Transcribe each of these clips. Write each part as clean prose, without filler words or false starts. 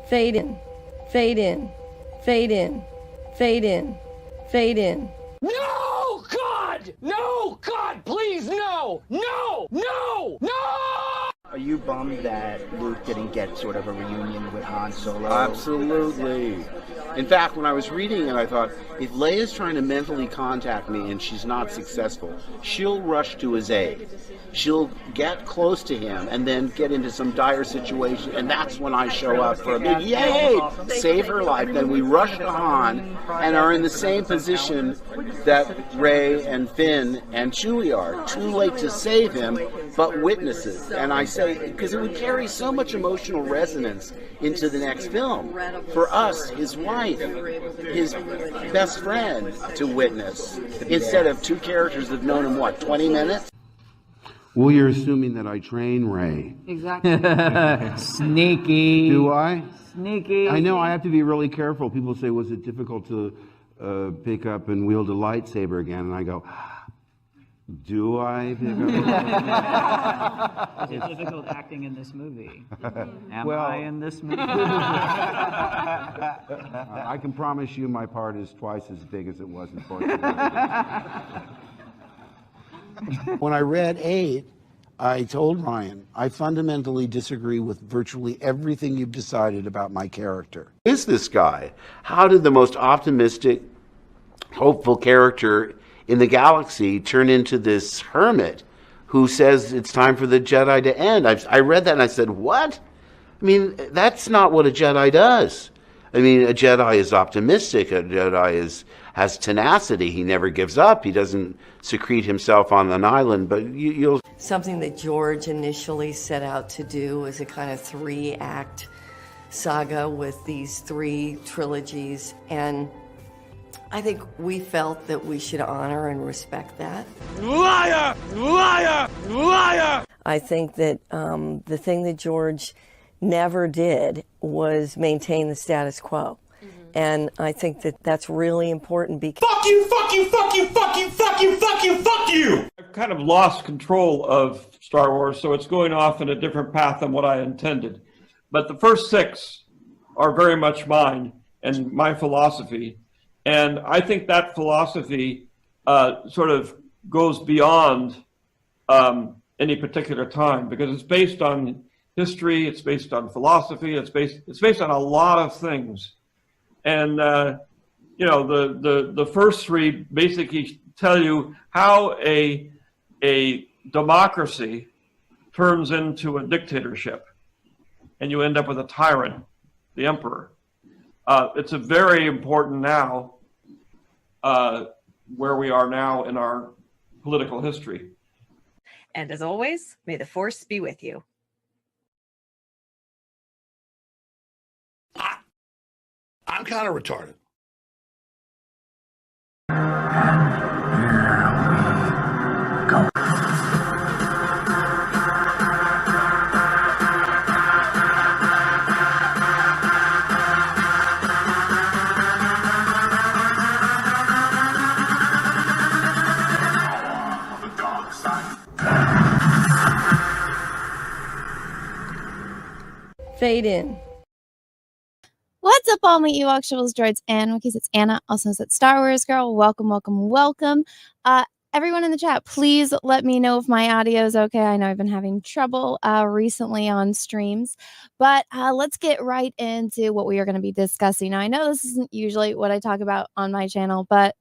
Fade in, fade in, fade in, fade in, fade in. No, God! No, God, please, no! No! No! No! Are you bummed that Luke didn't get sort of a reunion with Han Solo? Absolutely. In fact, when I was reading it, I thought, if Leia's trying to mentally contact me and she's not successful, she'll rush to his aid. She'll get close to him and then get into some dire situation, and that's when I show up for a big yay, save her life. Then we rush to Han and are in the same position that Rey and Finn and Chewie are. Too late to save him, but witnesses. And I say, because it would carry so much emotional resonance into the next film. For us, his wife, his best friend to witness, instead of two characters that have known him, what, 20 minutes? Well, you're assuming that I train Rey. Exactly. Sneaky. Do I? Sneaky. I know, I have to be really careful. People say, was it difficult to pick up and wield a lightsaber again? And I go, do I pick up? Is it difficult acting in this movie? Am Well, I in this movie? I can promise you my part is twice as big as it was in Force Awakens. When I read 8, I told Ryan, I fundamentally disagree with virtually everything you've decided about my character. Who is this guy? How did the most optimistic, hopeful character in the galaxy turn into this hermit who says it's time for the Jedi to end? I read that and I said, what? I mean, that's not what a Jedi does. I mean, a Jedi is optimistic. A Jedi has tenacity. He never gives up. He doesn't secrete himself on an island. But you'll... Something that George initially set out to do was a kind of 3-act saga with these 3 trilogies. And I think we felt that we should honor and respect that. Liar! Liar! Liar! I think that the thing that George never did was maintain the status quo. And I think that that's really important because... Fuck you, fuck you, fuck you, fuck you, fuck you, fuck you, fuck you! I've kind of lost control of Star Wars, so it's going off in a different path than what I intended. But the first 6 are very much mine and my philosophy. And I think that philosophy sort of goes beyond any particular time, because it's based on history, it's based on philosophy, it's based on a lot of things. And you know, the first 3 basically tell you how a democracy turns into a dictatorship, and you end up with a tyrant, the emperor. It's a very important now, where we are now in our political history. And as always, may the Force be with you. I'm kind of retarded. Fade in. What's up, all my Ewoks, droids, and Wookiees? It's Anna, also known as Star Wars Girl. Welcome, welcome, welcome. Everyone in the chat, please let me know if my audio is okay. I know I've been having trouble recently on streams, but let's get right into what we are going to be discussing. Now, I know this isn't usually what I talk about on my channel, but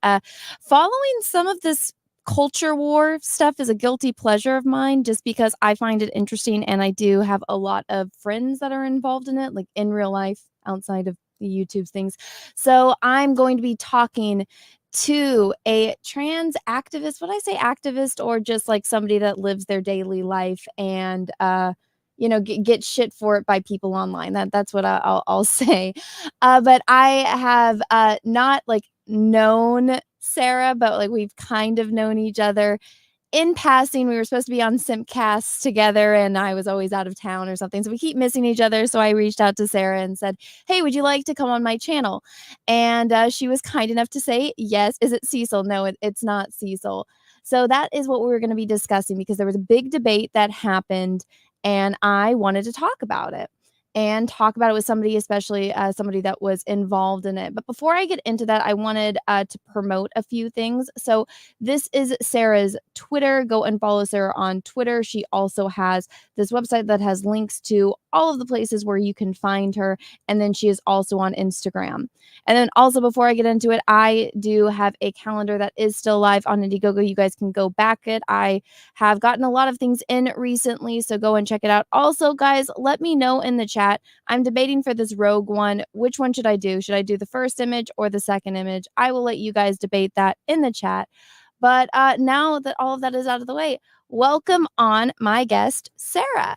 following some of this culture war stuff is a guilty pleasure of mine, just because I find it interesting, and I do have a lot of friends that are involved in it, like in real life, outside of the YouTube things. So I'm going to be talking to a trans activist. Would I say activist, or just like somebody that lives their daily life and you know, get shit for it by people online? That's what I'll say. But I have not like known Sarah, but like we've kind of known each other in passing. We were supposed to be on Simpcast together, and I was always out of town or something, so we keep missing each other. So I reached out to Sarah and said, hey, would you like to come on my channel? And she was kind enough to say yes. Is it Cecil? No, it's not Cecil. So that is what we were going to be discussing, because there was a big debate that happened and I wanted to talk about it. and talk about it with somebody, especially somebody that was involved in it. But before I get into that, I wanted to promote a few things. So this is Sarah's Twitter. Go and follow Sarah on Twitter. She also has this website that has links to all of the places where you can find her. And then she is also on Instagram. And then also, before I get into it, I do have a calendar that is still live on Indiegogo. You guys can go back it. I have gotten a lot of things in recently, so go and check it out. Also, guys, let me know in the chat. I'm debating for this rogue one. Which one should I do? Should I do the first image or the second image? I will let you guys debate that in the chat. But now that all of that is out of the way, welcome on my guest, Sarah.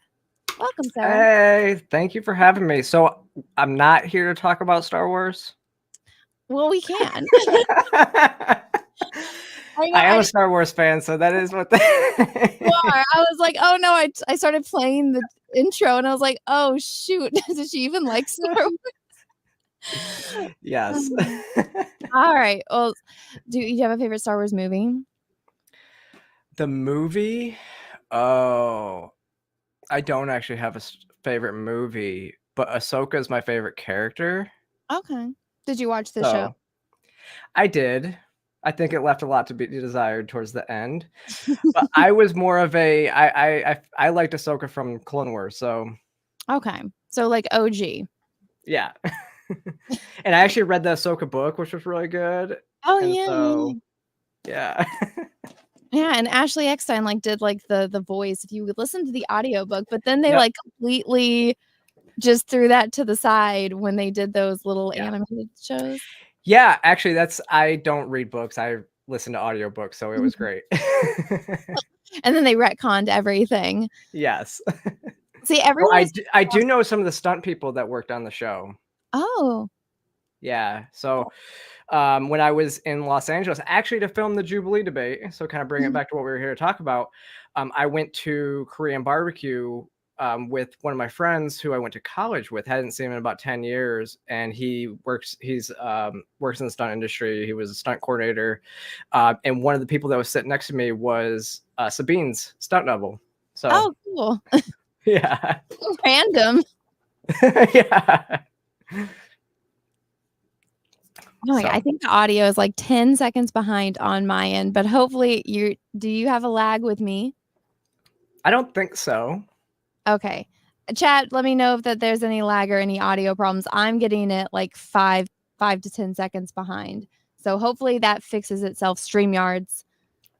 Welcome, Sarah. Hey, thank you for having me. So I'm not here to talk about Star Wars. Well, we can. I am a Star Wars fan, so that is what you are. I was like, oh no, I started playing the intro and I was like, oh shoot, does she even like Star Wars? Yes. All right. Well, do you have a favorite Star Wars movie? The movie? Oh, I don't actually have a favorite movie, but Ahsoka is my favorite character. Okay. Did you watch the show? I did. I think it left a lot to be desired towards the end. But I was more of I liked Ahsoka from Clone Wars, so. Okay. So like OG. Yeah. And I actually read the Ahsoka book, which was really good. Oh, and yeah. So, yeah. Yeah, and Ashley Eckstein did the voice if you would listen to the audiobook, but then they Yep. completely just threw that to the side when they did those little animated shows. Yeah, actually I don't read books. I listen to audiobooks, so it was great. And then they retconned everything. Yes. See, everyone I do know some of the stunt people that worked on the show. Oh. Yeah. So when I was in Los Angeles, actually to film the Jubilee debate, so kind of bring it back to what we were here to talk about, I went to Korean barbecue with one of my friends who I went to college with. Hadn't seen him in about 10 years, and he works in the stunt industry. He was a stunt coordinator, and one of the people that was sitting next to me was Sabine's stunt double. So oh, cool. Yeah. Random. Yeah. Oh my God, I think the audio is 10 seconds behind on my end, but hopefully do you have a lag with me? I don't think so. Okay. Chat, let me know if there's any lag or any audio problems. I'm getting it 5 to 10 seconds behind. So hopefully that fixes itself. StreamYards.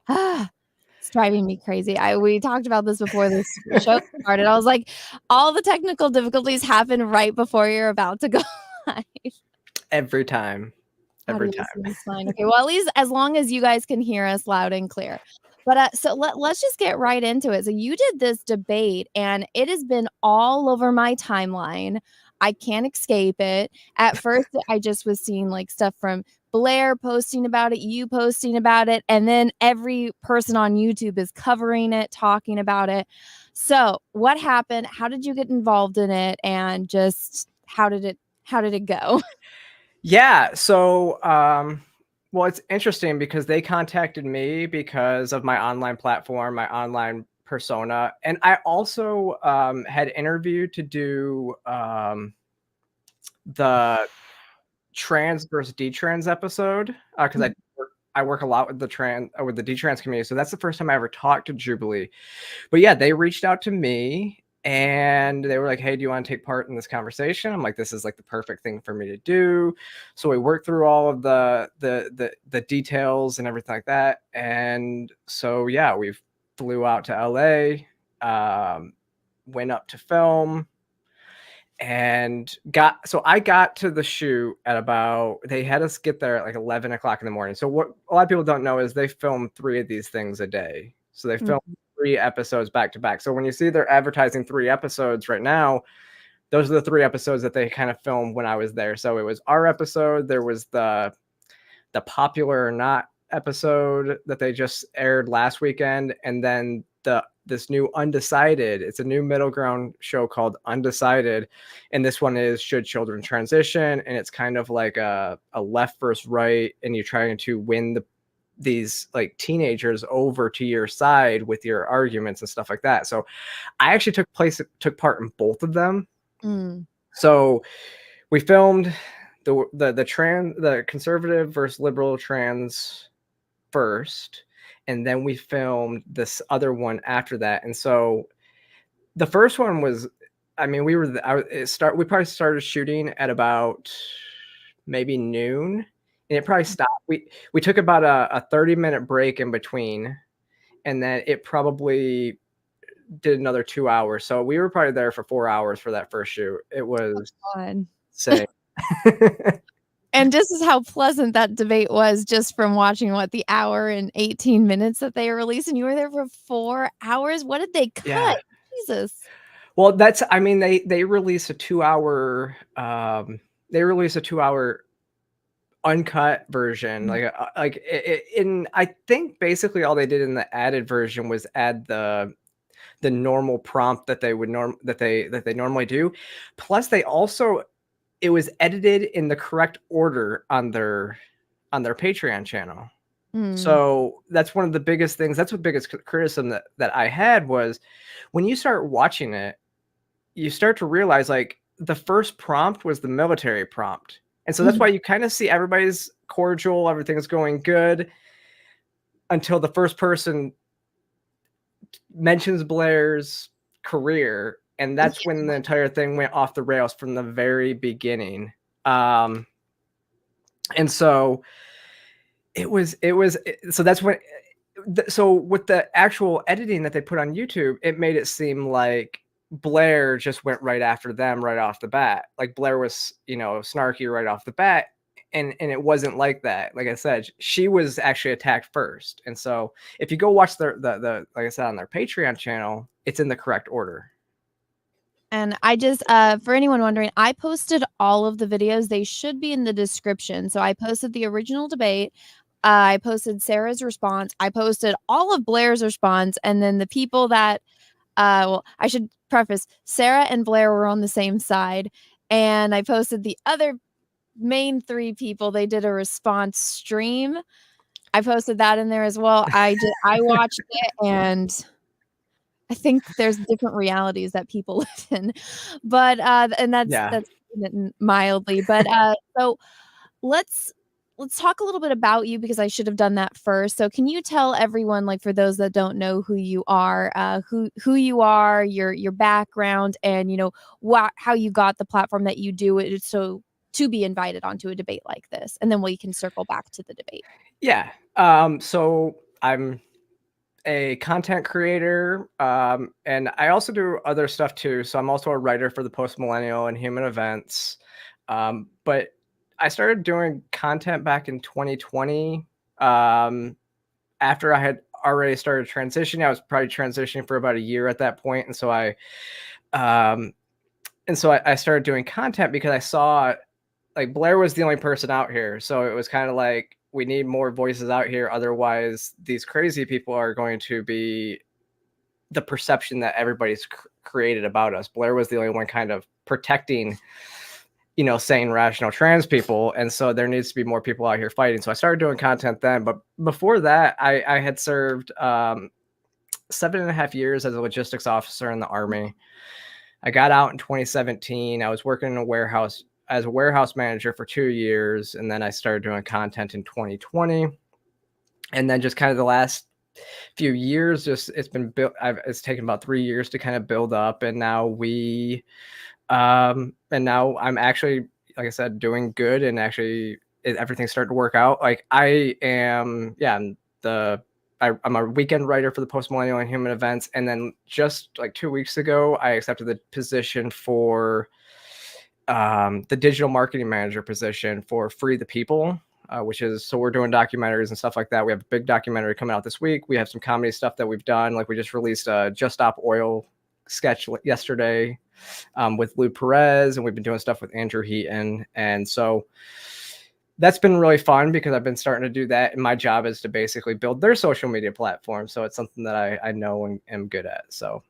It's driving me crazy. We talked about this before this show started. I was like, all the technical difficulties happen right before you're about to go live. Every time. Every time. Fine. Okay. Well, at least as long as you guys can hear us loud and clear. But so let's just get right into it. So you did this debate and it has been all over my timeline. I can't escape it. At first, I just was seeing stuff from Blair posting about it, you posting about it, and then every person on YouTube is covering it, talking about it. So what happened? How did you get involved in it? And just how did it go? Yeah. So, well, it's interesting because they contacted me because of my online platform, my online persona. And I also had interviewed to do the trans versus detrans episode because I work a lot with the detrans community. So that's the first time I ever talked to Jubilee. But yeah, they reached out to me. And they were like, hey, do you want to take part in this conversation? I'm like, this is the perfect thing for me to do. So we worked through all of the details and everything like that. And so, yeah, we flew out to LA, went up to film and I got to the shoot at they had us get there at 11 o'clock in the morning. So what a lot of people don't know is they film 3 of these things a day. So they film 3 episodes back to back. So when you see they're advertising 3 episodes right now, those are the 3 episodes that they kind of filmed when I was there. So it was our episode. There was the Popular or Not episode that they just aired last weekend. And then this new Undecided. It's a new middle ground show called Undecided. And this one is Should Children Transition? And it's kind of like a left versus right. And you're trying to win these teenagers over to your side with your arguments and stuff like that. So I actually took part in both of them. Mm. So we filmed the conservative versus liberal trans first, and then we filmed this other one after that. And so the first one was, I mean, we probably started shooting at about maybe noon, and it probably stopped. We took about a 30-minute break in between, and then it probably did another 2 hours. So we were probably there for 4 hours for that first shoot. It was Fun. insane. And this is how pleasant that debate was just from watching the hour and 18 minutes that they released, and you were there for 4 hours. What did they cut? Yeah. Jesus. Well, I mean, they released a 2 hour uncut version. I think basically all they did in the added version was add the normal prompt that they would that they normally do. Plus it was edited in the correct order on their Patreon channel. So that's one of the biggest things. That's the biggest criticism that I had was when you start watching it, you start to realize like the first prompt was the military prompt. And so that's why you kind of see everybody's cordial, everything's going good until the first person mentions Blair's career. And that's when the entire thing went off the rails from the very beginning. And so so that's when, so with the actual editing that they put on YouTube, it made it seem like Blair just went right after them right off the bat. Like Blair was, snarky right off the bat. And it wasn't like that. Like I said, she was actually attacked first. And so if you go watch the like I said, on their Patreon channel, it's in the correct order. And I just, for anyone wondering, I posted all of the videos. They should be in the description. So I posted the original debate. I posted Sarah's response. I posted all of Blair's response. And then the people that, well, I should preface, Sarah and Blair were on the same side. And I posted the other main 3 people. They did a response stream. I posted that in there as well. I watched it, and I think there's different realities that people live in, but and that's mildly. But so let's talk a little bit about you, because I should have done that first. So can you tell everyone, like for those that don't know who you are, who you are, your background, and how you got the platform that you do it so to be invited onto a debate like this, and then we can circle back to the debate. Yeah. So I'm a content creator, and I also do other stuff too. So I'm also a writer for the Post Millennial and Human Events. But I started doing content back in 2020. After I had already started transitioning, I was probably transitioning for about a year at that point, and so I started doing content because I saw like Blair was the only person out here, so it was kind of like, we need more voices out here. Otherwise, these crazy people are going to be the perception that everybody's created about us. Blair was the only one kind of protecting, sane, rational trans people. And so there needs to be more people out here fighting. So I started doing content then. But before that, I had served 7.5 years as a logistics officer in the Army. I got out in 2017. I was working in a warehouse as a warehouse manager for 2 years. And then I started doing content in 2020. And then just kind of the last few years, it's been built. It's taken about 3 years to kind of build up. And now now I'm actually, like I said, doing good, and actually everything's starting to work out. Like I'm a weekend writer for the Post Millennial and Human Events. And then just like 2 weeks ago, I accepted the position for the digital marketing manager position for Free the People, so we're doing documentaries and stuff like that. We have a big documentary coming out this week. We have some comedy stuff that we've done. Like we just released a Just Stop Oil sketch yesterday with Lou Perez, and we've been doing stuff with Andrew Heaton. And so that's been really fun because I've been starting to do that. And my job is to basically build their social media platform. So it's something that I know and am good at. So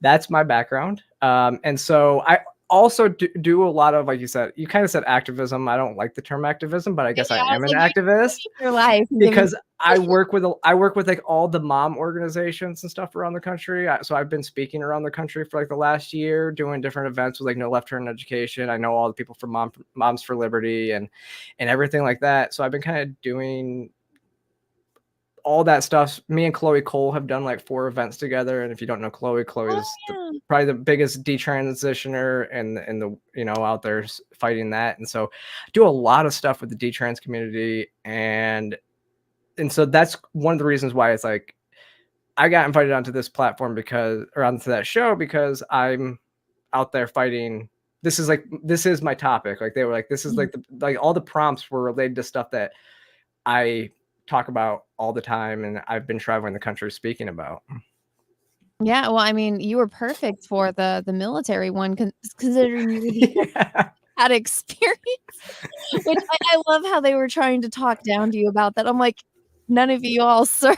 that's my background. And so also do a lot of, like you said, you kind of said activism. I don't like the term activism, but I guess I am an activist Your life because I work with like all the mom organizations and stuff around the country. So I've been speaking around the country for like the last year, doing different events with like No Left Turn Education. I know all the people from Moms for Liberty and everything like that. So I've been kind of doing all that stuff. Me and Chloe Cole have done like 4 events together. And if you don't know Chloe is probably the biggest detransitioner and the, you know, out there fighting that. And so I do a lot of stuff with the detrans community. And so that's one of the reasons why it's like, I got invited onto this platform onto that show because I'm out there fighting. This is my topic. Like they were like, this is like all the prompts were related to stuff that I talk about all the time and I've been traveling the country speaking about. Yeah, well, I mean, you were perfect for the military one considering you had experience. Which I love how they were trying to talk down to you about that. I'm like, none of you all served,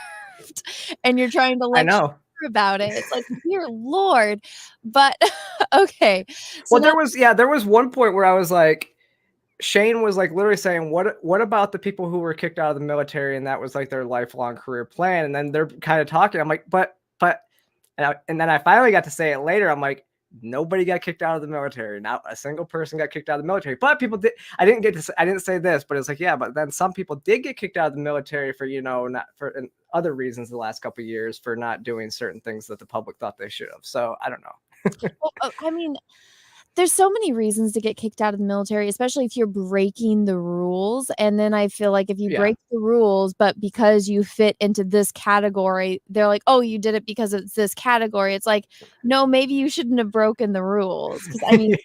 and you're trying to lecture about it. It's like, dear Lord. But okay. So well, there was one point where I was like, Shane was like literally saying, what about the people who were kicked out of the military and that was like their lifelong career plan? And then they're kind of talking. I'm like, but, and then I finally got to say it later. I'm like, nobody got kicked out of the military. Not a single person got kicked out of the military. But people did. I didn't say this, but it's like, yeah, but then some people did get kicked out of the military for, you know, not for other reasons the last couple of years for not doing certain things that the public thought they should have. So I don't know. Well, I mean, there's so many reasons to get kicked out of the military, especially if you're breaking the rules. And then I feel like if you break the rules, but because you fit into this category, they're like, oh, you did it because it's this category. It's like, no, maybe you shouldn't have broken the rules. Because I mean,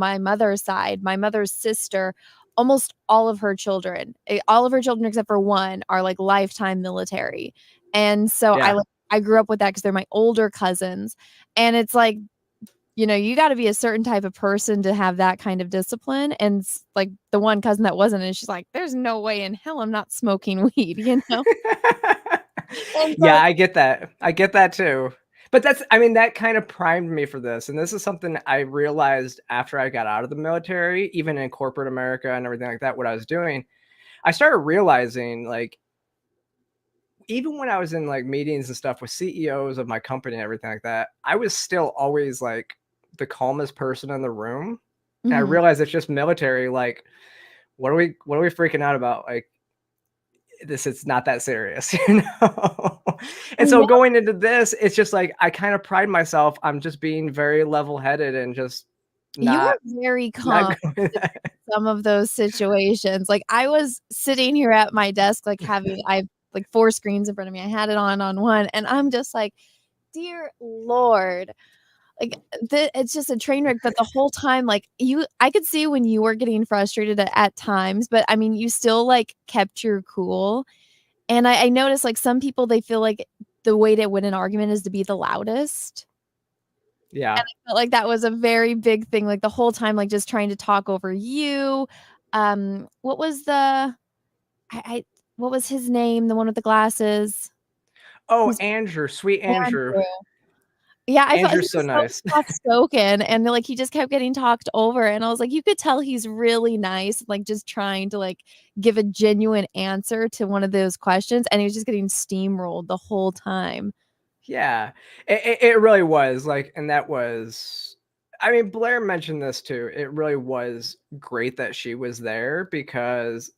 my mother's side, my mother's sister, almost all of her children except for one are like lifetime military. And so I grew up with that because they're my older cousins. And it's like, you know, you got to be a certain type of person to have that kind of discipline. And like the one cousin that wasn't, and she's like, there's no way in hell I'm not smoking weed, you know? Yeah, I get that. I get that too. But that kind of primed me for this. And this is something I realized after I got out of the military, even in corporate America and everything like that, what I was doing. I started realizing, like, even when I was in like meetings and stuff with CEOs of my company and everything like that, I was still always like the calmest person in the room. And I realized it's just military. Like, what are we freaking out about? Like, it's not that serious, you know? And so going into this, it's just like, I kind of pride myself. I'm just being very level-headed and just you were very calm in some of those situations. Like I was sitting here at my desk, like I like 4 screens in front of me. I had it on one, and I'm just like, dear Lord, like it's just a train wreck. But the whole time, like I could see when you were getting frustrated at times, but I mean, you still like kept your cool. And I noticed like some people, they feel like the way to win an argument is to be the loudest. Yeah. And I felt like that was a very big thing. Like the whole time, like just trying to talk over you. What was what was his name? The one with the glasses. Oh, Andrew, sweet Andrew. Yeah, I felt Andrew's so nice. Soft spoken, and like he just kept getting talked over, and I was like, you could tell he's really nice, like just trying to like give a genuine answer to one of those questions, and he was just getting steamrolled the whole time. Yeah, it really was like, and that was, I mean, Blair mentioned this too. It really was great that she was there because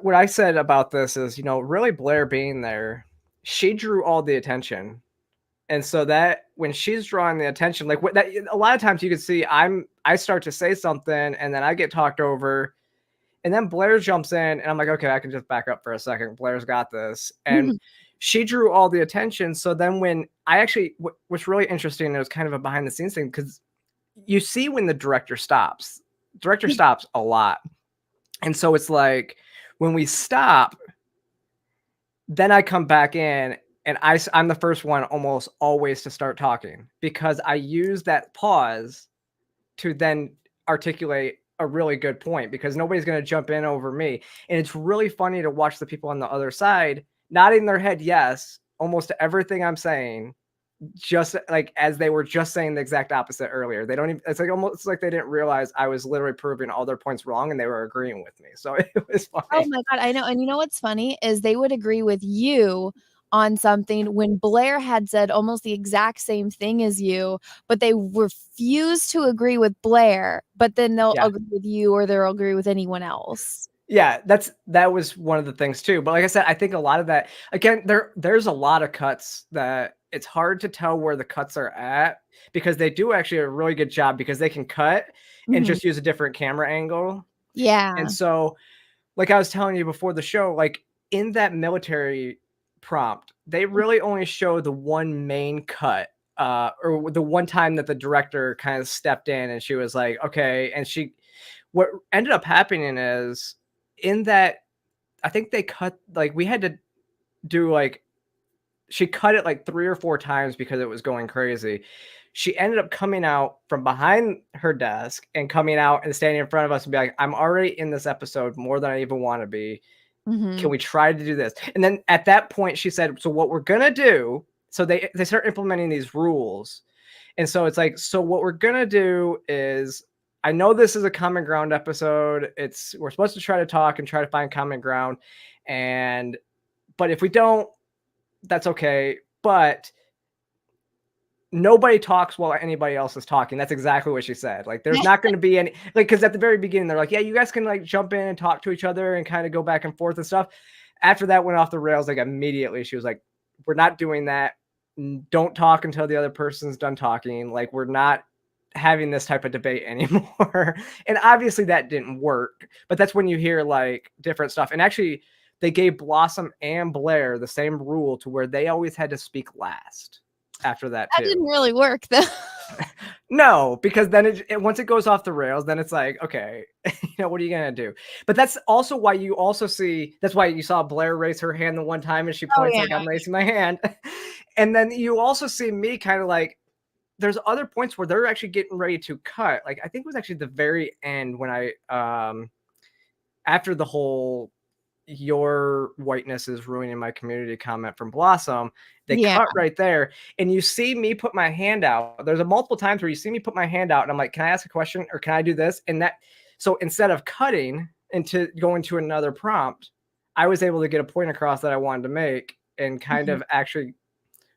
what I said about this is, you know, really Blair being there, she drew all the attention. And so that when she's drawing the attention, like what that a lot of times you can see I start to say something and then I get talked over and then Blair jumps in and I'm like, okay, I can just back up for a second. Blair's got this. And she drew all the attention. So then when I actually, what's really interesting, it was kind of a behind the scenes thing because you see when the director stops a lot. And so it's like when we stop, then I come back in and I'm the first one almost always to start talking because I use that pause to then articulate a really good point because nobody's going to jump in over me. And it's really funny to watch the people on the other side nodding their head yes almost to everything I'm saying just like as they were just saying the exact opposite earlier. They don't even, it's like almost like they didn't realize I was literally proving all their points wrong and they were agreeing with me. So it was funny. Oh my God, I know. And you know what's funny is they would agree with you on something when Blair had said almost the exact same thing as you, but they refuse to agree with Blair, but then they'll agree with you or they'll agree with anyone else. Yeah, that was one of the things too. But like I said, I think a lot of that, again, there's a lot of cuts that it's hard to tell where the cuts are at because they do actually a really good job because they can cut and just use a different camera angle. Yeah. And so, like I was telling you before the show, like in that military prompt, they really only show the one main cut, or the one time that the director kind of stepped in and she was like, okay. And what ended up happening is in that, I think they cut, like we had to do like, she cut it like 3 or 4 times because it was going crazy. She ended up coming out from behind her desk and coming out and standing in front of us and be like, I'm already in this episode more than I even want to be. Can we try to do this? And then at that point she said, so what we're going to do, so they start implementing these rules. And so it's like, so what we're going to do is, I know this is a common ground episode. We're supposed to try to talk and try to find common ground. But if we don't, that's okay. But nobody talks while anybody else is talking. That's exactly what she said. Like, there's not going to be any, like, because at the very beginning, they're like, yeah, you guys can like jump in and talk to each other and kind of go back and forth and stuff. After that went off the rails, like immediately she was like, we're not doing that. Don't talk until the other person's done talking. Like, we're not having this type of debate anymore. And obviously that didn't work, but that's when you hear like different stuff. And actually they gave Blossom and Blair the same rule to where they always had to speak last after that too. That didn't really work though. No, because then once it goes off the rails, then it's like, okay, what are you going to do? But that's also why you also see, that's why you saw Blair raise her hand the one time and she points like, I'm raising my hand. And then you also see me kind of like, there's other points where they're actually getting ready to cut. Like, I think it was actually the very end when after the whole your whiteness is ruining my community comment from Blossom, they cut right there. And you see me put my hand out. There's a multiple times where you see me put my hand out and I'm like, can I ask a question or can I do this? And so instead of cutting into going to another prompt, I was able to get a point across that I wanted to make and kind of actually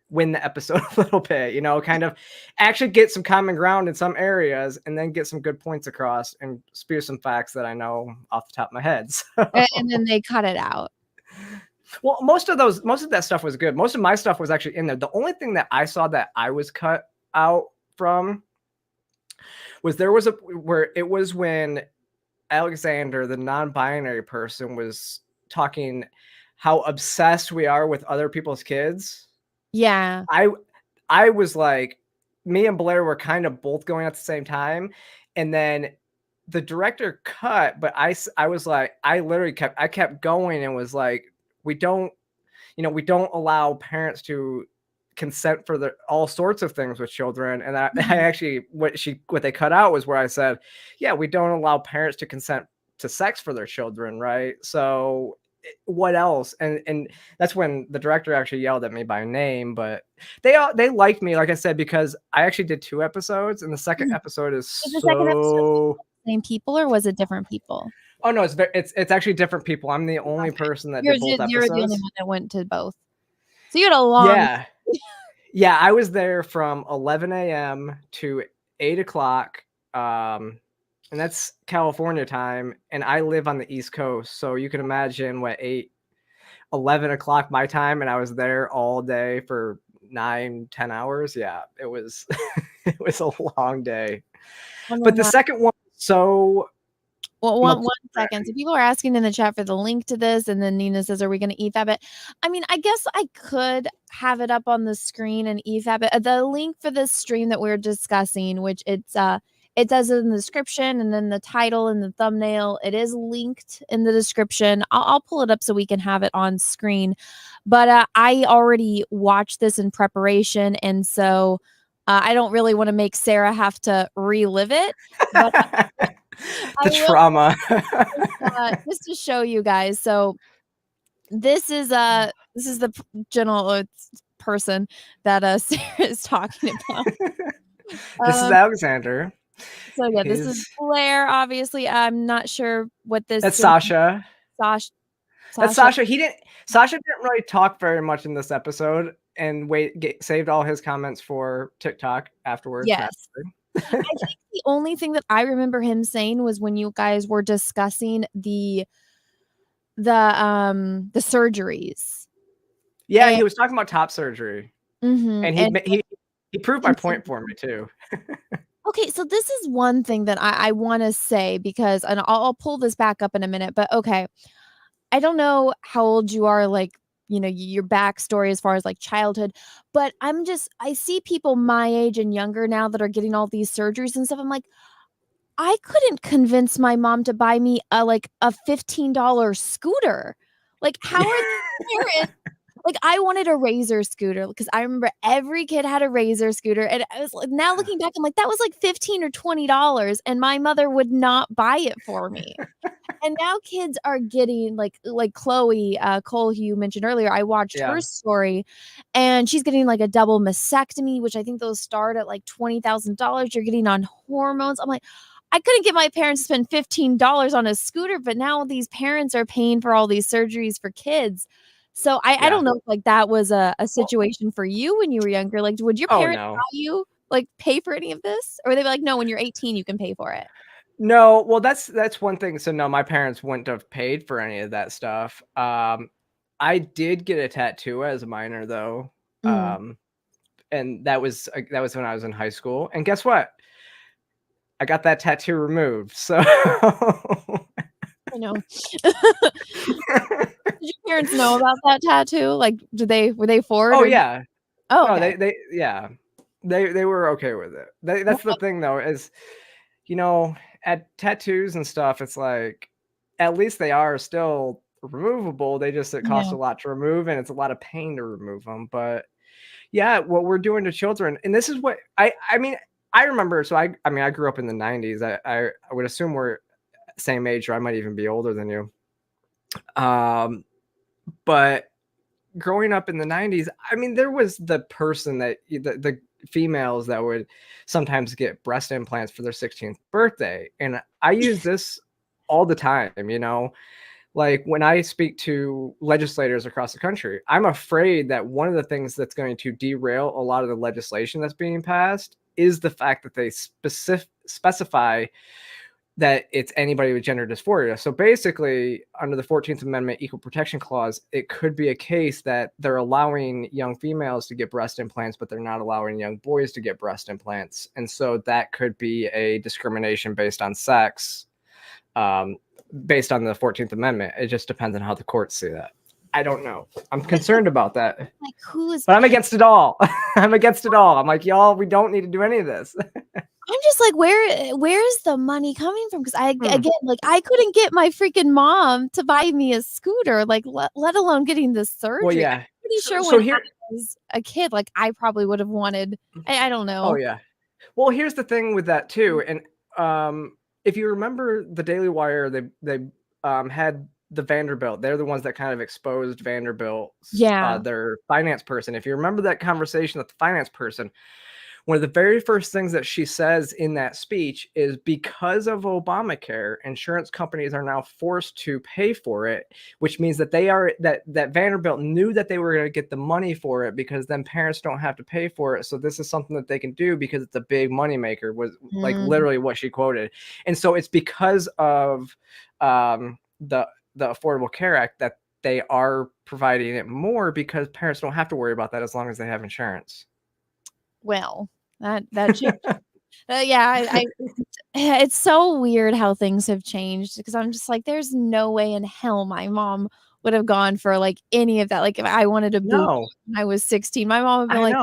win the episode a little bit, kind of actually get some common ground in some areas and then get some good points across and spew some facts that I know off the top of my head. So. And then they cut it out. Well, most of that stuff was good. Most of my stuff was actually in there. The only thing that I saw that I was cut out from was where it was when Alexander, the non-binary person, was talking how obsessed we are with other people's kids. Yeah. I was like, me and Blair were kind of both going at the same time. And then the director cut, but I was like, I kept going and was like, we don't allow parents to consent for all sorts of things with children. And I actually, what they cut out was where I said, yeah, we don't allow parents to consent to sex for their children. Right. So what else? And that's when the director actually yelled at me by name, but they liked me, like I said, because I actually did 2 episodes and the second episode is the second episode same people or was it different people? Oh no, it's actually different people. I'm the only person that did both episodes. You're the only one that went to both. So you had a long Yeah, I was there from 11 a.m. to 8 o'clock. And that's California time. And I live on the East Coast. So you can imagine what 11 o'clock my time. And I was there all day for 9-10 hours. Yeah, it was, it was a long day. But the second one, so. Well, one second. So people are asking in the chat for the link to this. And then Nina says, are we going to EFAB it? I mean, I guess I could have it up on the screen and EFAB it. The link for this stream that we're discussing, which it says in the description and then the title and the thumbnail. It is linked in the description. I'll pull it up so we can have it on screen. But I already watched this in preparation. And so I don't really want to make Sarah have to relive it. But the trauma. Just to show you guys. So this is the general person that Sarah is talking about. This is Alexander. So yeah, this is Blair. Obviously, I'm not sure what this. That's Sasha. Sasha. That's Sasha. Sasha didn't really talk very much in this episode, and saved all his comments for TikTok afterwards. Yes. I think the only thing that I remember him saying was when you guys were discussing the surgeries. Yeah, he was talking about top surgery, and he proved my point for me too. Okay, so this is one thing that I want to say, because, and I'll pull this back up in a minute, but okay, I don't know how old you are, like, you know, your backstory as far as like childhood, but I see people my age and younger now that are getting all these surgeries and stuff. I'm like, I couldn't convince my mom to buy me a $15 scooter. Like, how are parents? Like, I wanted a Razor scooter because I remember every kid had a Razor scooter, and I was like, now looking back, I'm like, that was like $15 or $20, and my mother would not buy it for me. And now kids are getting like Chloe Cole, who you mentioned earlier. I watched her story, and she's getting like a double mastectomy, which I think those start at like $20,000. You're getting on hormones. I'm like, I couldn't get my parents to spend $15 on a scooter, but now these parents are paying for all these surgeries for kids. So I don't know if like that was a situation for you when you were younger. Like, would your parents buy you like pay for any of this, or were they like, no, when you're 18 you can pay for it? No, well, that's one thing. So no, my parents wouldn't have paid for any of that stuff. I did get a tattoo as a minor though, and that was when I was in high school. And guess what? I got that tattoo removed. So I know. Did your parents know about that tattoo? Like, were they for it? Oh yeah. Oh, no, okay. they were okay with it. That's the thing though, is, you know, at tattoos and stuff, it's like, at least they are still removable. It costs a lot to remove, and it's a lot of pain to remove them. But yeah, what we're doing to children, and this is what I mean, I remember. So I grew up in the 90s. I would assume we're same age, or I might even be older than you. But growing up in the 90s, I mean, there was the person that the females that would sometimes get breast implants for their 16th birthday. And I use this all the time, you know, like when I speak to legislators across the country, I'm afraid that one of the things that's going to derail a lot of the legislation that's being passed is the fact that they specify that it's anybody with gender dysphoria. So basically, under the 14th Amendment Equal Protection Clause, it could be a case that they're allowing young females to get breast implants, but they're not allowing young boys to get breast implants. And so that could be a discrimination based on sex, based on the 14th Amendment. It just depends on how the courts see that. I don't know. I'm concerned about that. Like, but I'm against it all. I'm against it all. I'm like, y'all, we don't need to do any of this. I'm just like, where is the money coming from? Because again, like, I couldn't get my freaking mom to buy me a scooter, like let alone getting the surgery. Well, yeah. I'm pretty sure when I was a kid, like, I probably would have wanted. I don't know. Oh yeah. Well, here's the thing with that too, and if you remember the Daily Wire, they had the Vanderbilt. They're the ones that kind of exposed Vanderbilt. Yeah. Their finance person. If you remember that conversation with the finance person, one of the very first things that she says in that speech is, because of Obamacare, insurance companies are now forced to pay for it, which means that that Vanderbilt knew that they were going to get the money for it, because then parents don't have to pay for it. So this is something that they can do because it's a big moneymaker, was like literally what she quoted. And so it's because of the Affordable Care Act that they are providing it more, because parents don't have to worry about that as long as they have insurance. Well, that changed. Yeah, it's so weird how things have changed, because I'm just like, there's no way in hell my mom would have gone for like any of that. Like, if I wanted a boot when I was 16, my mom would be like,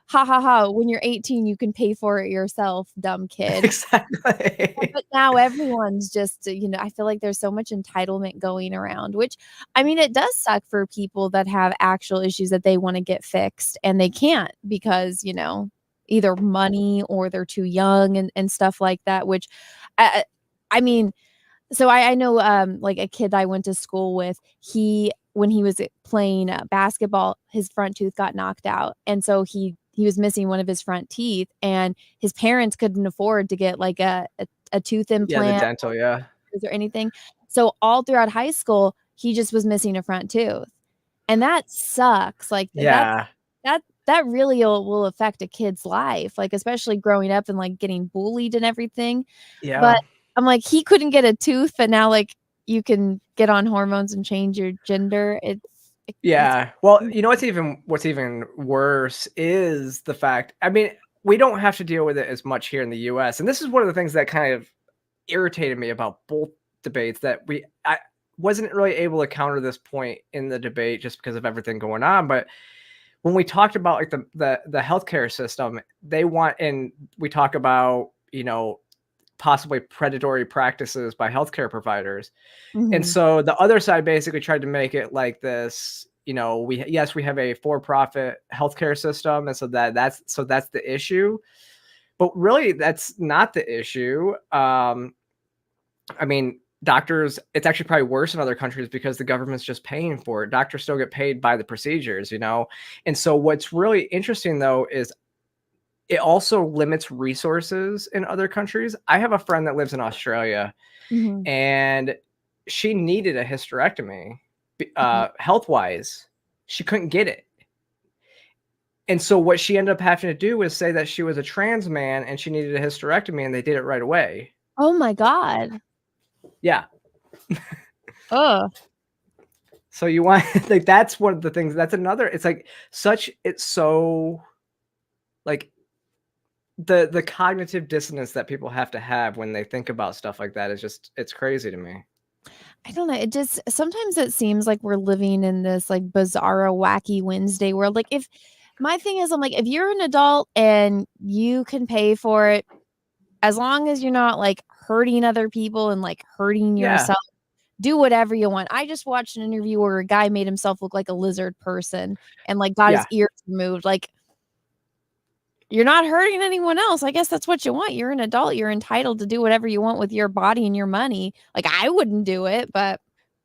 ha ha ha, when you're 18 you can pay for it yourself, dumb kid. Exactly. But now everyone's just, you know, I feel like there's so much entitlement going around, which, I mean, it does suck for people that have actual issues that they want to get fixed and they can't, because, you know, either money or they're too young and stuff like that, which I mean, So I know like a kid I went to school with, when he was playing basketball, his front tooth got knocked out, and so he was missing one of his front teeth, and his parents couldn't afford to get like a tooth Yeah, the implant dental, yeah. or anything. So all throughout high school, he just was missing a front tooth. And that sucks. Like Yeah. that really will affect a kid's life, like especially growing up and like getting bullied and everything. Yeah. But I'm like, he couldn't get a tooth, but now like you can get on hormones and change your gender. Yeah. Well, you know what's even worse is the fact, I mean, we don't have to deal with it as much here in the US. And this is one of the things that kind of irritated me about both debates, that I wasn't really able to counter this point in the debate just because of everything going on. But when we talked about like the healthcare system, and we talk about, possibly predatory practices by healthcare providers. And so the other side basically tried to make it like this, we have a for-profit healthcare system, and so that's the issue. But really, that's not the issue. I mean, doctors, it's actually probably worse in other countries because the government's just paying for it. Doctors still get paid by the procedures, And so what's really interesting, though, is it also limits resources in other countries. I have a friend that lives in Australia, and she needed a hysterectomy. Health-wise, she couldn't get it. And so what she ended up having to do was say that she was a trans man and she needed a hysterectomy, and they did it right away. Oh my God. Yeah. Oh. So you want, like, that's one of the things, that's another, it's like it's so like the cognitive dissonance that people have to have when they think about stuff like that is just, it's crazy to me. I don't know. It just, sometimes it seems like we're living in this like bizarro, wacky Wednesday world. Like my thing is, I'm like, if you're an adult and you can pay for it, as long as you're not like hurting other people and like hurting yourself, do whatever you want. I just watched an interview where a guy made himself look like a lizard person and like got his ears removed. Like, you're not hurting anyone else. I guess that's what you want. You're an adult. You're entitled to do whatever you want with your body and your money. Like, I wouldn't do it, but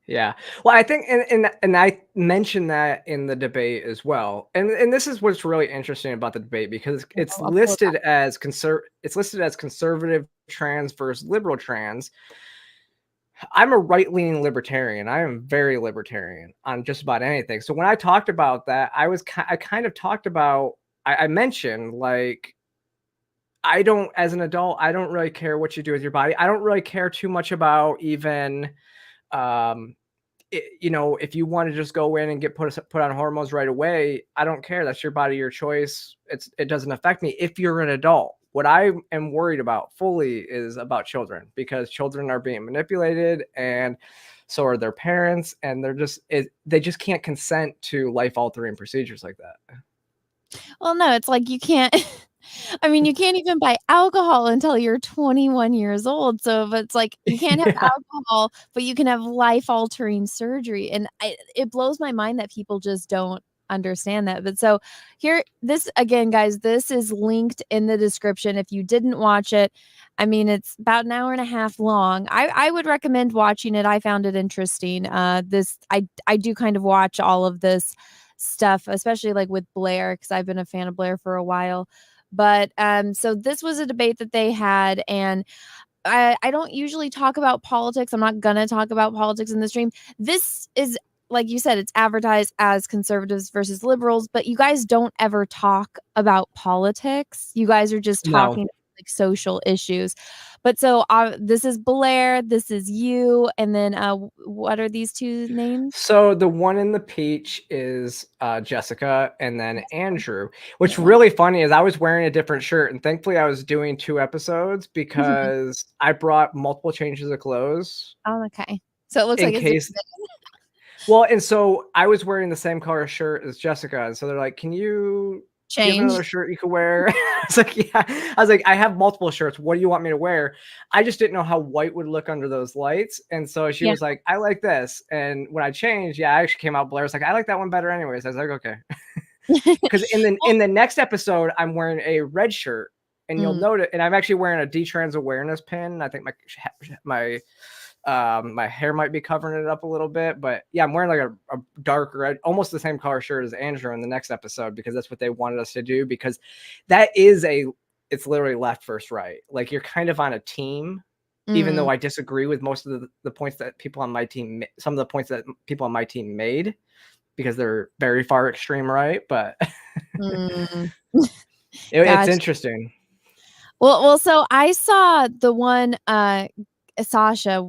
yeah. Well, I think, and I mentioned that in the debate as well. And this is what's really interesting about the debate, because it's listed as conservative trans versus liberal trans. I'm a right-leaning libertarian. I am very libertarian on just about anything. So when I talked about that, I kind of talked about, I mentioned, like, as an adult, I don't really care what you do with your body. I don't really care too much about even, if you want to just go in and get put on hormones right away, I don't care. That's your body, your choice. It doesn't affect me if you're an adult. What I am worried about fully is about children, because children are being manipulated, and so are their parents, and they just can't consent to life-altering procedures like that. Well, no, it's like you can't. I mean, you can't even buy alcohol until you're 21 years old. So if it's like you can't have alcohol, but you can have life-altering surgery, and it blows my mind that people just don't understand that. But so here, this again, guys, this is linked in the description if you didn't watch it. I mean, it's about an hour and a half long. I would recommend watching it. I found it interesting. I do kind of watch all of this stuff, especially like with Blair, because I've been a fan of Blair for a while. But so this was a debate that they had, and I don't usually talk about politics. I'm not gonna talk about politics in the stream. This is, like you said, it's advertised as conservatives versus liberals, but you guys don't ever talk about politics. You guys are just talking about like social issues. But so this is Blair, this is you, and then what are these two names? So the one in the peach is Jessica, and then Andrew. What's really funny is I was wearing a different shirt, and thankfully I was doing 2 episodes because I brought multiple changes of clothes. Oh, okay. So it looks like it's well, and so I was wearing the same color shirt as Jessica, and so they're like, "Can you change? Give another shirt you could wear?" I was like, "Yeah." I was like, "I have multiple shirts. What do you want me to wear?" I just didn't know how white would look under those lights, and so she was like, "I like this." And when I changed, I actually came out. Blair was like, "I like that one better, anyways." I was like, "Okay," because in the next episode, I'm wearing a red shirt, and you'll note it. And I'm actually wearing a D-trans awareness pin. I think my My hair might be covering it up a little bit, but yeah, I'm wearing like a dark red, almost the same color shirt as Andrew in the next episode, because that's what they wanted us to do, because it's literally left versus right. Like you're kind of on a team, even though I disagree with most of the points that people on my team, some of the points that people on my team made, because they're very far extreme right, but it's interesting. Well, so I saw the one Sasha,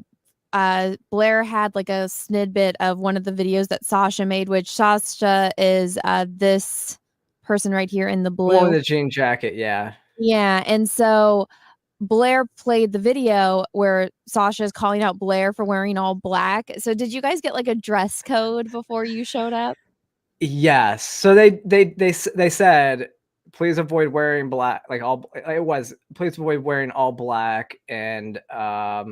Blair had like a snippet of one of the videos that Sasha made, which Sasha is this person right here in the blue. One with the jean jacket, yeah. Yeah, and so Blair played the video where Sasha is calling out Blair for wearing all black. So did you guys get like a dress code before you showed up? Yes. So they said, please avoid wearing black, like please avoid wearing all black, and that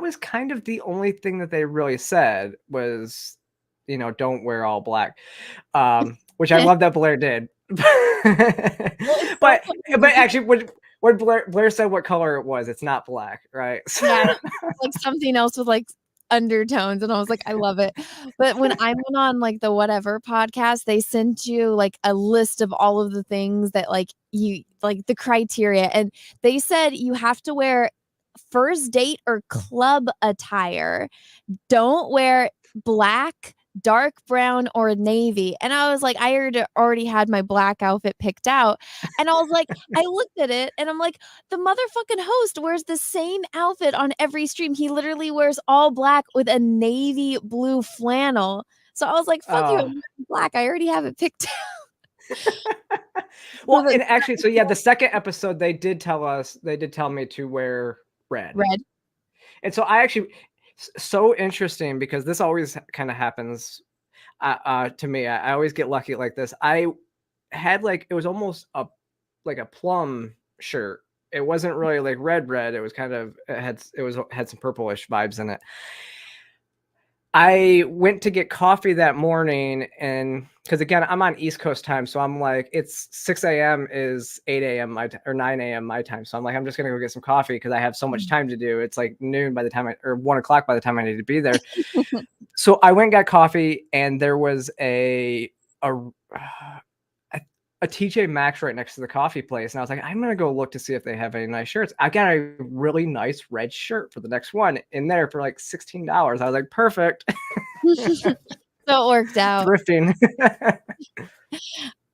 was kind of the only thing that they really said was, don't wear all black, which I love that Blair did. but actually, when Blair said what color it was, it's not black, right? So. Yeah, like something else with like undertones, and I was like, I love it. But when I went on like the whatever podcast, they sent you like a list of all of the things that like you like the criteria, and they said you have to wear first date or club attire. Don't wear black, dark brown, or navy. And I was like, I already had my black outfit picked out. And I was like, I looked at it and I'm like, the motherfucking host wears the same outfit on every stream. He literally wears all black with a navy blue flannel. So I was like, fuck you, I'm wearing black. I already have it picked out. Well, and actually, so yeah, the second episode, they did tell me to wear red. And so I actually, so interesting, because this always kind of happens to me. I always get lucky like this. I had it was almost like a plum shirt. It wasn't really like red. It was kind of, had some purplish vibes in it. I went to get coffee that morning, and because again, I'm on East Coast time, so I'm like, it's 6 a.m. is 8 a.m. or 9 a.m. my time. So I'm like, I'm just gonna go get some coffee because I have so much time to do. It's like noon by the time or 1 o'clock by the time I need to be there. So I went and got coffee, and there was a TJ Maxx right next to the coffee place. And I was like, I'm going to go look to see if they have any nice shirts. I got a really nice red shirt for the next one in there for like $16. I was like, perfect. So it worked out. Thrifting.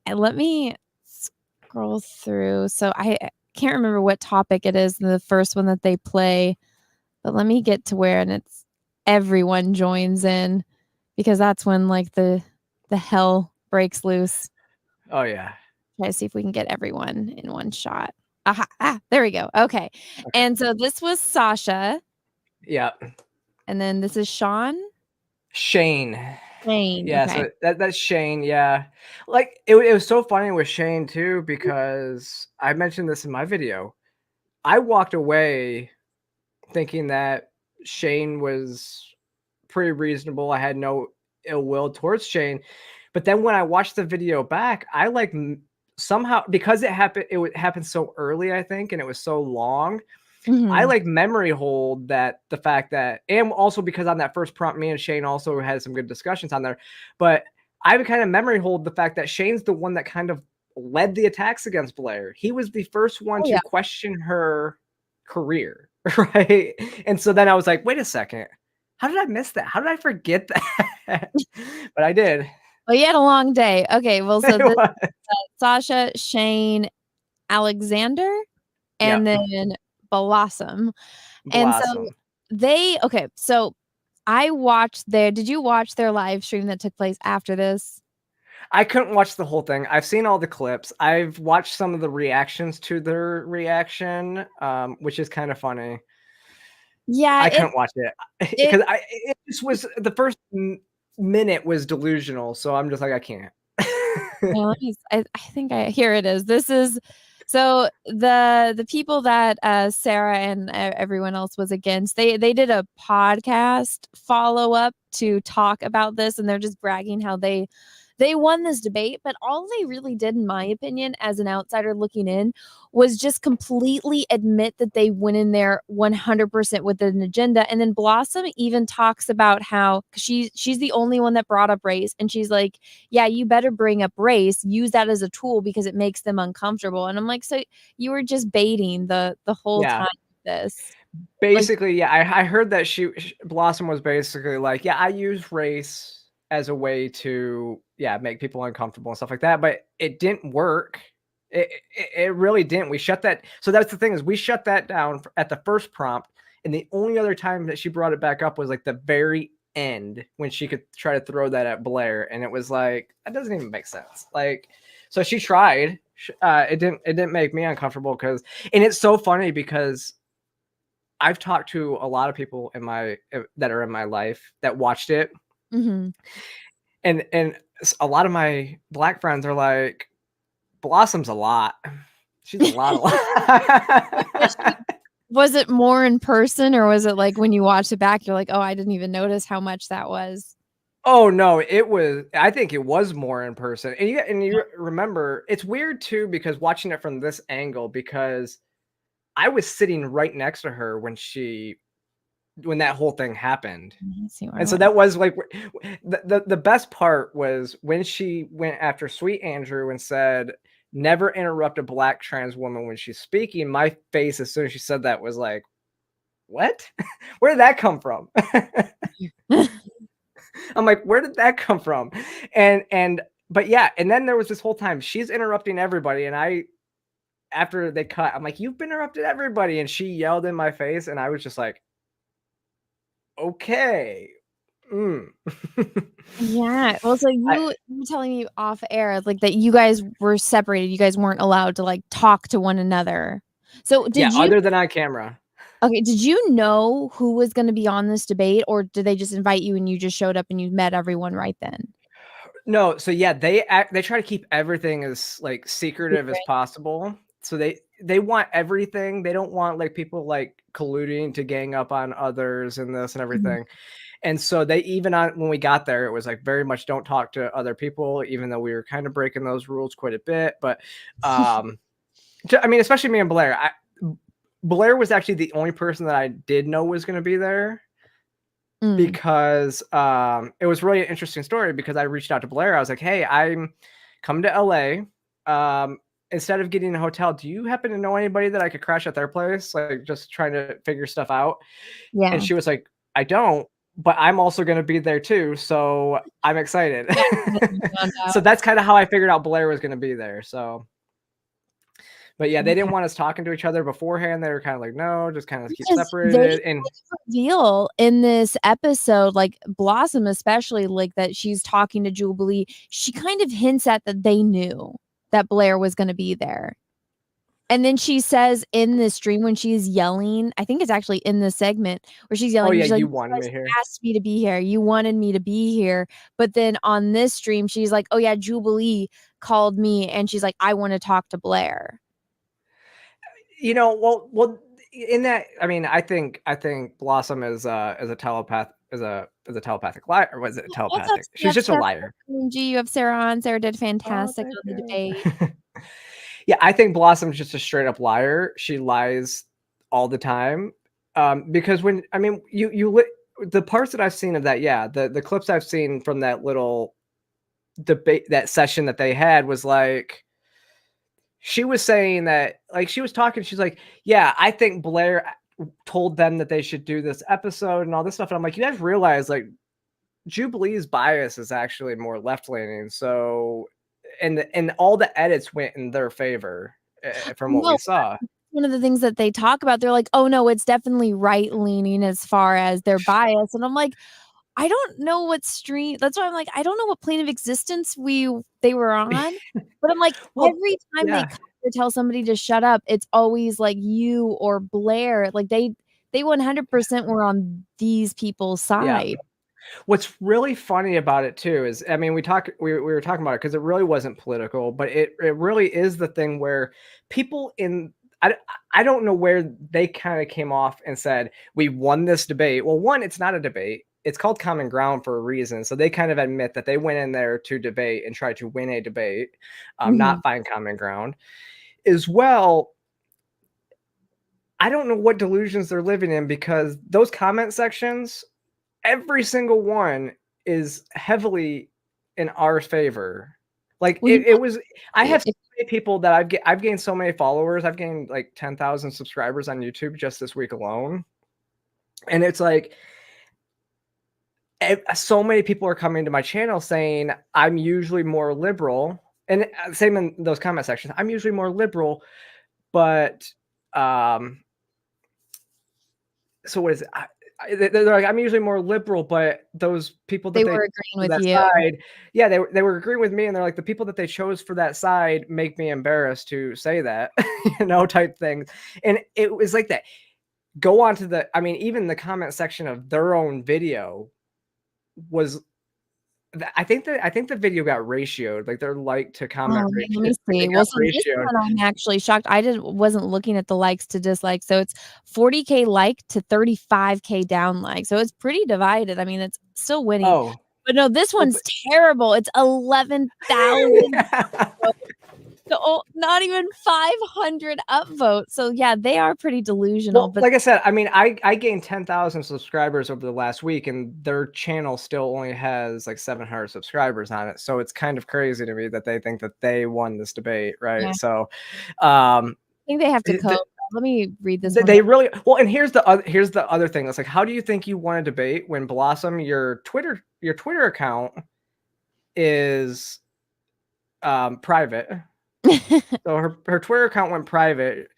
And let me scroll through. So I can't remember what topic it is in the first one that they play, but let me get to where, and it's everyone joins in, because that's when like the hell breaks loose. Oh, yeah. Try to see if we can get everyone in one shot. Aha. There we go. Okay. And so this was Sasha. Yeah. And then this is Shane. Yeah. Okay. So that's Shane. Yeah. Like it was so funny with Shane too, because I mentioned this in my video. I walked away thinking that Shane was pretty reasonable. I had no ill will towards Shane. But then when I watched the video back, I like somehow, because it happened so early, I think, and it was so long, I like memory hold that the fact that, and also because on that first prompt, me and Shane also had some good discussions on there, but I would kind of memory hold the fact that Shane's the one that kind of led the attacks against Blair. He was the first one to question her career, right? And so then I was like, wait a second, how did I miss that? How did I forget that? But I did. Well, you had a long day. Okay, well, so this Sasha, Shane, Alexander, and then Blossom. And so so I watched did you watch their live stream that took place after this? I couldn't watch the whole thing. I've seen all the clips. I've watched some of the reactions to their reaction, which is kind of funny. Yeah, I couldn't watch it because it just was the first minute was delusional, so I'm just like, I can't. I think here it is. This is so the people that Sarah and everyone else was against, they did a podcast follow-up to talk about this, and they're just bragging how they they won this debate, but all they really did, in my opinion, as an outsider looking in, was just completely admit that they went in there 100% with an agenda. And then Blossom even talks about how she's the only one that brought up race, and she's like, yeah, you better bring up race, use that as a tool because it makes them uncomfortable. And I'm like, so you were just baiting the whole time with this. Basically, yeah, I heard that Blossom was basically like, yeah, I use race as a way to make people uncomfortable and stuff like that, but it didn't work. It really didn't. We shut that. So that's the thing, is we shut that down at the first prompt, and the only other time that she brought it back up was like the very end when she could try to throw that at Blair, and it was like, that doesn't even make sense. Like, so she tried. It didn't make me uncomfortable and it's so funny because I've talked to a lot of people that are in my life that watched it. Mm-hmm. And a lot of my Black friends are like, Blossom's a lot. She's a lot. Was it more in person, or was it like when you watched it back, you're like, oh, I didn't even notice how much that was? Oh no, I think it was more in person. And you remember, it's weird too, because watching it from this angle, because I was sitting right next to her when that whole thing happened. And so that was like the best part was when she went after Sweet Andrew and said, never interrupt a Black trans woman when she's speaking. My face as soon as she said that was like, what? Where did that come from? I'm like, where did that come from? But yeah, and then there was this whole time she's interrupting everybody, and after they cut, I'm like, you've interrupted everybody, and she yelled in my face, and I was just like, okay. Yeah. Well, so you were telling me off air like that you guys were separated. You guys weren't allowed to like talk to one another. So did you, other than on camera. Okay, did you know who was going to be on this debate, or did they just invite you and you just showed up and you met everyone right then? No, so yeah, they try to keep everything as like secretive as possible. So they want everything. They don't want like people like colluding to gang up on others and this and everything. Mm-hmm. And so they when we got there, it was like very much don't talk to other people, even though we were kind of breaking those rules quite a bit. But I mean, especially me and Blair. Blair was actually the only person that I did know was going to be there. Because it was really an interesting story, because I reached out to Blair. I was like, hey, I'm coming to LA. Instead of getting a hotel, do you happen to know anybody that I could crash at their place? Like just trying to figure stuff out. Yeah. And she was like, I don't, but I'm also going to be there too. So I'm excited. So that's kind of how I figured out Blair was going to be there. So. But yeah, they didn't want us talking to each other beforehand. They were kind of like, no, just kind of keep separated. And reveal in this episode, like Blossom, especially like that she's talking to Jubilee. She kind of hints at that they knew that Blair was going to be there. And then she says in the stream when she's yelling, I think it's actually in the segment where she's yelling, oh yeah, you like, wanted me here. Asked me to be here. You wanted me to be here. But then on this stream, she's like, oh yeah, Jubilee called me and she's like, I want to talk to Blair. Well, in that, I mean, I think Blossom is a telepath, is a telepathic liar. Or was it telepathic? She's just a liar. G, you have Sarah on. Sarah did fantastic on the debate. Yeah, I think Blossom's just a straight up liar. She lies all the time. Because when, I mean, the parts that I've seen of that, yeah, the clips I've seen from that little debate, that session that they had was like, she was saying that, like, she was talking, she's like, yeah, I think Blair told them that they should do this episode and all this stuff. And I'm like, you guys realize, like, Jubilee's bias is actually more left-leaning. So, and all the edits went in their favor from what we saw. One of the things that they talk about, they're like, oh, no, it's definitely right-leaning as far as their bias. And I'm like, I don't know what stream. That's why I'm like, I don't know what plane of existence they were on. But I'm like, every time they tell somebody to shut up, it's always like you or Blair. Like they 100% were on these people's side. Yeah. What's really funny about it too is, I mean, we were talking about it because it really wasn't political, but it really is the thing where people I don't know where they kind of came off and said, we won this debate. Well, one, it's not a debate. it's called Common Ground for a reason. So they kind of admit that they went in there to debate and try to win a debate, not find common ground. As well, I don't know what delusions they're living in, because those comment sections, every single one is heavily in our favor. Like it was, I have so many people that I've gained so many followers. I've gained like 10,000 subscribers on YouTube just this week alone. And it's like, so many people are coming to my channel saying I'm usually more liberal, and same in those comment sections. I'm usually more liberal, but so what is it? They're like, I'm usually more liberal, but those people that They were agreeing with you. Side, yeah, they were agreeing with me, and they're like, the people that they chose for that side make me embarrassed to say that, type thing. And it was like that. Go on to even the comment section of their own video was, I think the video got ratioed, like their like to comment ratio. Let me see. Well, so this one I'm actually shocked. I wasn't looking at the likes to dislikes. So it's 40K like to 35K down like. So it's pretty divided. I mean, it's still winning. Oh, but no, this one's terrible. It's 11,000. So not even 500 upvotes. So yeah, they are pretty delusional. Well, but like I said, I mean, I gained 10,000 subscribers over the last week, and their channel still only has like 700 subscribers on it. So it's kind of crazy to me that they think that they won this debate, right? Yeah. So, I think they have to cope. Let me read this. They really well, and here's the other thing. It's like, how do you think you won a debate when Blossom, your Twitter account is private? So her Twitter account went private,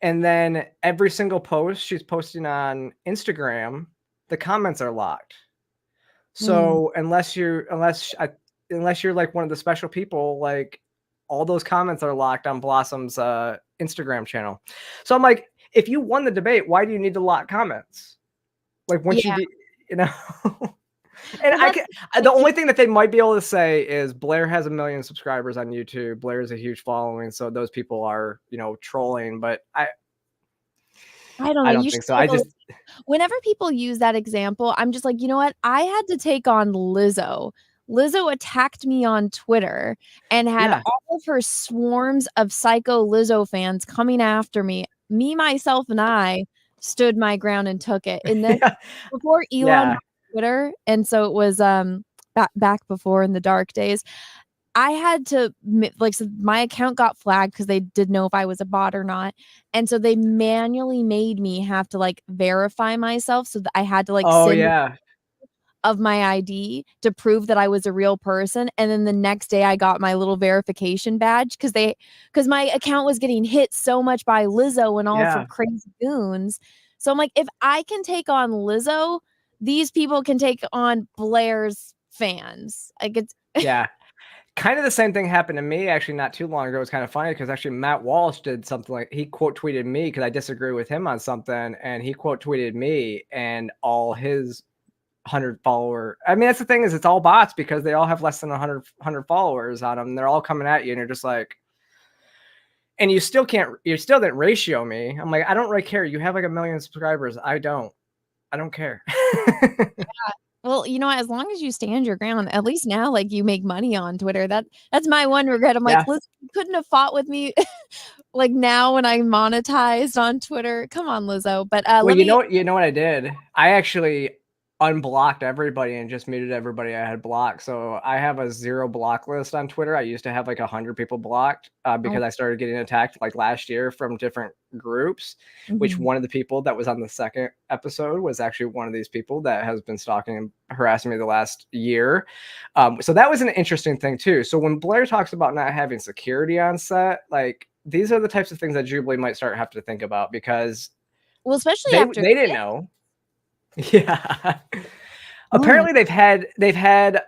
and then every single post she's posting on Instagram, the comments are locked. So unless you're like one of the special people, like all those comments are locked on Blossom's Instagram channel. So I'm like, if you won the debate, why do you need to lock comments? Like once you And the only thing that they might be able to say is Blair has 1 million subscribers on YouTube. Blair is a huge following, so those people are, trolling. But I don't know. I don't think so. Whenever people use that example, I'm just like, you know what? I had to take on Lizzo. Lizzo attacked me on Twitter and had all of her swarms of psycho Lizzo fans coming after me. Me, myself, and I stood my ground and took it. And then before Elon Twitter, and so it was back before in the dark days, I had to so my account got flagged because they didn't know if I was a bot or not, and so they manually made me have to verify myself, so that I had to send of my ID to prove that I was a real person. And then the next day I got my little verification badge because my account was getting hit so much by Lizzo and all of her crazy goons. So I'm like, if I can take on Lizzo, these people can take on Blair's fans. Kind of the same thing happened to me actually not too long ago. It's kind of funny because actually Matt Walsh did something like, he quote tweeted me because I disagree with him on something, and he quote tweeted me, and all his 100 follower. I mean, that's the thing, is it's all bots because they all have less than 100 followers on them. They're all coming at you, and you're just like, and you still didn't ratio me. I'm like, I don't really care. You have like 1 million subscribers. I don't care. Well, as long as you stand your ground, at least now, you make money on Twitter. That's my one regret. I'm like, listen, you couldn't have fought with me now when I monetized on Twitter. Come on, Lizzo. But you know what I did? I actually unblocked everybody and just muted everybody I had blocked. So I have a 0 block list on Twitter. I used to have 100 people blocked because I started getting attacked last year from different groups, which one of the people that was on the second episode was actually one of these people that has been stalking and harassing me the last year. So that was an interesting thing too. So when Blair talks about not having security on set, these are the types of things that Jubilee might have to think about, because especially after they didn't know. Yeah. Apparently they've had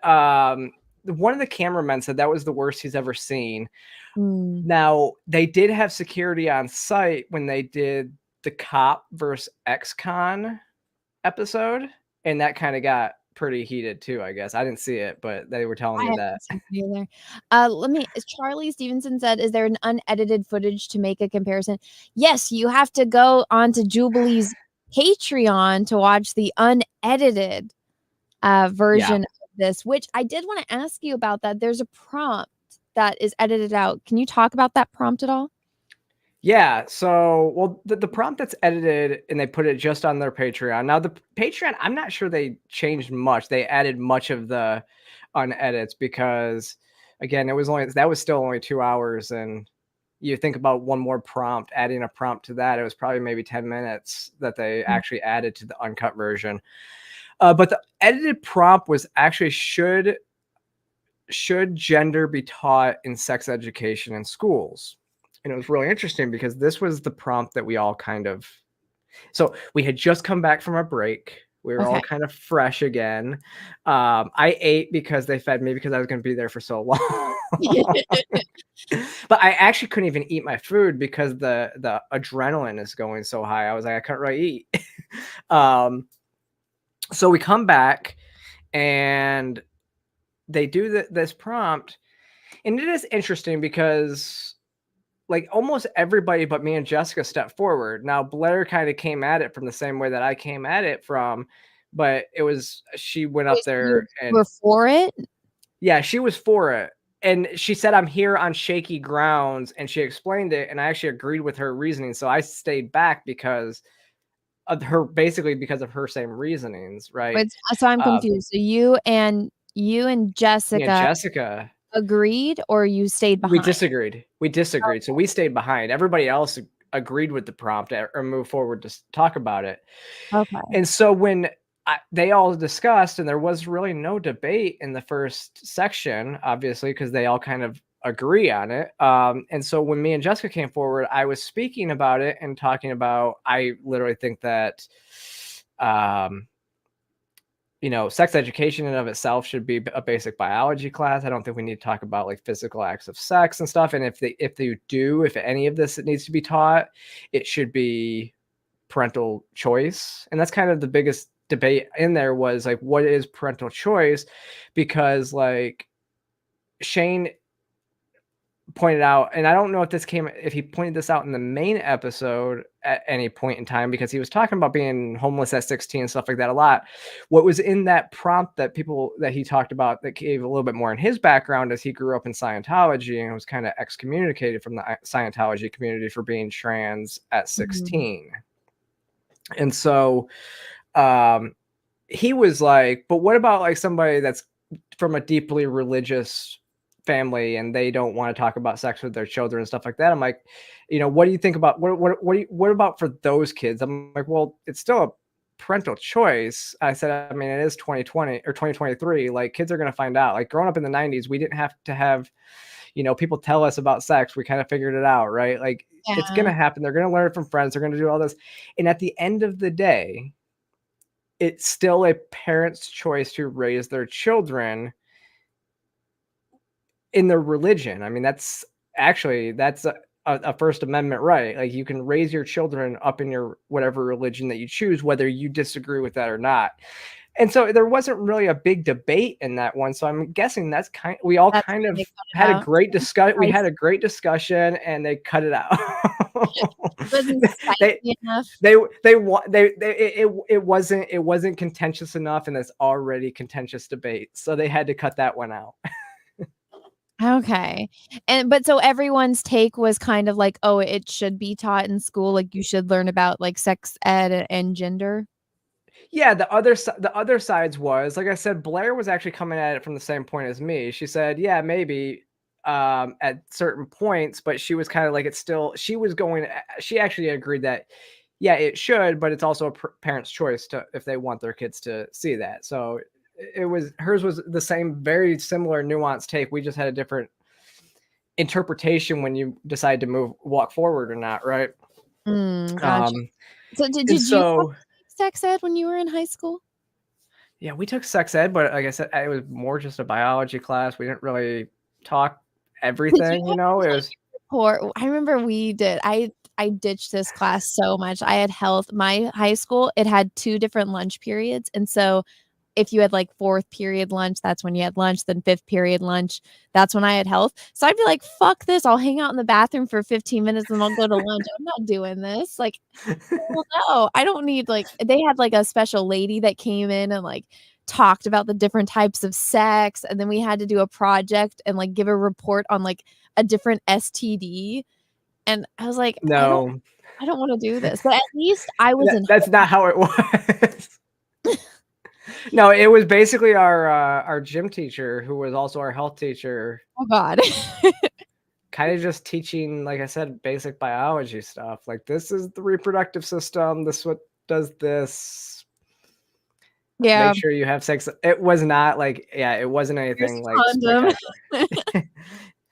one of the cameramen said that was the worst he's ever seen. Now, they did have security on site when they did the cop versus ex-con episode, and that kind of got pretty heated too, I guess. I didn't see it, but they were telling me that. Charlie Stevenson said, is there an unedited footage to make a comparison? Yes, you have to go onto Jubilee's Patreon to watch the unedited version of this, which I did want to ask you about that. There's a prompt that is edited out. Can you talk about that prompt at all? Yeah, so well, the prompt that's edited and they put it just on their Patreon. Now the Patreon, I'm not sure they changed much. They added much of the unedits because again, that was still only 2 hours, and you think about one more prompt, adding a prompt to that, it was probably maybe 10 minutes that they actually added to the uncut version. But the edited prompt was actually should gender be taught in sex education in schools? And it was really interesting because this was the prompt that we all so we had just come back from a break. We were all kind of fresh again. I ate because they fed me because I was going to be there for so long. But I actually couldn't even eat my food because the adrenaline is going so high. I was like, I couldn't really eat. So we come back and they do this prompt. And it is interesting because like almost everybody but me and Jessica stepped forward. Now Blair kind of came at it from the same way that I came at it from, but she went up there and were for it. Yeah, she was for it. And she said, I'm here on shaky grounds. And she explained it. And I actually agreed with her reasoning. So I stayed back because of her same reasonings. Right. Wait, so I'm confused. So you and Jessica agreed, or you stayed behind? We disagreed. So we stayed behind. Everybody else agreed with the prompt or moved forward to talk about it. Okay. And so when they all discussed, and there was really no debate in the first section, obviously, because they all kind of agree on it. And so when me and Jessica came forward, I was speaking about it and talking about, I literally think that, sex education in and of itself should be a basic biology class. I don't think we need to talk about like physical acts of sex and stuff. And if any of this needs to be taught, it should be parental choice. And that's kind of the biggest debate in there was like, what is parental choice? Because like Shane pointed out, and I don't know if he pointed this out in the main episode at any point in time, because he was talking about being homeless at 16 and stuff like that a lot. What was in that prompt that he talked about that gave a little bit more in his background is he grew up in Scientology and was kind of excommunicated from the Scientology community for being trans at 16. Mm-hmm. And so he was like, but what about like somebody that's from a deeply religious family and they don't want to talk about sex with their children and stuff like that? I'm like, what do you think about what about for those kids? I'm like, well, it's still a parental choice. I said, I mean, it is 2020 or 2023. Like kids are going to find out. Like growing up in the 90s, we didn't have to have, people tell us about sex. We kind of figured it out, right? Like it's going to happen. They're going to learn it from friends. They're going to do all this. And at the end of the day, it's still a parent's choice to raise their children in their religion. I mean, that's a First Amendment right. Like you can raise your children up in your whatever religion that you choose, whether you disagree with that or not. And so there wasn't really a big debate in that one. So I'm guessing we all kind of had a great discussion. We had a great discussion and they cut it out. It wasn't contentious enough, and it's already contentious debate. So they had to cut that one out. Okay. But so everyone's take was kind of like, oh, it should be taught in school. Like you should learn about like sex ed and gender. Yeah. The other sides was, like I said, Blair was actually coming at it from the same point as me. She said, yeah, maybe at certain points, but she was kind of like, she actually agreed that, yeah, it should, but it's also a parent's choice if they want their kids to see that. So hers was the same, very similar nuanced take. We just had a different interpretation when you decide to walk forward or not, right? Gotcha. So did you take sex ed when you were in high school? Yeah, we took sex ed, but like I said, it was more just a biology class. We didn't really talk everything, It was. I remember we did. I ditched this class so much. I had health. My high school, it had 2 different lunch periods, and so if you had like 4th period lunch, that's when you had lunch. Then 5th period lunch, that's when I had health. So I'd be like, fuck this. I'll hang out in the bathroom for 15 minutes and I'll go to lunch. I'm not doing this. Like, well, no, I don't need they had like a special lady that came in and like talked about the different types of sex, and then we had to do a project and like give a report on like a different STD. And I was like, No, I don't want to do this. But at least I was in that's not how it was. No, it was basically our gym teacher, who was also our health teacher, oh god. kind of just teaching, like I said, basic biology stuff. Like, this is the reproductive system. This what does this. Yeah. Make sure you have sex. It was not like, it wasn't anything like Condom. spectacular.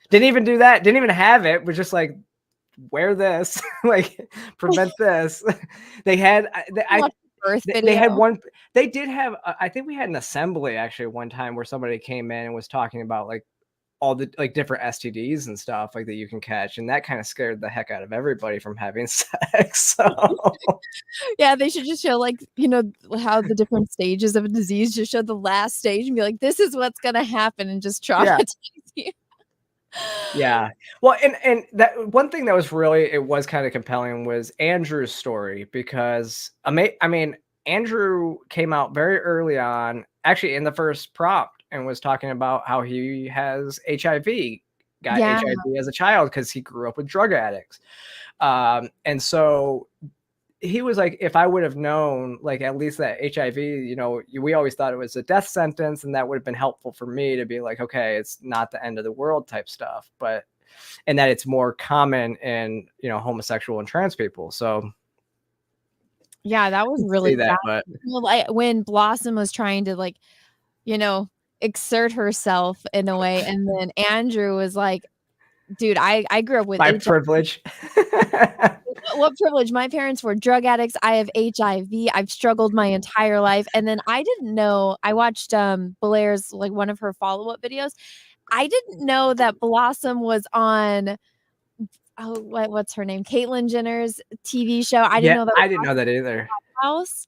Didn't even do that. Didn't even have it. Was just like, wear this, like prevent this. They had, they had one. They did have. I think we had an assembly actually one time where somebody came in and was talking about like all the like different STDs and stuff like that you can catch, and that kind of scared the heck out of everybody from having sex. So yeah, they should just show like, you know, how the different stages of a disease, just show the last stage and be like, this is what's gonna happen, and just traumatize you. Yeah. Well, and that one thing that was really, it was kind of compelling was Andrew's story, because I mean, Andrew came out very early on, actually in the first prompt, and was talking about how he has HIV, got HIV as a child because he grew up with drug addicts. And so he was like, if I would have known, like, at least that HIV, you know, we always thought it was a death sentence, and that would have been helpful for me to be like, okay, it's not the end of the world type stuff, but, and that it's more common in, you know, homosexual and trans people. So yeah, that was really that, bad. Well, when Blossom was trying to like, you know, exert herself in a way, and then Andrew was like, dude, I grew up with my HIV. privilege. What privilege? My parents were drug addicts. I have HIV. I've struggled my entire life. And then I didn't know, I watched Blair's, like one of her follow-up videos. I didn't know that Blossom was on what's her name? Caitlyn Jenner's TV show. I didn't know that. I didn't know that either. House.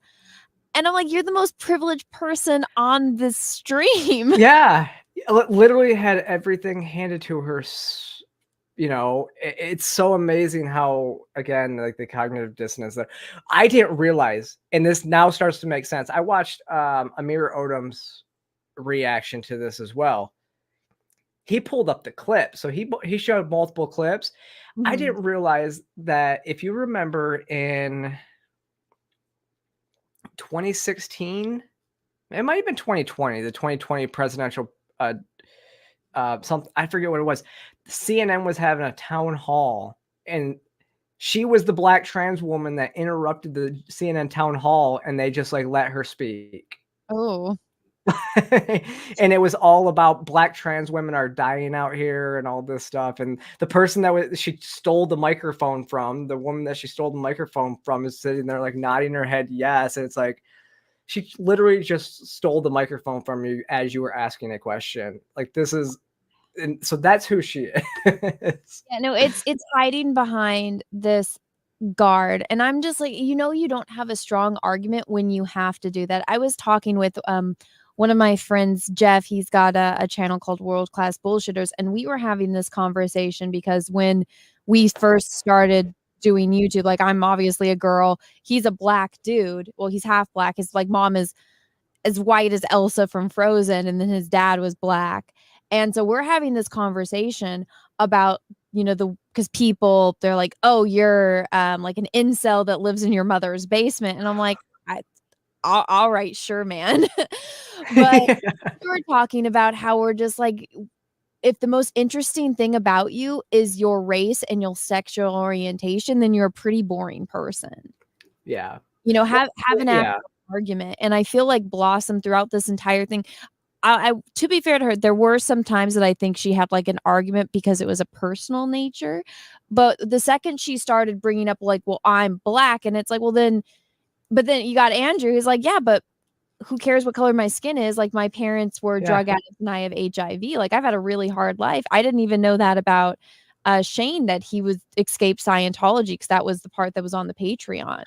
And I'm like, you're the most privileged person on this stream. Yeah. Literally had everything handed to her. You know, it's so amazing how, again, like the cognitive dissonance that I didn't realize, and this now starts to make sense. I watched Amir Odom's reaction to this as well. He pulled up the clip, so he showed multiple clips. Mm-hmm. I didn't realize that, if you remember in 2016, it might have been 2020, the 2020 presidential something, I forget what it was. CNN was having a town hall, and she was the black trans woman that interrupted the CNN town hall, and they just like let her speak. Oh. And it was all about black trans women are dying out here and all this stuff. And the person that she stole the microphone from, the woman that she stole the microphone from, is sitting there like nodding her head yes. And it's like, she literally just stole the microphone from you as you were asking a question. Like, this is, and so that's who she is. Yeah, no, it's hiding behind this guard. And I'm just like, you know, you don't have a strong argument when you have to do that. I was talking with one of my friends, Jeff. He's got a channel called World Class Bullshitters, and we were having this conversation because when we first started doing YouTube, like, I'm obviously a girl, he's a black dude. Well, he's half black. His like mom is as white as Elsa from Frozen, and then his dad was black. And so we're having this conversation about, you know, because people, they're like, oh, you're like an incel that lives in your mother's basement. And I'm like, all right, sure, man. But we were talking about how we're just like, if the most interesting thing about you is your race and your sexual orientation, then you're a pretty boring person. Yeah. You know, have an actual argument. And I feel like Blossom throughout this entire thing, I to be fair to her, there were some times that I think she had like an argument because it was a personal nature. But the second she started bringing up like, well, I'm black, and it's like, well, then, but then you got Andrew who's like, yeah, but who cares what color my skin is? Like, my parents were drug addicts and I have HIV. Like, I've had a really hard life. I didn't even know that about Shane, that he was escaped Scientology, because that was the part that was on the Patreon.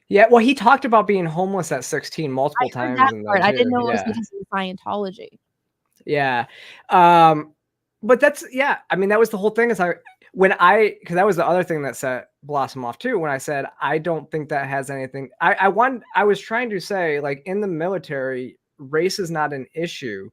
Yeah, well, he talked about being homeless at 16 multiple times. I didn't know it was because of Scientology. Yeah. But that's, I mean, that was the whole thing, is because that was the other thing that set Blossom off too, when I said, I don't think that has anything. I was trying to say, like, in the military, race is not an issue.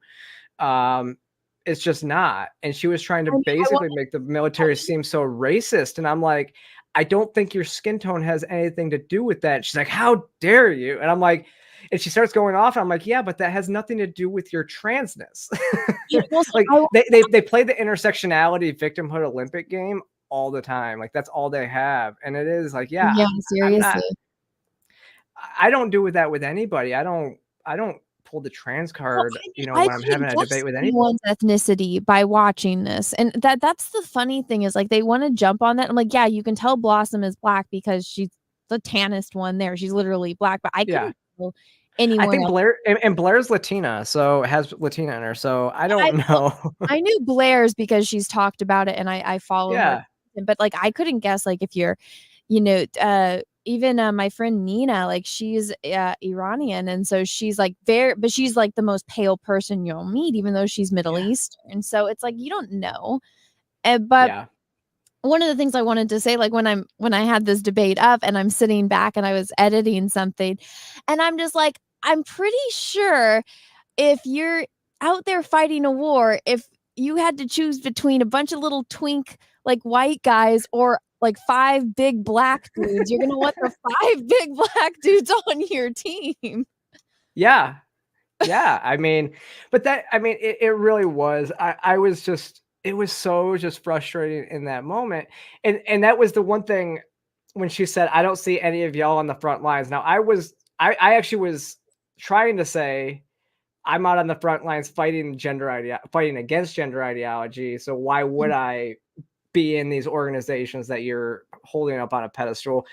It's just not. And she was trying to I mean, basically make the military seem so racist. And I'm like, I don't think your skin tone has anything to do with that. She's like, how dare you? And I'm like, and she starts going off. And I'm like, yeah, but that has nothing to do with your transness. Like they play the intersectionality victimhood Olympic game all the time. Like that's all they have. And it is like, yeah, seriously. I don't do with that with anybody. I don't pull the trans card, when I'm having a debate with anyone. Anyone's ethnicity by watching this, and that's the funny thing is like they want to jump on that. I'm like, yeah, you can tell Blossom is black because she's the tannest one there. She's literally black, but I couldn't tell anyone. I think else. Blair and Blair's Latina, so has Latina in her. So I don't know. I knew Blair's because she's talked about it, and I follow her. But like I couldn't guess like if you're, even my friend Nina, like she's Iranian, and so she's like but she's like the most pale person you'll meet, even though she's Middle Eastern. So it's like you don't know. But one of the things I wanted to say, like when I had this debate up and I'm sitting back and I was editing something, and I'm just like, I'm pretty sure if you're out there fighting a war, if you had to choose between a bunch of little twink like white guys or like 5 big black dudes, you're gonna want the 5 big black dudes on your team. Yeah. I mean, it really was. I was just, it was so just frustrating in that moment. And that was the one thing when she said, I don't see any of y'all on the front lines. Now I actually was trying to say, I'm out on the front lines fighting against gender ideology. So why would I be in these organizations that you're holding up on a pedestal?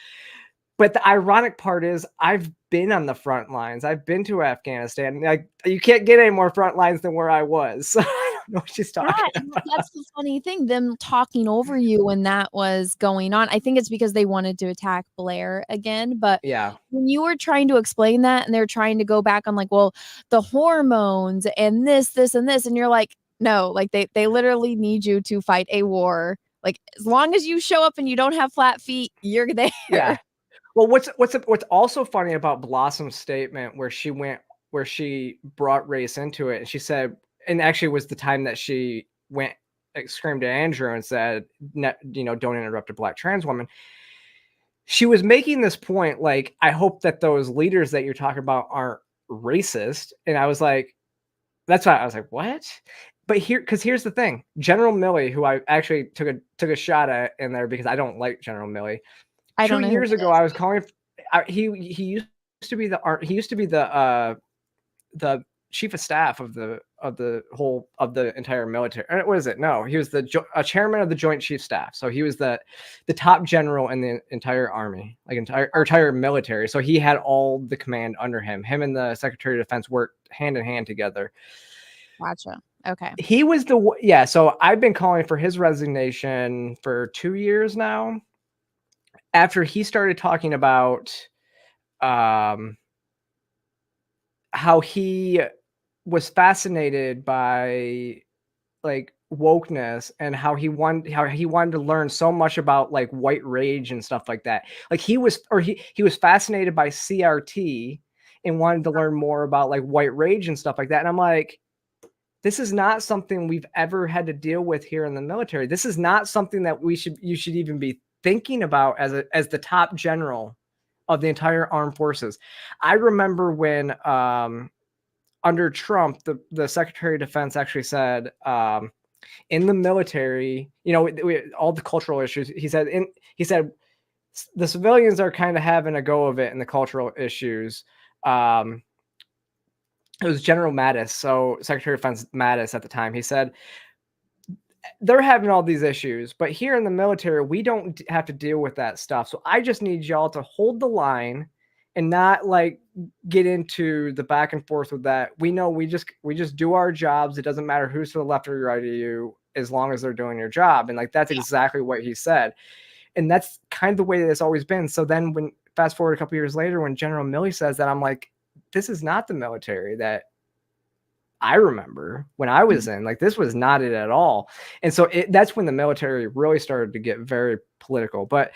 But the ironic part is I've been on the front lines. I've been to Afghanistan. Like you can't get any more front lines than where I was. So I don't know what she's talking about. That's the funny thing, them talking over you when that was going on. I think it's because they wanted to attack Blair again. But when you were trying to explain that and they're trying to go back on like, well, the hormones and this, and this, and you're like, no, like they literally need you to fight a war. Like as long as you show up and you don't have flat feet, you're there. Yeah. Well, what's also funny about Blossom's statement where she brought race into it, and she said, and actually was the time that she went screamed at Andrew and said, don't interrupt a black trans woman. She was making this point, like, I hope that those leaders that you're talking about aren't racist. And I was like, that's why I was like, what? But here's the thing, General Milley, who I actually took a shot at in there because I don't like General Milley. 2 years ago, I was calling. He used to be the chief of staff of the entire military. What is it? No, he was the chairman of the Joint Chief Staff. So he was the top general in the entire army, like entire military. So he had all the command under him. Him and the Secretary of Defense worked hand in hand together. Gotcha. Okay. He was so I've been calling for his resignation for 2 years now. After he started talking about how he was fascinated by like wokeness and how he wanted to learn so much about like white rage and stuff like that. Like he was fascinated by CRT and wanted to learn more about like white rage and stuff like that. And I'm like, this is not something we've ever had to deal with here in the military. This is not something that you should even be thinking about as the top general of the entire armed forces. I remember when under Trump, the Secretary of Defense actually said in the military, all the cultural issues. He said the civilians are kind of having a go of it in the cultural issues. It was General Mattis, so Secretary of Defense Mattis at the time. He said, they're having all these issues, but here in the military, we don't have to deal with that stuff. So I just need y'all to hold the line and not like get into the back and forth with that. We know we just do our jobs. It doesn't matter who's to the left or right of you, as long as they're doing your job. And like, that's exactly what he said. And that's kind of the way that it's always been. So then when fast forward a couple years later, when General Milley says that, I'm like, this is not the military that I remember when I was in. Like, this was not it at all. And so that's when the military really started to get very political. But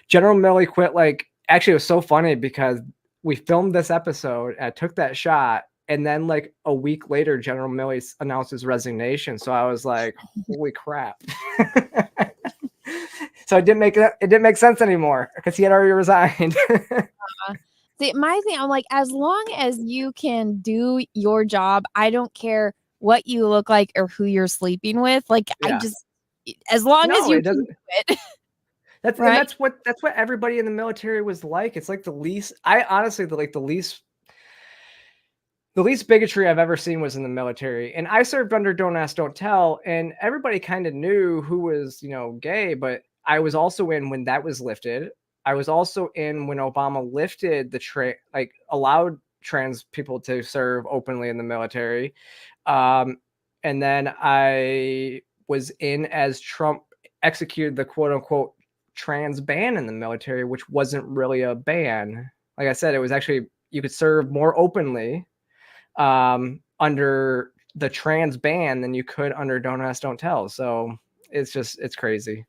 General Milley quit. Like, actually, it was so funny because we filmed this episode and I took that shot And then like a week later, General Milley announced his resignation. So I was like, holy crap. So it didn't make sense anymore because he had already resigned. See, my thing, I'm like, as long as you can do your job, I don't care what you look like or who you're sleeping with. Like, Yeah. as long as No, you it can doesn't. do it. That's Right? and that's what everybody in the military was like. It's like the least. I honestly the least bigotry I've ever seen was in the military. And I served under Don't Ask, Don't Tell, and everybody kind of knew who was, gay, but I was also in when that was lifted. I was also in when Obama lifted allowed trans people to serve openly in the military. And then I was in as Trump executed the quote unquote trans ban in the military, which wasn't really a ban. Like I said, it was actually, you could serve more openly under the trans ban than you could under Don't Ask, Don't Tell. So it's crazy.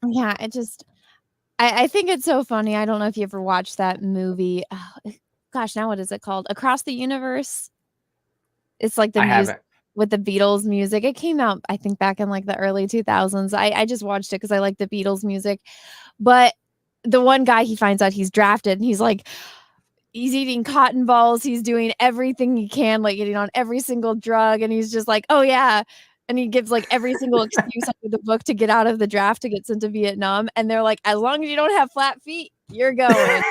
Yeah, I think it's so funny. I don't know if you ever watched that movie. Oh, gosh, now what is it called? Across the Universe. It's like the I music haven't. with the Beatles music. It came out, I think, back in like the early 2000s. I just watched it because I like the Beatles music. But the one guy, he finds out he's drafted and he's like, he's eating cotton balls. He's doing everything he can, like getting on every single drug. And he's just like, oh, yeah. And he gives like every single excuse under the book to get out of the draft to get sent to Vietnam. And they're like, as long as you don't have flat feet, you're going.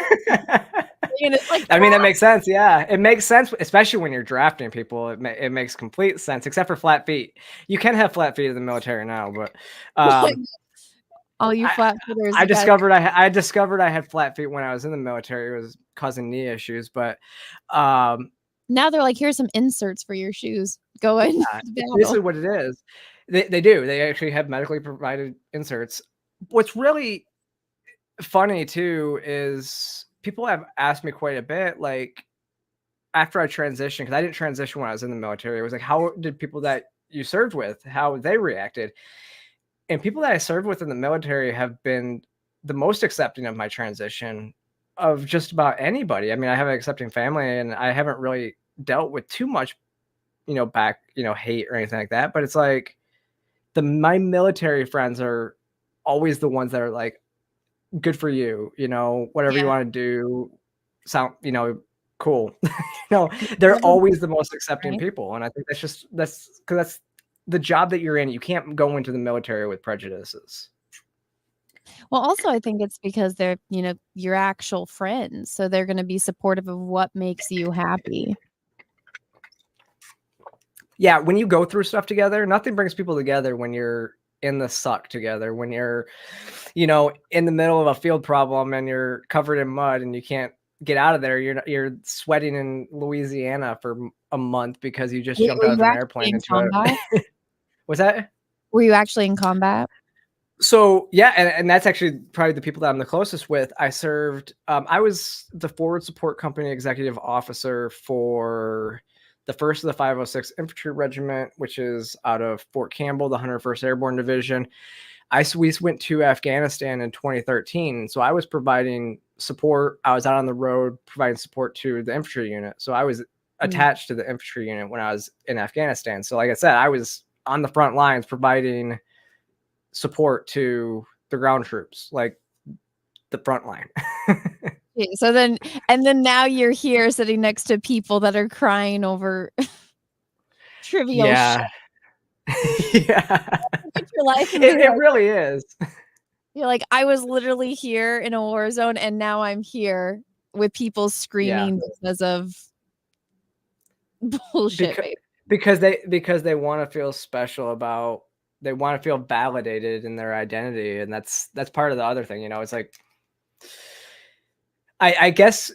And it's like, I mean, that makes sense. Yeah, it makes sense, especially when you're drafting people. It makes complete sense, except for flat feet. You can have flat feet in the military now, but all you flat footers. I discovered I had flat feet when I was in the military. It was causing knee issues, but now they're like, here's some inserts for your shoes. Go in. This is what it is. They do. They actually have medically provided inserts. What's really funny too is people have asked me quite a bit, like after I transitioned, because I didn't transition when I was in the military. It was like, how did people that you served with, how they reacted? And people that I served with in the military have been the most accepting of my transition of just about anybody. I mean, I have an accepting family and I haven't really dealt with too much, hate or anything like that. But it's like my military friends are always the ones that are like, good for you, whatever you want to do, sound, cool. They're always the most accepting people. And I think that's because that's the job that you're in. You can't go into the military with prejudices. Well, also, I think it's because they're, your actual friends. So they're going to be supportive of what makes you happy. Yeah. When you go through stuff together, nothing brings people together when you're in the suck together, when you're, in the middle of a field problem and you're covered in mud and you can't get out of there. You're sweating in Louisiana for a month because you just jumped out of an airplane. Was that? Were you actually in combat? So yeah, and that's actually probably the people that I'm the closest with. I served. I was the forward support company executive officer for the 1st of the 506 Infantry Regiment, which is out of Fort Campbell, the 101st Airborne Division. We went to Afghanistan in 2013, so I was providing support. I was out on the road providing support to the infantry unit. So I was attached to the infantry unit when I was in Afghanistan. So like I said, I was on the front lines providing support to the ground troops, like the front line. So then now you're here sitting next to people that are crying over trivial shit. Yeah. Your life it really is. You're like, I was literally here in a war zone and now I'm here with people screaming because of bullshit. Because they want to feel special they want to feel validated in their identity. And that's part of the other thing, it's like, I guess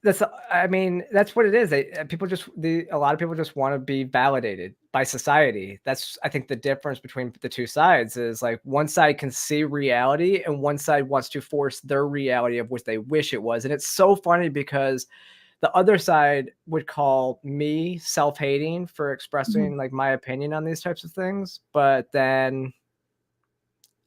that's what it is. A lot of people just want to be validated by society. That's, I think, the difference between the two sides is like one side can see reality and one side wants to force their reality of what they wish it was. And it's so funny because the other side would call me self-hating for expressing like my opinion on these types of things. But then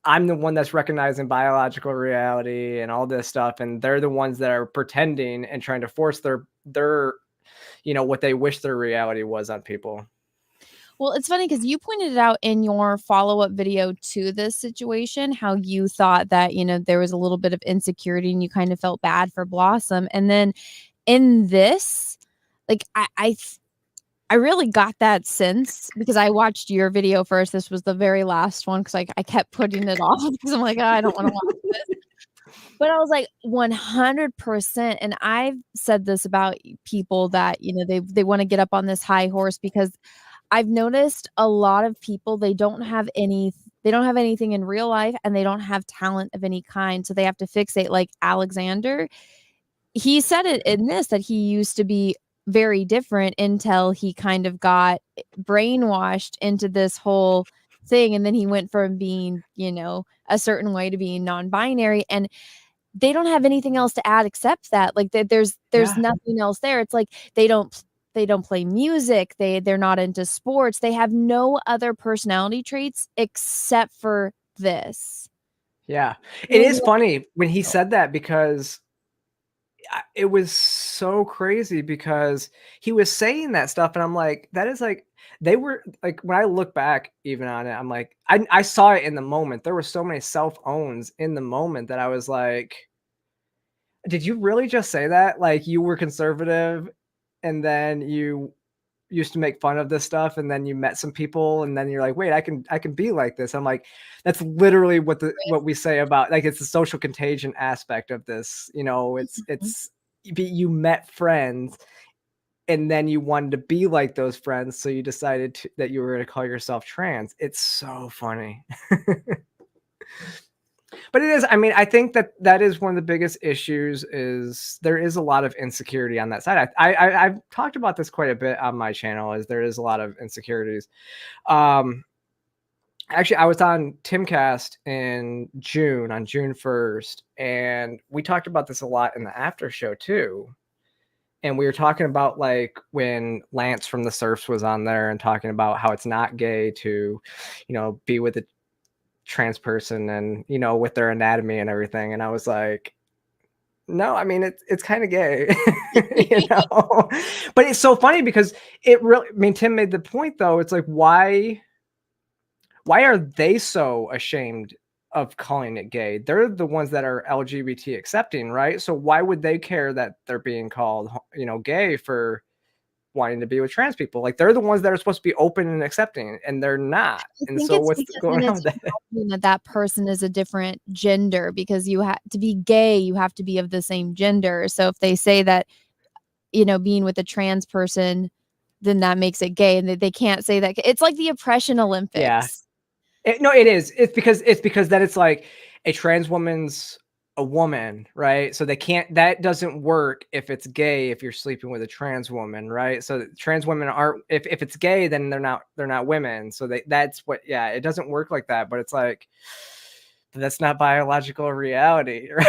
I'm the one that's recognizing biological reality and all this stuff. And they're the ones that are pretending and trying to force their what they wish their reality was on people. Well, it's funny because you pointed it out in your follow-up video to this situation, how you thought that, there was a little bit of insecurity and you kind of felt bad for Blossom. And then in this, like, I really got that sense because I watched your video first. This was the very last one because I kept putting it off because I'm like, I don't want to watch this. But I was like 100%. And I've said this about people that, they want to get up on this high horse because I've noticed a lot of people, they don't have anything in real life and they don't have talent of any kind. So they have to fixate. Like Alexander, he said it in this that he used to be very different until he kind of got brainwashed into this whole thing. And then he went from being, a certain way to being non-binary. And they don't have anything else to add except that. Like there's nothing else there. It's like they don't play music. They're not into sports. They have no other personality traits except for this. Yeah. It is funny when he said that because it was so crazy because he was saying that stuff. And I'm like, that is like, they were like, when I look back even on it, I'm like, I saw it in the moment. There were so many self-owns in the moment that I was like, did you really just say that? Like you were conservative and then you used to make fun of this stuff and then you met some people and then you're like, wait, I can be like this. I'm like, that's literally what we say about, like, it's the social contagion aspect of this, it's you met friends and then you wanted to be like those friends. So you decided that you were going to call yourself trans. It's so funny. But it is, I mean, I think that is one of the biggest issues is there is a lot of insecurity on that side. I've talked about this quite a bit on my channel, is there is a lot of insecurities. Actually, I was on Timcast on June 1st, and we talked about this a lot in the after show too. And we were talking about like when Lance from the Surfs was on there and talking about how it's not gay to, be with a trans person and with their anatomy and everything. And I was like, no, I mean it's kind of gay. But it's so funny because it really, I mean, Tim made the point though, it's like why are they so ashamed of calling it gay? They're the ones that are LGBT accepting, right? So why would they care that they're being called gay for wanting to be with trans people? Like they're the ones that are supposed to be open and accepting, and they're not. And so what's going on with that? That person is a different gender, because you have to be gay, you have to be of the same gender. So if they say that, being with a trans person, then that makes it gay, and they can't say that. It's like the oppression Olympics. Yeah. No, it is. It's because then it's like a trans woman's a woman, right? So that doesn't work if it's gay, if you're sleeping with a trans woman, right? So trans women aren't, if it's gay, then they're not women. So that's what, yeah, it doesn't work like that. But it's like, that's not biological reality, right?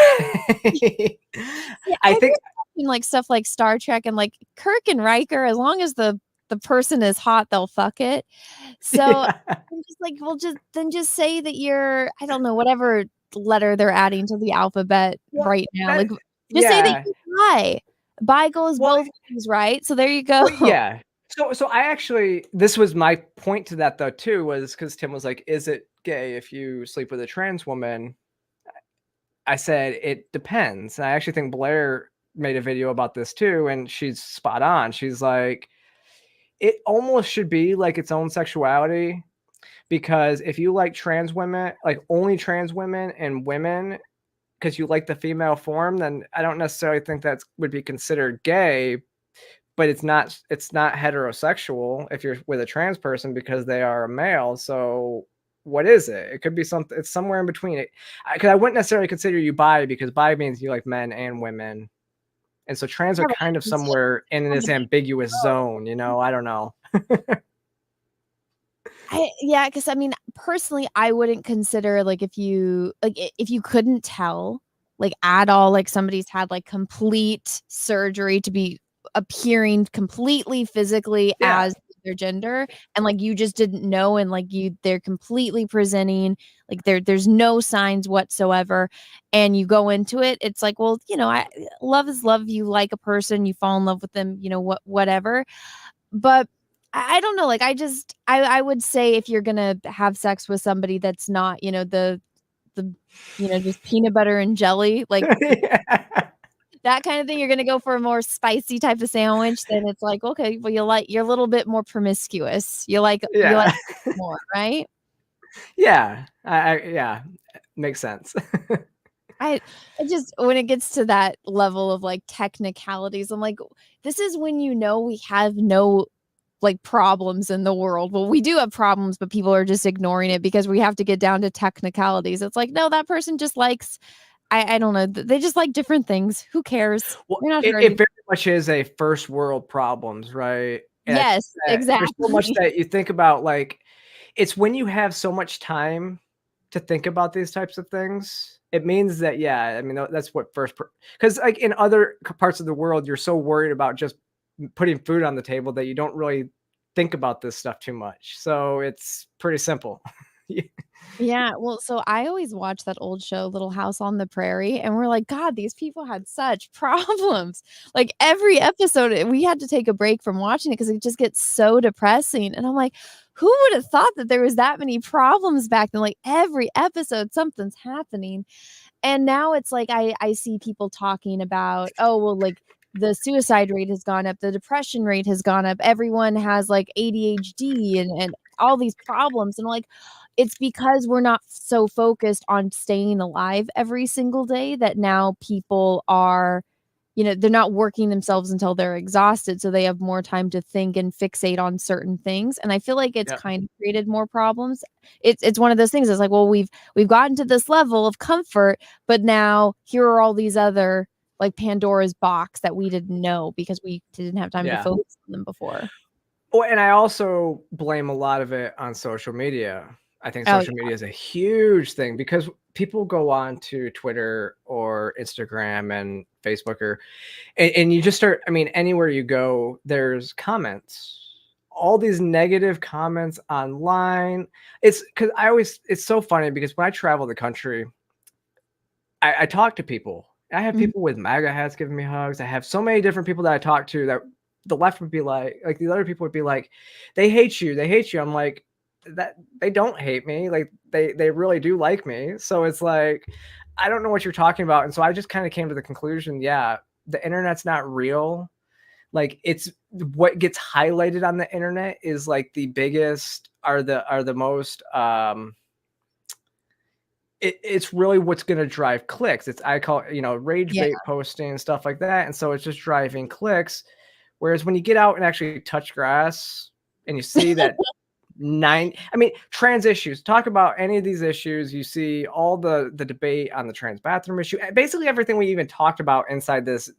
Yeah, I think like stuff like Star Trek and like Kirk and Riker, as long as the person is hot, they'll fuck it. So yeah. I'm just like, well, just say that you're, I don't know, whatever letter they're adding to the alphabet right now. Like, just say that you're bi goes both ways, right? So there you go. Well, yeah. So I actually, this was my point to that though too, was because Tim was like, is it gay if you sleep with a trans woman? I said it depends. And I actually think Blair made a video about this too, and she's spot on. She's like, it almost should be like its own sexuality, because if you like trans women, like only trans women and women, because you like the female form, then I don't necessarily think that would be considered gay. But it's not heterosexual if you're with a trans person because they are a male. So what is it? It could be something. It's somewhere in between it. Because I wouldn't necessarily consider you bi, because bi means you like men and women. And so trans are kind of somewhere in this ambiguous zone, I don't know. Yeah, because I mean, personally, I wouldn't consider like if you couldn't tell like at all, like somebody's had like complete surgery to be appearing completely physically as their gender, and like you just didn't know, and like they're completely presenting like there's no signs whatsoever, and you go into it, it's like, well, love is love. You like a person, you fall in love with them, whatever. But I don't know, like I would say if you're gonna have sex with somebody that's not, the just peanut butter and jelly, like that kind of thing, you're gonna go for a more spicy type of sandwich, then it's like, okay, well, you're a little bit more promiscuous. You like more, right? Yeah. Yeah. Makes sense. I just, when it gets to that level of like technicalities, I'm like, this is when we have no like problems in the world. Well, we do have problems, but people are just ignoring it because we have to get down to technicalities. It's like, no, that person just likes, I don't know, they just like different things. Who cares? Well, You're not it hurting. very much is a first world problems, right? And Yes, exactly. There's so much that you think about, like, it's when you have so much time to think about these types of things, it means that, yeah, I mean, that's what because like in other parts of the world, you're so worried about just putting food on the table that you don't really think about this stuff too much. So it's pretty simple. Yeah, well, so I always watch that old show, Little House on the Prairie, and we're like, God, these people had such problems. Like every episode, we had to take a break from watching it because it just gets so depressing. And I'm like, who would have thought that there was that many problems back then? Like every episode, something's happening. And now it's like I see people talking about, oh, well, like the suicide rate has gone up, the depression rate has gone up, everyone has like ADHD and all these problems. And like, it's because we're not so focused on staying alive every single day that now people are, they're not working themselves until they're exhausted. So they have more time to think and fixate on certain things. And I feel like it's kind of created more problems. It's one of those things. It's like, well, we've gotten to this level of comfort, but now here are all these other like Pandora's box that we didn't know because we didn't have time to focus on them before. Oh, and I also blame a lot of it on social media. I think social media is a huge thing because people go on to Twitter or Instagram and Facebook and you just start, I mean, anywhere you go, there's comments, all these negative comments online. It's because it's so funny because when I travel the country, I talk to people. I have people with MAGA hats giving me hugs. I have so many different people that I talk to that the left would be like the other people would be like, they hate you. They hate you. I'm like, that they don't hate me. Like they really do like me. So it's like, I don't know what you're talking about. And so I just kind of came to the conclusion, yeah, the internet's not real. Like it's what gets highlighted on the internet is like the biggest are the most, it's really what's going to drive clicks. I call it, rage bait posting and stuff like that. And so it's just driving clicks. Whereas when you get out and actually touch grass and you see that trans issues, talk about any of these issues, you see all the debate on the trans bathroom issue, basically everything we even talked about inside this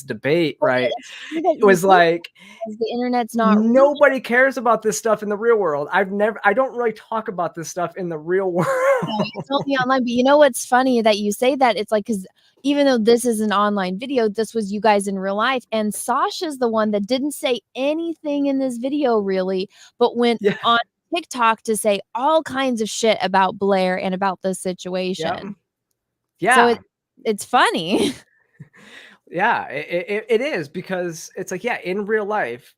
debate, right? It was like the internet's not nobody cares about this stuff in the real world. I don't really talk about this stuff in the real world. It's only online, but you know what's funny that you say that? It's like, because even though this is an online video, this was you guys in real life, and Sasha's the one that didn't say anything in this video really, but went on TikTok to say all kinds of shit about Blair and about this situation. So it's funny. Yeah, it is, because it's like, in real life,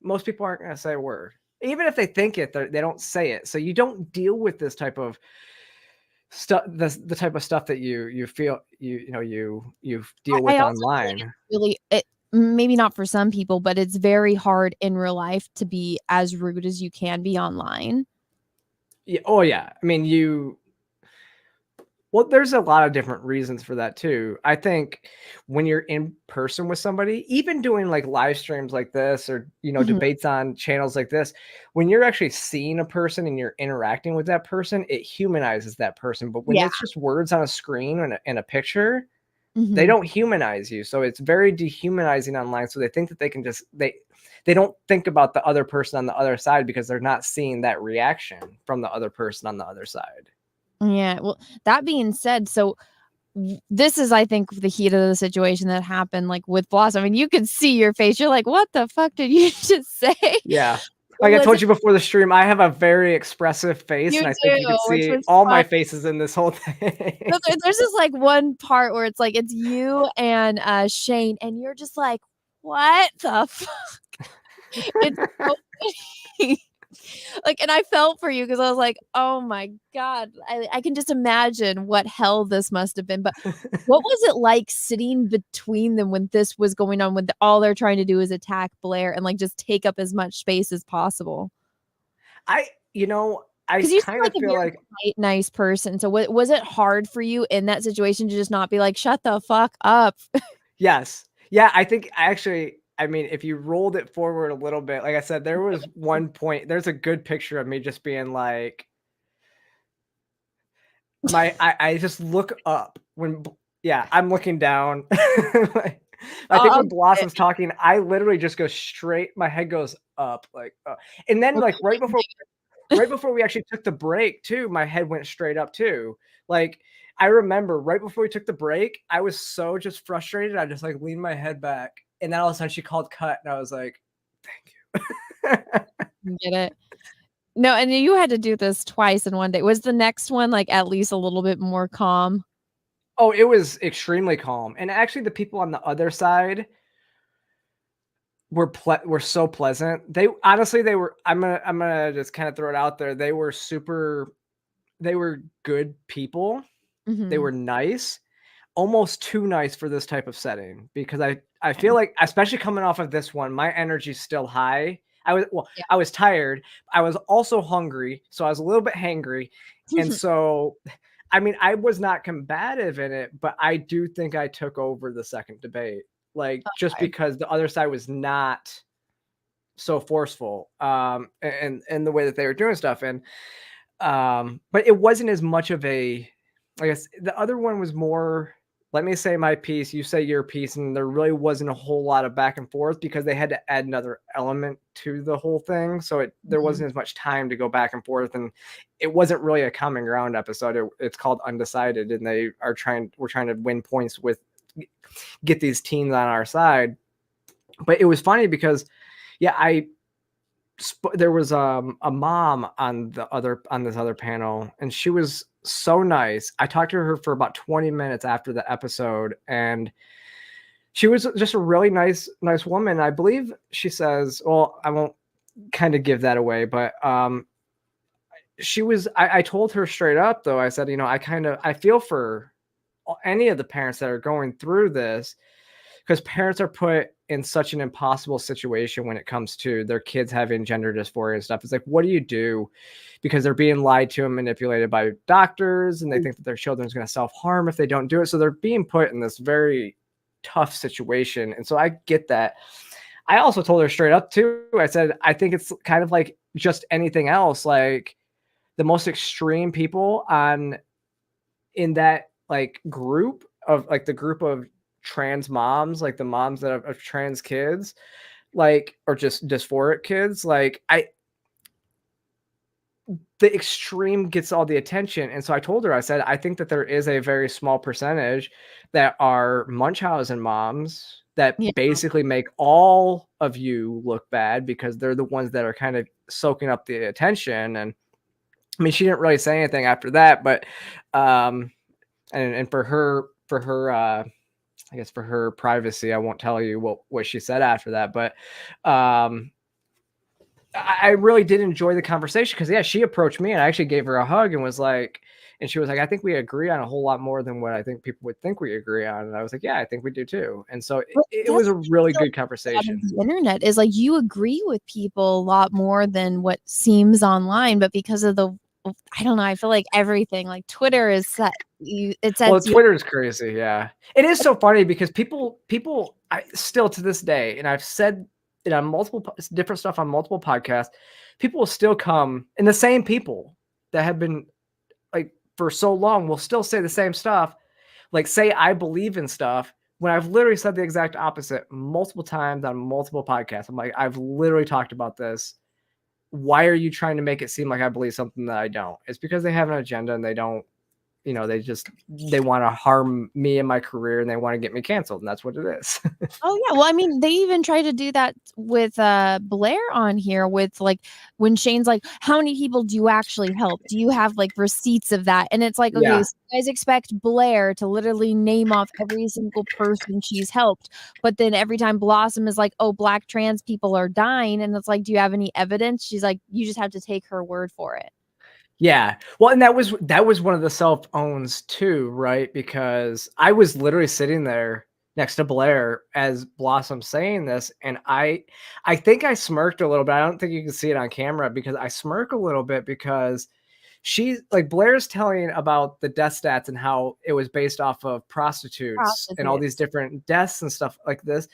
most people aren't going to say a word. Even if they think it, they don't say it. So you don't deal with this type of stuff, the type of stuff that you feel you deal with online. Really, maybe not for some people, but it's very hard in real life to be as rude as you can be online. Yeah. Oh yeah. I mean, well, there's a lot of different reasons for that too. I think when you're in person with somebody, even doing like live streams like this, or, debates on channels like this, when you're actually seeing a person and you're interacting with that person, it humanizes that person. But when it's just words on a screen and a picture, they don't humanize you. So it's very dehumanizing online. So they think that they can just, they don't think about the other person on the other side because they're not seeing that reaction from the other person on the other side. Yeah. Well, that being said, so this is, I think, the heat of the situation that happened like with Blossom. I mean, you could see your face. You're like, what the fuck did you just say? Yeah. Like I Was told it- you before the stream, I have a very expressive face, You and I think you do, can which see was all my fun. faces in this whole thing. There's just like one part where it's like it's you and Shane, and you're just like, what the fuck? It's so funny. Like, and I felt for you because I was like, oh my God, I can just imagine what hell this must have been. But what was it like sitting between them when this was going on, when all they're trying to do is attack Blair and like just take up as much space as possible? I Because you seem kind like of a feel very like polite, nice person. So was it hard for you in that situation to just not be like, shut the fuck up? yes. Yeah, I think actually, I mean, if you rolled it forward a little bit, like I said, there was one point, there's a good picture of me just being like, I just look up when, yeah, I'm looking down. I think when Blossom's talking, I literally just go straight, my head goes up, like, and then like right before we actually took the break too, my head went straight up too. Like, I remember right before we took the break, I was so just frustrated. I just like leaned my head back, and then all of a sudden she called cut, and I was like, "Thank you." Get it? No, and you had to do this twice in one day. Was the next one like at least a little bit more calm? Oh, it was extremely calm, and actually, the people on the other side were so pleasant. They honestly, they were. I'm gonna just kind of throw it out there. They were good people. They were nice, almost too nice for this type of setting, because I feel like, especially coming off of this one, my energy's still high. I was tired. I was also hungry, so I was a little bit hangry. And so, I mean, I was not combative in it, but I do think I took over the second debate, like just because the other side was not so forceful, and the way that they were doing stuff. And but it wasn't as much of a, I guess the other one was more, let me say my piece, you say your piece, and there really wasn't a whole lot of back and forth because they had to add another element to the whole thing. So there wasn't as much time to go back and forth, and it wasn't really a common ground episode. It's called Undecided, and we're trying to win points with, get these teams on our side. But it was funny because, yeah, there was a mom on this other panel, and she was so nice. I talked to her for about 20 minutes after the episode, and she was just a really nice woman. I believe she says, well, I won't kind of give that away, but she was, I told her straight up though, I said, I feel for any of the parents that are going through this, because parents are put in such an impossible situation when it comes to their kids having gender dysphoria and stuff. It's like, what do you do? Because they're being lied to and manipulated by doctors, and they think that their children's going to self-harm if they don't do it. So they're being put in this very tough situation. And so I get that. I also told her straight up too. I said, I think it's kind of like just anything else. Like, the most extreme people in that like group of, like, the group of trans moms, like the moms that have trans kids, like, or just dysphoric kids, like, the extreme gets all the attention. And so I told her, I said, I think that there is a very small percentage that are Munchausen moms that basically make all of you look bad because they're the ones that are kind of soaking up the attention. And I mean, she didn't really say anything after that, but and for her I guess for her privacy, I won't tell you what she said after that. But I really did enjoy the conversation because, yeah, she approached me and I actually gave her a hug and was like, and she was like, I think we agree on a whole lot more than what I think people would think we agree on. And I was like, yeah, I think we do too. And so it was a really good conversation. The internet is like, you agree with people a lot more than what seems online, but because of I don't know, I feel like everything, like Twitter is set. Twitter is crazy. Yeah, it is so funny because people, I still to this day, and I've said it on multiple different stuff on multiple podcasts, people will still come, and the same people that have been like for so long will still say the same stuff, like say I believe in stuff when I've literally said the exact opposite multiple times on multiple podcasts. I'm like, I've literally talked about this. Why are you trying to make it seem like I believe something that I don't? It's because they have an agenda and they don't you know, they want to harm me and my career, and they want to get me canceled, and that's what it is. Oh yeah, well, I mean, they even tried to do that with Blair on here with like when Shane's like, how many people do you actually help? Do you have like receipts of that? And it's like, okay, Yeah. so you guys expect Blair to literally name off every single person she's helped, but then every time Blossom is like, oh, Black trans people are dying, and it's like, do you have any evidence? She's like, you just have to take her word for it. Yeah. Well, and that was one of the self-owns too, right? Because I was literally sitting there next to Blair as Blossom saying this, and I think I smirked a little bit. I don't think you can see it on camera because I smirk a little bit because she's like, Blair's telling about the death stats and how it was based off of prostitutes and all these different deaths and stuff like this.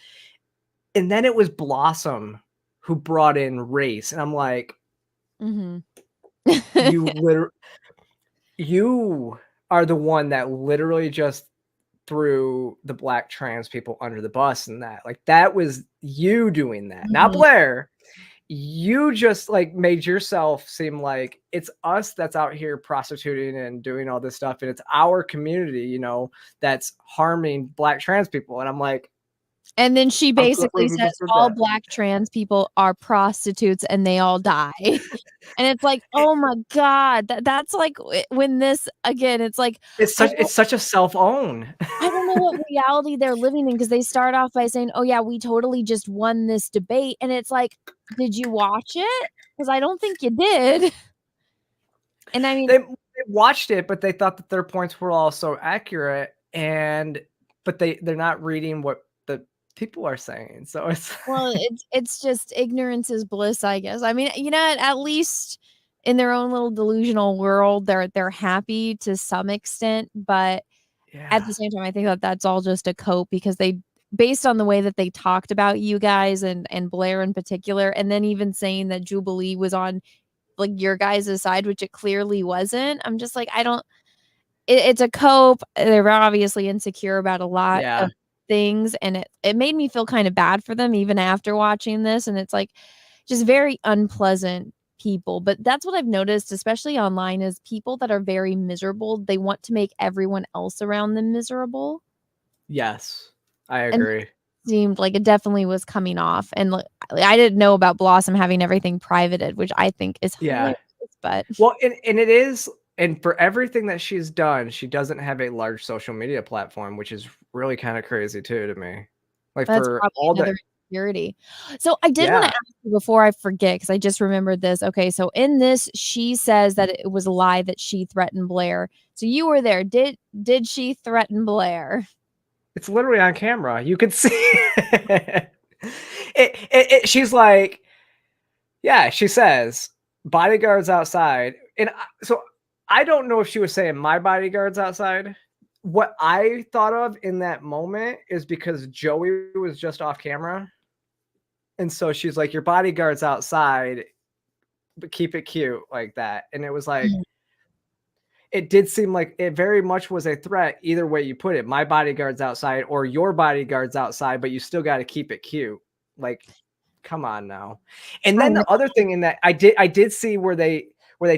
And then it was Blossom who brought in race, and I'm like, you are the one that literally just threw the Black trans people under the bus, and that was you doing that, not Blair. You just like made yourself seem like it's us that's out here prostituting and doing all this stuff, and it's our community, you know, that's harming Black trans people. And I'm like, and then she basically says all Black trans people are prostitutes and they all die. And it's like, oh my God, that's like when this again, it's like it's such a self-own. I don't know what reality they're living in, because they start off by saying, oh yeah, we totally just won this debate. And it's like, did you watch it? Because I don't think you did. And I mean, they watched it, but they thought that their points were all so accurate, but they're not reading what the people are saying. So it's just ignorance is bliss, I guess. I mean, you know, at least in their own little delusional world, they're happy to some extent, but at the same time, I think that that's all just a cope, because they, based on the way that they talked about you guys and Blair in particular, and then even saying that Jubilee was on like your guys' side, which it clearly wasn't. I'm just like, it's a cope. They're obviously insecure about a lot of things, and it made me feel kind of bad for them even after watching this. And it's like just very unpleasant people. But that's what I've noticed, especially online, is people that are very miserable, they want to make everyone else around them miserable. Yes, I agree. And seemed like it definitely was coming off. And I didn't know about Blossom having everything privated, which I think is hilarious. But well, and it is. And for everything that she's done, she doesn't have a large social media platform, which is really kind of crazy too to me. Like, that's for all the insecurity. So I did want to ask you before I forget, because I just remembered this. Okay, so in this, she says that it was a lie that she threatened Blair. So you were there. Did she threaten Blair? It's literally on camera. You could see it. She's like, yeah, she says bodyguards outside. And so I don't know if she was saying my bodyguards outside. What I thought of in that moment is because Joey was just off camera. And so she's like, your bodyguard's outside, but keep it cute like that. And it was like, it did seem like it very much was a threat. Either way you put it, my bodyguard's outside or your bodyguard's outside, but you still got to keep it cute. Like, come on now. And then the other thing in that I did see where they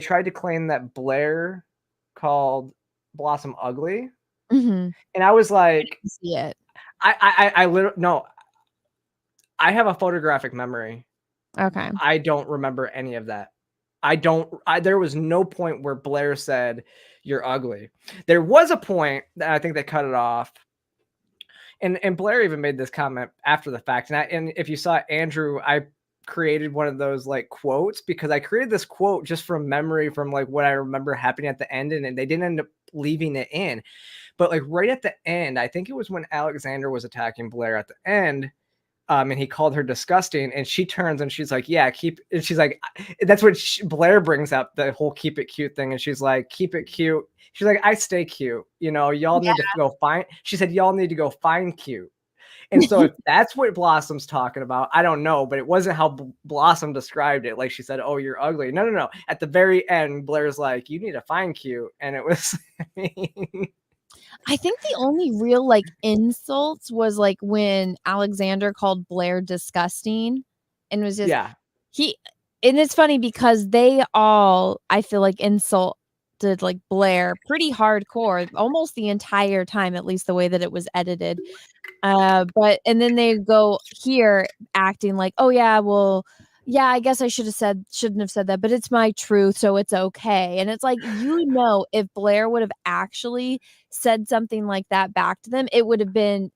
tried to claim that Blair called Blossom ugly. And I was like, I see it. I literally, no, I have a photographic memory. Okay. I don't remember any of that. There was no point where Blair said you're ugly. There was a point that I think they cut it off. And Blair even made this comment after the fact. And if you saw Andrew, I created one of those like quotes, because I created this quote just from memory, from like what I remember happening at the end, and they didn't end up leaving it in. But like right at the end, I think it was when Alexander was attacking Blair at the end, and he called her disgusting, and she turns and she's like, yeah, and she's like, that's what Blair brings up, the whole keep it cute thing. And she's like, keep it cute. She's like, I stay cute. You know, y'all need to go find, she said, y'all need to go find cute. And so if that's what Blossom's talking about, I don't know, but it wasn't how Blossom described it. Like she said, oh, you're ugly. No. At the very end, Blair's like, you need to find cute. And it was, I think the only real like insults was like when Alexander called Blair disgusting, and was just and it's funny because they all, I feel like, insult insulted like Blair pretty hardcore almost the entire time, at least the way that it was edited. But and then they go here acting like, oh yeah, well, yeah, I guess I shouldn't have said that, but it's my truth, so it's okay. And it's like, if Blair would have actually said something like that back to them, it would have been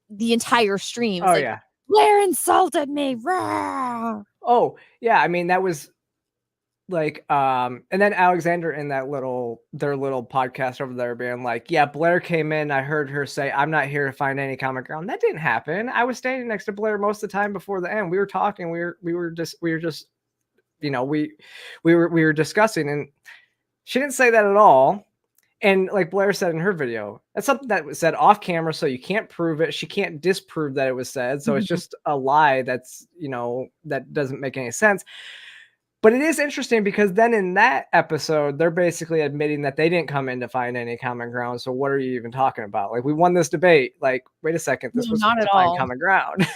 the entire stream. It's Oh like, yeah. Blair insulted me. Rah! Oh yeah. I mean, that was like, and then Alexander in their little podcast over there being like, yeah, Blair came in. I heard her say, I'm not here to find any common ground. That didn't happen. I was standing next to Blair most of the time before the end. We were talking. We were just, we were discussing, and she didn't say that at all. And like Blair said in her video, that's something that was said off camera, so you can't prove it. She can't disprove that it was said. So it's just a lie that's, that doesn't make any sense. But it is interesting because then in that episode, they're basically admitting that they didn't come in to find any common ground. So what are you even talking about? Like, we won this debate. Like, wait a second, this was not to at find all. common ground.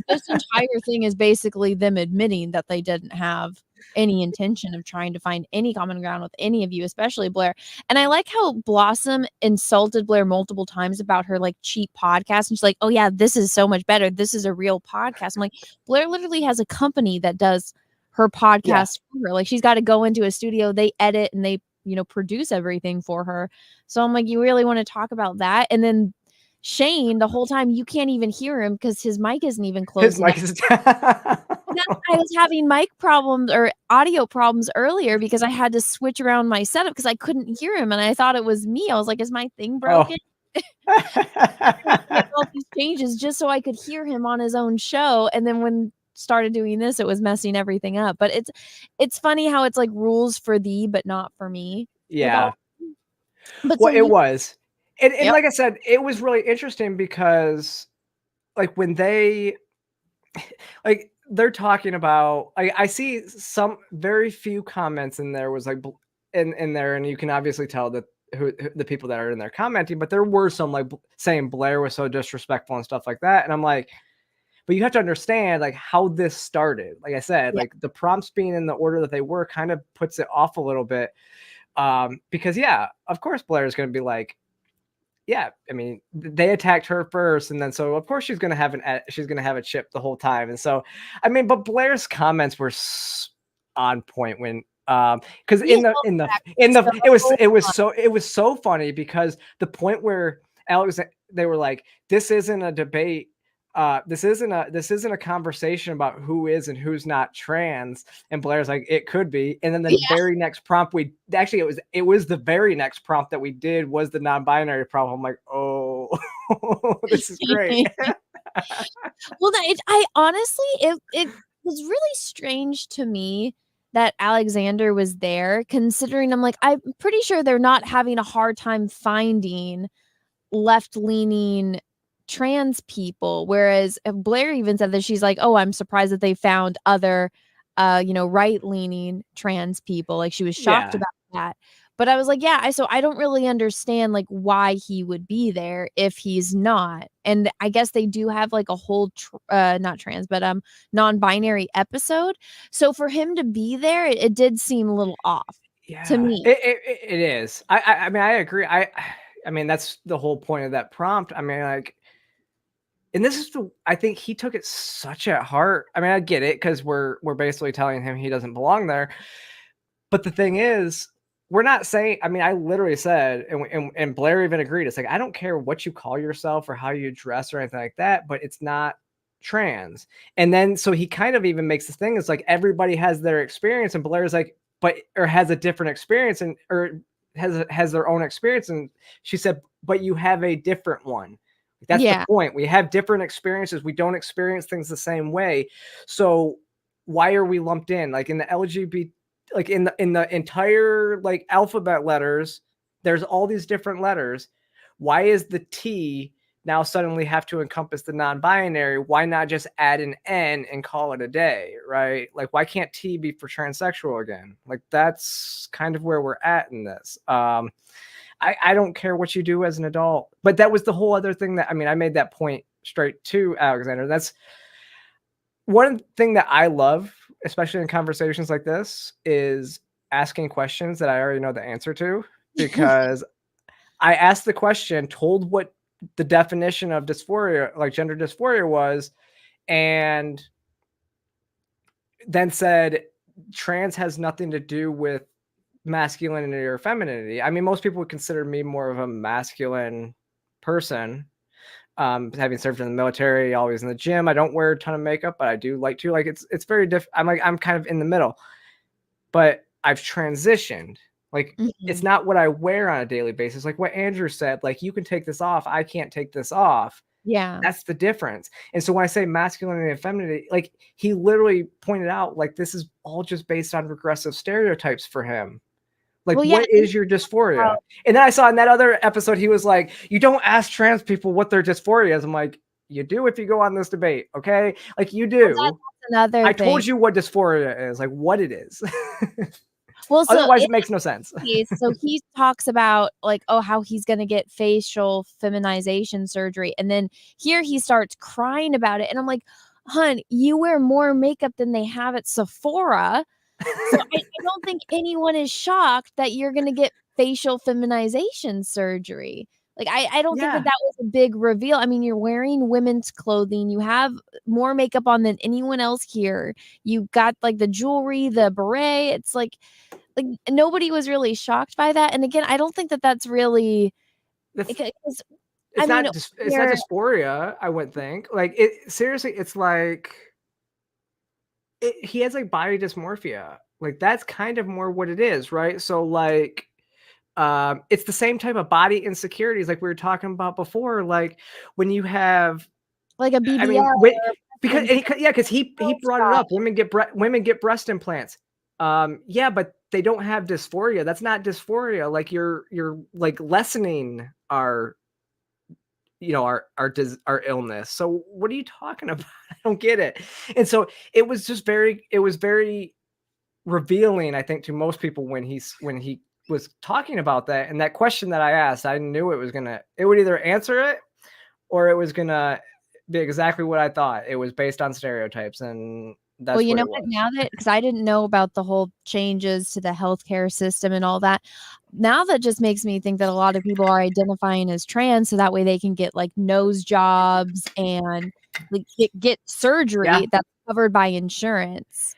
This entire thing is basically them admitting that they didn't have any intention of trying to find any common ground with any of you, especially Blair. And I like how Blossom insulted Blair multiple times about her like cheap podcast. And she's like, oh yeah, this is so much better. This is a real podcast. I'm like, Blair literally has a company that does her podcast for her. Like, she's got to go into a studio, they edit and they, produce everything for her. So I'm like, you really want to talk about that? And then Shane, the whole time you can't even hear him because his mic isn't even closed. His mic is I was having mic problems or audio problems earlier because I had to switch around my setup because I couldn't hear him and I thought it was me. I was like, is my thing broken? All these changes just so I could hear him on his own show. And then when started doing this, it was messing everything up. But it's funny how it's like rules for thee but not for me. Yeah. But well, so it was. And Yep. like I said, it was really interesting because like when they like they're talking about, I see some very few comments in there was like in there, and you can obviously tell that who the people that are in there commenting, but there were some like saying Blair was so disrespectful and stuff like that. And I'm like, but you have to understand like how this started. Like I said, like the prompts being in the order that they were kind of puts it off a little bit. Because of course Blair is going to be like, I mean, they attacked her first, and then so of course she's gonna have a chip the whole time. And so, I mean, but Blair's comments were on point when because it was so funny because the point where they were like, this isn't a debate. This isn't a conversation about who is and who's not trans. And Blair's like, it could be. And then the very next prompt it was the very next prompt that we did was the non-binary problem. I'm like, oh, this is great. Well, I honestly, it was really strange to me that Alexander was there, considering I'm pretty sure they're not having a hard time finding left-leaning trans people, whereas Blair even said that she's like, oh, I'm surprised that they found other right-leaning trans people. Like, she was shocked about that. But I was like, so I don't really understand like why he would be there if he's not. And I guess they do have like a whole not trans but non-binary episode, so for him to be there, it did seem a little off to me. It is. I mean, I agree. I mean, that's the whole point of that prompt. I mean, like, and this is I think he took it such at heart. I mean, I get it because we're basically telling him he doesn't belong there. But the thing is, we're not saying, I mean, I literally said, and Blair even agreed, it's like, I don't care what you call yourself or how you dress or anything like that, but it's not trans. And then, so he kind of even makes this thing, it's like, everybody has their experience, and Blair's like, or has a different experience, or has their own experience. And she said, but you have a different one. That's the point. We have different experiences. We don't experience things the same way. So why are we lumped in? Like in the LGBT, like in the entire like alphabet letters, there's all these different letters. Why is the T now suddenly have to encompass the non-binary? Why not just add an N and call it a day, right? Like, why can't T be for transsexual again? Like, that's kind of where we're at in this. I don't care what you do as an adult, but that was the whole other thing that, I mean, I made that point straight to Alexander. That's one thing that I love, especially in conversations like this, is asking questions that I already know the answer to, because I asked the question, told what the definition of dysphoria, like gender dysphoria, was, and then said trans has nothing to do with masculinity or femininity. I mean, most people would consider me more of a masculine person. Having served in the military, always in the gym. I don't wear a ton of makeup, but I do like to. Like it's very different. I'm kind of in the middle, but I've transitioned. Like it's not what I wear on a daily basis. Like what Andrew said, like you can take this off, I can't take this off. Yeah. That's the difference. And so when I say masculinity and femininity, like he literally pointed out, like this is all just based on regressive stereotypes for him. Like, Well, what is your dysphoria? And then I saw in that other episode, he was like, you don't ask trans people what their dysphoria is. I'm like, you do if you go on this debate, okay? Like, you do. Well, that's another I thing. told you what dysphoria is, like what it is. Well, so otherwise, it makes no sense. So he talks about like, oh, how he's going to get facial feminization surgery. And then here he starts crying about it. And I'm like, hun, you wear more makeup than they have at Sephora. So I don't think anyone is shocked that you're going to get facial feminization surgery. Like, I don't think that was a big reveal. I mean, you're wearing women's clothing. You have more makeup on than anyone else here. You got like the jewelry, the beret. It's like nobody was really shocked by that. And again, I don't think that that's really. It's not dysphoria, I wouldn't think. Like it seriously, it's like he has like body dysmorphia. Like that's kind of more what it is, right? So like it's the same type of body insecurities like we were talking about before. Like when you have like a BBL, I mean, because he brought it up. Women get breast implants. Yeah, but they don't have dysphoria. That's not dysphoria. Like you're like lessening our illness. So what are you talking about? I don't get it. And so it was very revealing, I think, to most people when he was talking about that. And that question that I asked, I knew it would either answer it or it was gonna be exactly what I thought. It was based on stereotypes, and that's well, you know what? Now that, because I didn't know about the whole changes to the healthcare system and all that. Now that just makes me think that a lot of people are identifying as trans, so that way they can get like nose jobs and like get surgery that's covered by insurance.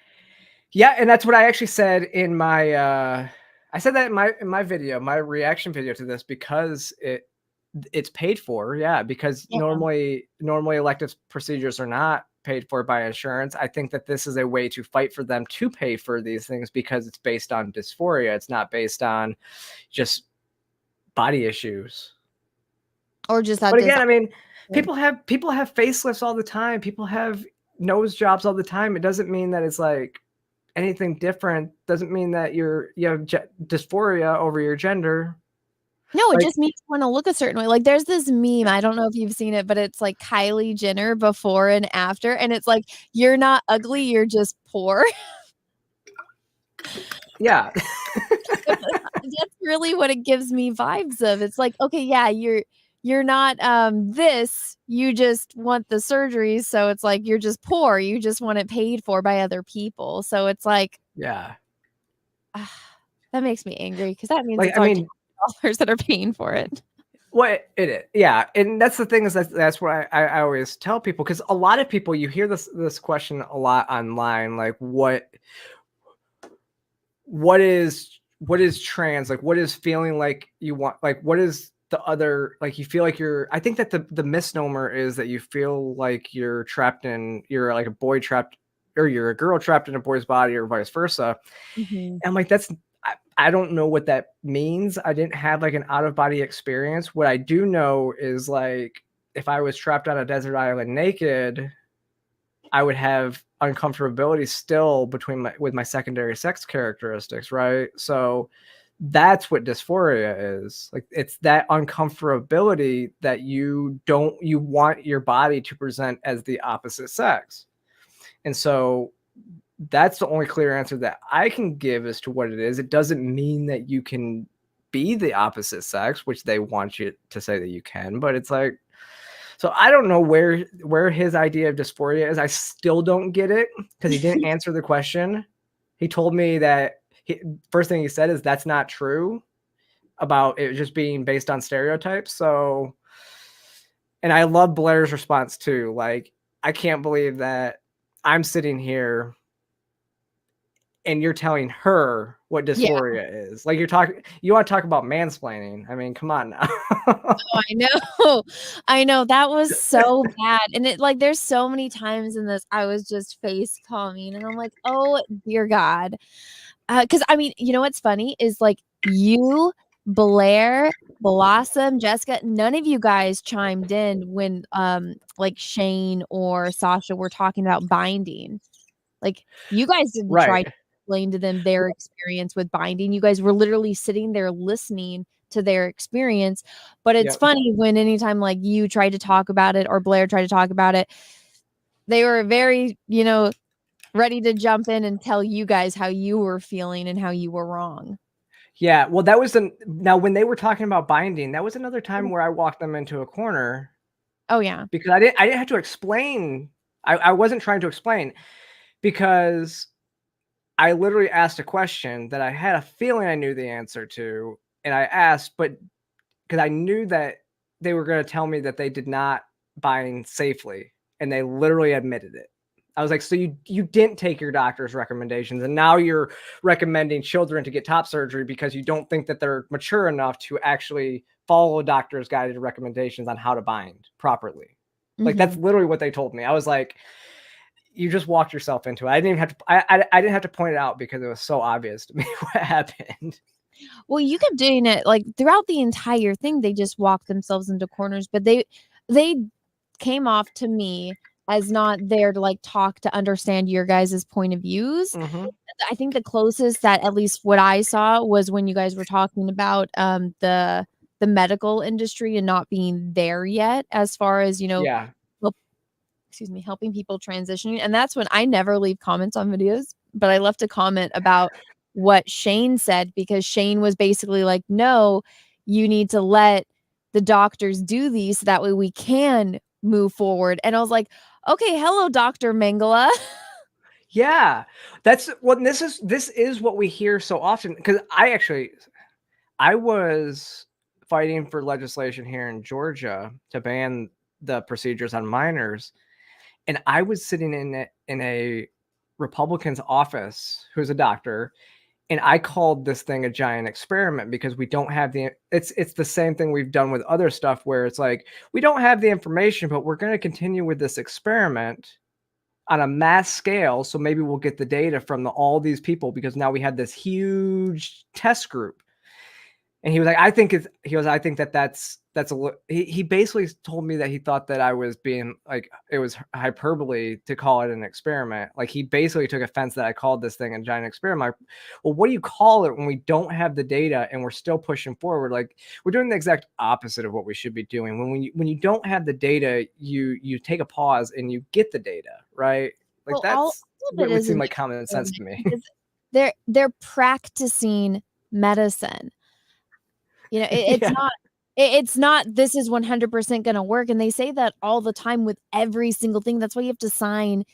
Yeah, and that's what I actually said in my. I said that in my video, my reaction video to this, because it's paid for. Yeah, because normally elective procedures are not paid for by insurance. I think that this is a way to fight for them to pay for these things because it's based on dysphoria. It's not based on just body issues. Or just that. But again, I mean, people have facelifts all the time. People have nose jobs all the time. It doesn't mean that it's like anything different. Doesn't mean that you have dysphoria over your gender. No, it just means you want to look a certain way. Like there's this meme, I don't know if you've seen it, but it's like Kylie Jenner before and after, and it's like, you're not ugly, you're just poor. Yeah. That's really what it gives me vibes of. It's like, okay, yeah, you're not this, you just want the surgery, so it's like you're just poor, you just want it paid for by other people. So it's like, yeah, that makes me angry because that means like, it's dollars that are paying for it. What it is, yeah, and that's the thing is that's what I always tell people, because a lot of people, you hear this question a lot online, like what is trans, like what is feeling like you want, like what is the other, like you feel like you're, I think that the misnomer is that you feel like you're like a boy trapped, or you're a girl trapped in a boy's body, or vice versa. And I'm like, I don't know what that means. I didn't have like an out of body experience. What I do know is like, if I was trapped on a desert island naked, I would have uncomfortability still with my secondary sex characteristics, right? So that's what dysphoria is. Like it's that uncomfortability that you want your body to present as the opposite sex. And so that's the only clear answer that I can give as to what it is. It doesn't mean that you can be the opposite sex, which they want you to say that you can, but it's like, so I don't know where his idea of dysphoria is. I still don't get it because he didn't answer the question. He told me that first thing he said is that's not true about it just being based on stereotypes. So, and I love Blair's response too. Like, I can't believe that I'm sitting here and you're telling her what dysphoria is. Like, you want to talk about mansplaining. I mean, come on now. I know that was so bad. And it like there's so many times in this I was just face palming and I'm like, oh dear God. Because I mean, you know what's funny is like you, Blair, Blossom, Jessica, none of you guys chimed in when like Shane or Sasha were talking about binding. Like you guys didn't try to explain to them their experience with binding. You guys were literally sitting there listening to their experience. But it's funny when anytime like you tried to talk about it or Blair tried to talk about it, they were very, ready to jump in and tell you guys how you were feeling and how you were wrong. Yeah, well, that was now when they were talking about binding, that was another time where I walked them into a corner. Oh yeah, because I didn't have to explain. I wasn't trying to explain because I literally asked a question that I had a feeling I knew the answer to, and I asked, but because I knew that they were going to tell me that they did not bind safely, and they literally admitted it. I was like, so you didn't take your doctor's recommendations, and now you're recommending children to get top surgery because you don't think that they're mature enough to actually follow a doctor's guided recommendations on how to bind properly. Like, that's literally what they told me. I was like, you just walked yourself into it. I didn't even have to. I didn't have to point it out because it was so obvious to me what happened. Well, you kept doing it like throughout the entire thing. They just walked themselves into corners, but they came off to me as not there to like talk to understand your guys' point of views. I think the closest that at least what I saw was when you guys were talking about the medical industry and not being there yet as far as helping people transitioning. And that's when I never leave comments on videos, but I left a comment about what Shane said because Shane was basically like, no, you need to let the doctors do these so that way we can move forward. And I was like, okay, hello, Dr. Mengele. Yeah, that's what this is what we hear so often. Because I was fighting for legislation here in Georgia to ban the procedures on minors, and I was sitting in a Republican's office who's a doctor, and I called this thing a giant experiment because we don't have it's the same thing we've done with other stuff where it's like, we don't have the information, but we're going to continue with this experiment on a mass scale. So maybe we'll get the data from all these people because now we have this huge test group. And he was like, I think that's he basically told me that he thought that I was being like, it was hyperbole to call it an experiment. Like, he basically took offense that I called this thing a giant experiment. Well, what do you call it when we don't have the data and we're still pushing forward? Like, we're doing the exact opposite of what we should be doing. When you don't have the data, you take a pause and you get the data, right? Like, that's what would seem like common sense to me. They're practicing medicine. It's not this is 100% going to work. And they say that all the time with every single thing. That's why you have to sign,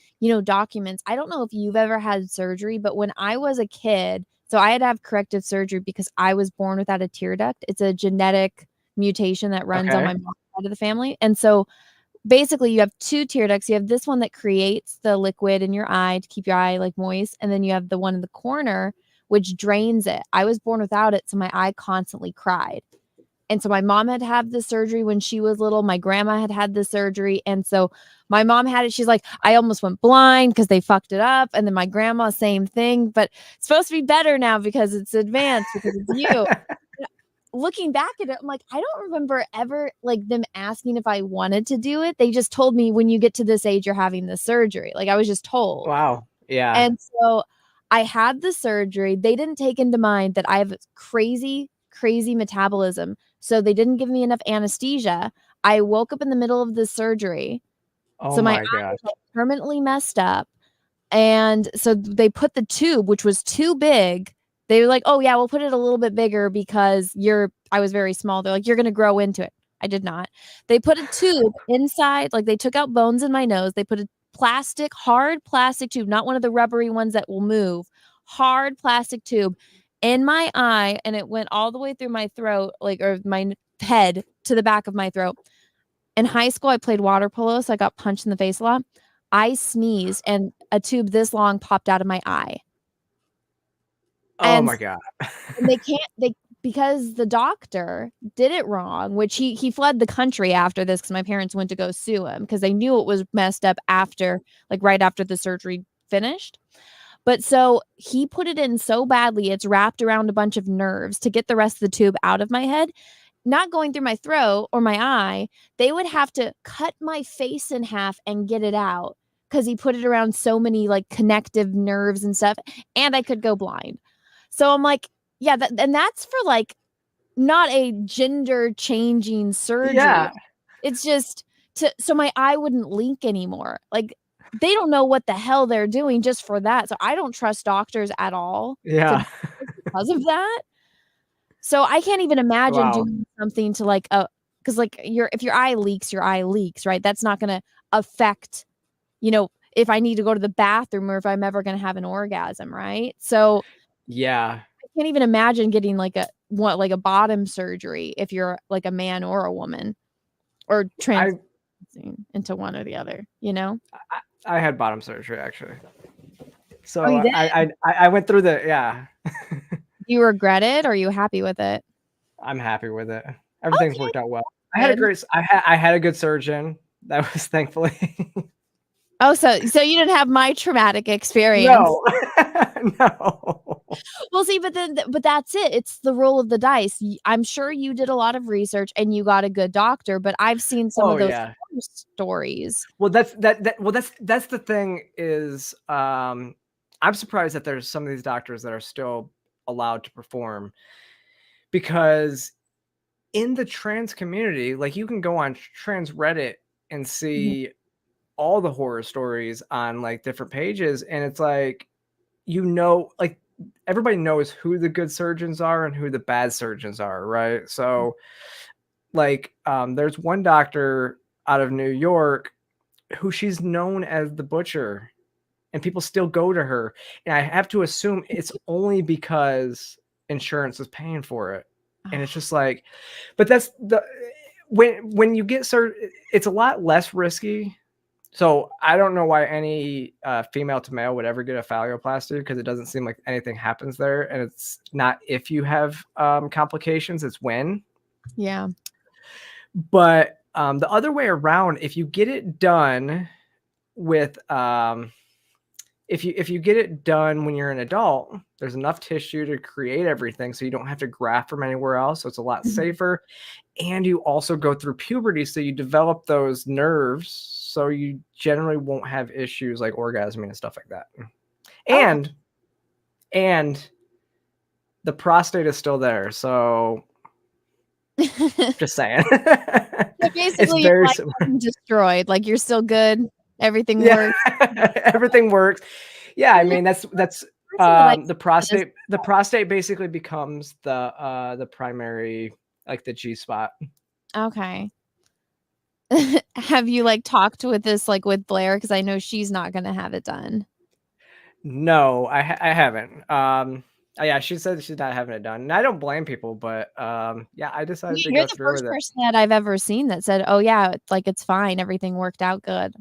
documents. I don't know if you've ever had surgery, but when I was a kid, so I had to have corrective surgery because I was born without a tear duct. It's a genetic mutation that runs on my mom's side of the family. And so basically you have two tear ducts. You have this one that creates the liquid in your eye to keep your eye like moist. And then you have the one in the corner, which drains it. I was born without it, so my eye constantly cried. And so my mom had to have the surgery when she was little. My grandma had the surgery. And so my mom had it. She's like, I almost went blind because they fucked it up. And then my grandma, same thing. But it's supposed to be better now because it's advanced, because it's you. Looking back at it, I'm like, I don't remember ever like them asking if I wanted to do it. They just told me when you get to this age, you're having the surgery. Like, I was just told. Wow. Yeah. And so I had the surgery. They didn't take into mind that I have crazy metabolism. So they didn't give me enough anesthesia. I woke up in the middle of the surgery. So my eye was permanently messed up. And so they put the tube, which was too big. They were like, oh yeah, we'll put it a little bit bigger because I was very small. They're like, you're going to grow into it. I did not. They put a tube inside, like they took out bones in my nose. They put a hard plastic tube, not one of the rubbery ones that will move, hard plastic tube in my eye, and it went all the way through my throat, like, or my head to the back of my throat. In high school, I played water polo, so I got punched in the face a lot. I sneezed, and a tube this long popped out of my eye. Oh my God. And because the doctor did it wrong, which he fled the country after this because my parents went to go sue him because they knew it was messed up after, like right after the surgery finished. But so he put it in so badly, it's wrapped around a bunch of nerves to get the rest of the tube out of my head, not going through my throat or my eye. They would have to cut my face in half and get it out because he put it around so many like connective nerves and stuff, and I could go blind. So I'm like, yeah, and that's for like not a gender changing surgery. Yeah. It's just so my eye wouldn't link anymore. Like they don't know what the hell they're doing just for that. So I don't trust doctors at all. Yeah. Because of that. So I can't even imagine doing something to like because like if your eye leaks, right? That's not gonna affect, if I need to go to the bathroom or if I'm ever gonna have an orgasm, right? So yeah. I can't even imagine getting like a bottom surgery if you're like a man or a woman, or transitioning into one or the other. I had bottom surgery actually, so you did? I went through Do you regret it, or are you happy with it? I'm happy with it. Everything's worked out well. I had a good surgeon. That was thankfully. Oh, so you didn't have my traumatic experience. No. No. Well, see, but that's it. It's the roll of the dice. I'm sure you did a lot of research and you got a good doctor, but I've seen some of those stories. Well, that's the thing is, I'm surprised that there's some of these doctors that are still allowed to perform, because in the trans community, like you can go on trans Reddit and see all the horror stories on like different pages, and it's like, like everybody knows who the good surgeons are and who the bad surgeons are, right? So like there's one doctor out of New York who she's known as the butcher, and people still go to her, and I have to assume it's only because insurance is paying for it. And it's just like, but that's when you get it's a lot less risky. So I don't know why any female to male would ever get a phalloplasty, because it doesn't seem like anything happens there. And it's not if you have complications, it's when. Yeah. But the other way around, if you get it done with, if you get it done when you're an adult, there's enough tissue to create everything, so you don't have to graft from anywhere else. So it's a lot safer. And you also go through puberty, so you develop those nerves, so you generally won't have issues like orgasming and stuff like that. And the prostate is still there, so just saying. So basically, you're like destroyed. Like you're still good. Everything works. Everything works. Yeah, I mean that's the prostate. The prostate basically becomes the primary, like the G spot. Okay. Have you like talked with this like with Blair, because I know she's not going to have it done? No, I haven't. Yeah, she said she's not having it done, and I don't blame people, but yeah, I decided to go through with it. You're the first person that I've ever seen that said, "Oh yeah, it's fine, everything worked out good."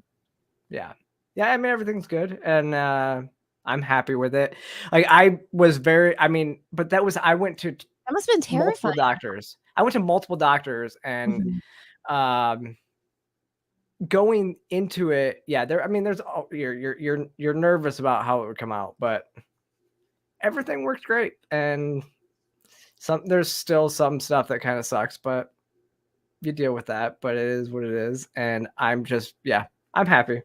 Yeah, I mean everything's good, and I'm happy with it. Like I went to that must have been terrifying. Multiple doctors. I went to multiple doctors, and going into it, yeah, you're nervous about how it would come out, but everything worked great. And there's still some stuff that kind of sucks, but you deal with that. But it is what it is, and I'm happy.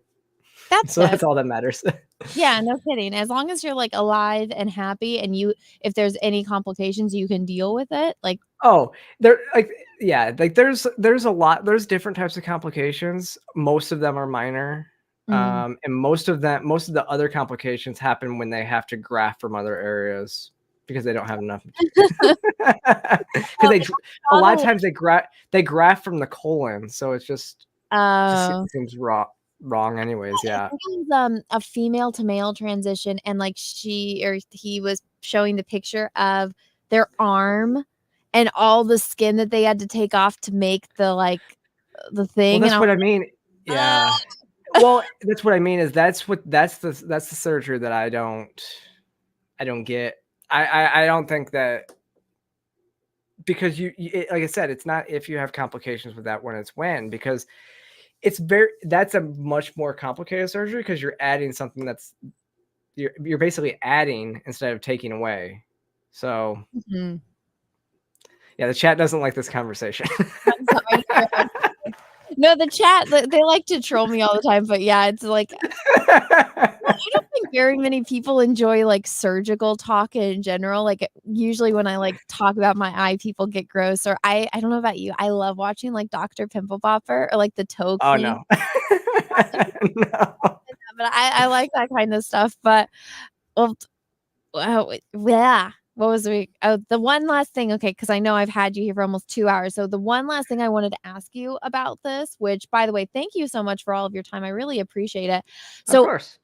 That's all that matters. Yeah, no kidding. As long as you're like alive and happy, and if there's any complications, you can deal with it. Like, there's different types of complications. Most of them are minor. And most of the other complications happen when they have to graft from other areas because they don't have enough. Because a lot of times they graft from the colon, so it's just seems raw. wrong anyways. I Yeah. think it was a female to male transition, and like he was showing the picture of their arm and all the skin that they had to take off to make the Well, thing. that's And what I mean. Yeah. Well, that's what I mean is that's the surgery that I don't get. I don't think that, because like I said, it's not if you have complications with that when, it's when, because that's a much more complicated surgery because you're adding something you're basically adding instead of taking away. So Mhm. yeah, the chat doesn't like this conversation. I'm sorry. No, the chat, they like to troll me all the time, but yeah, it's like I don't think very many people enjoy like surgical talk in general. Like usually when I like talk about my eye, people get gross. Or I don't know about you. I love watching like Dr. Pimple Popper or like the toe Oh clean. no. No. But I like that kind of stuff. But well, yeah. What was the one last thing? Okay, because I know I've had you here for almost 2 hours. So the one last thing I wanted to ask you about this, which by the way, thank you so much for all of your time. I really appreciate it. Of So course.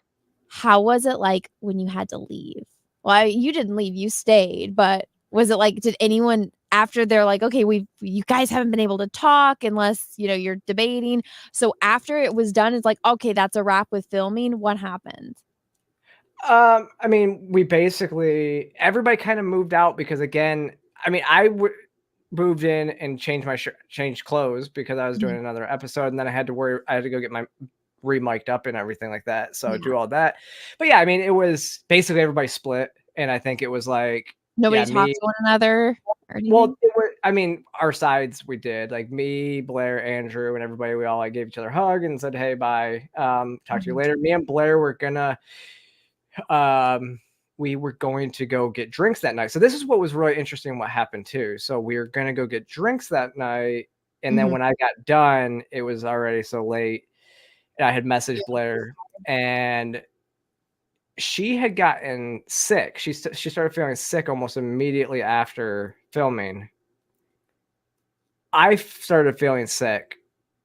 how was it like when you had to leave? Well, you didn't leave, you stayed, but was it like, did anyone after they're like, okay, you guys haven't been able to talk unless, you're debating. So after it was done, it's like, okay, that's a wrap with filming. What happened? I mean, we basically, everybody kind of moved out because, again, I mean, moved in and changed clothes because I was doing another episode, and then I had to go get my re-mic'd up and everything like that. So do all that. But yeah, I mean, it was basically everybody split, and I think it was like Nobody talked to one another. Well, I mean, our sides we did, like me, Blair, Andrew, and everybody. We all like gave each other a hug and said, "Hey, bye. Talk to you later." Me and Blair were gonna. We were going to go get drinks that night. So this is what was really interesting what happened too. So we were going to go get drinks that night. And then when I got done, it was already so late. And I had messaged Blair, and she had gotten sick. She started feeling sick almost immediately after filming. I started feeling sick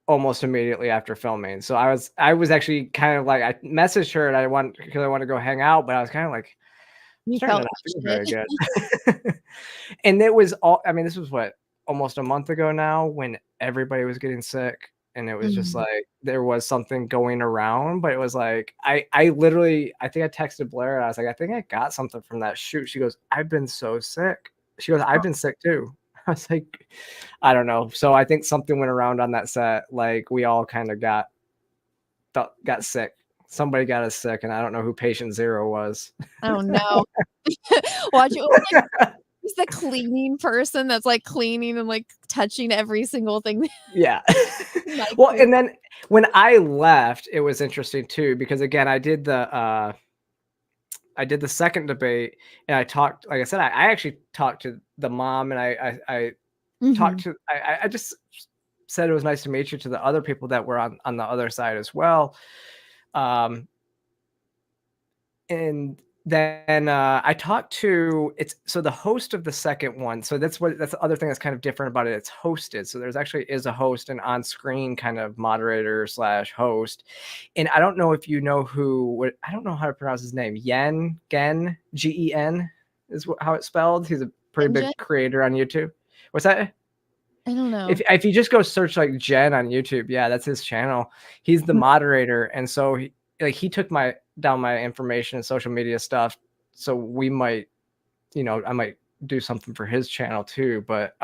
almost immediately after filming. So I was actually kind of like, I messaged her and because I want to go hang out, but I was kind of like, you felt not feel very good. And it was this was almost a month ago now, when everybody was getting sick, and it was just like there was something going around, but it was like I literally, I think I texted Blair and I was like, I think I got something from that shoot. She goes, I've been so sick. She goes, I've been sick too. I was like, I don't know. So I think something went around on that set. Like we all kind of got sick. Somebody got us sick, and I don't know who patient 0 was. I don't know. Watch it. He's the cleaning person that's like cleaning and like touching every single thing. Yeah. Well, and then when I left, it was interesting too, because again, I did the second debate, and I talked, like I said, I actually talked to the mom, and I talked to, I just said it was nice to meet you to the other people that were on the other side as well. And then I talked to so the host of the second one. So that's the other thing that's kind of different about it. It's hosted. So there's actually is a host and on-screen kind of moderator / host. And I don't know if you know I don't know how to pronounce his name. Gen, Gen is how it's spelled. He's a pretty big creator on YouTube. What's that? I don't know. If you just go search like Jen on YouTube, yeah, that's his channel. He's the moderator, and so he took down my information and social media stuff. So we might, I might do something for his channel too. But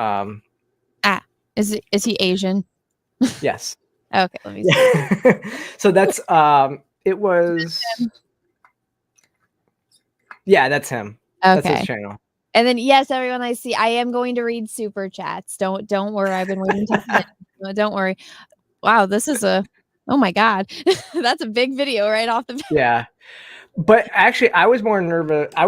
is he Asian? Yes. Okay, let me see. So that's it was. Yeah, that's him. Okay. That's his channel. And then yes, everyone, I see. I am going to read super chats. Don't worry. I've been waiting to don't worry. Wow, this is oh my God. That's a big video right off the bat. Yeah. But actually, I was more nervous. I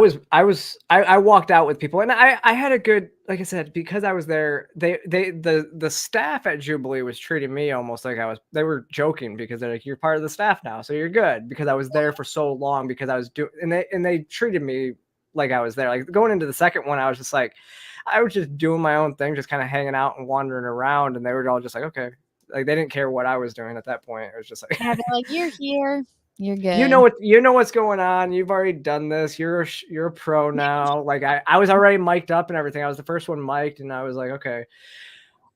walked out with people, and I had a good, like I said, because I was there. The staff at Jubilee was treating me almost like they were joking, because they're like, you're part of the staff now, so you're good, because I was there for so long, because I was doing, and they treated me like I was there. Like going into the second one, I was just like, I was just doing my own thing, just kind of hanging out and wandering around, and they were all just like, okay. Like they didn't care what I was doing at that point. It was just like, Yeah, they're like, you're here, you're good. you know what's going on. You've already done this. You're a pro now. Like I was already mic'd up and everything. I was the first one mic'd, and I was like, okay.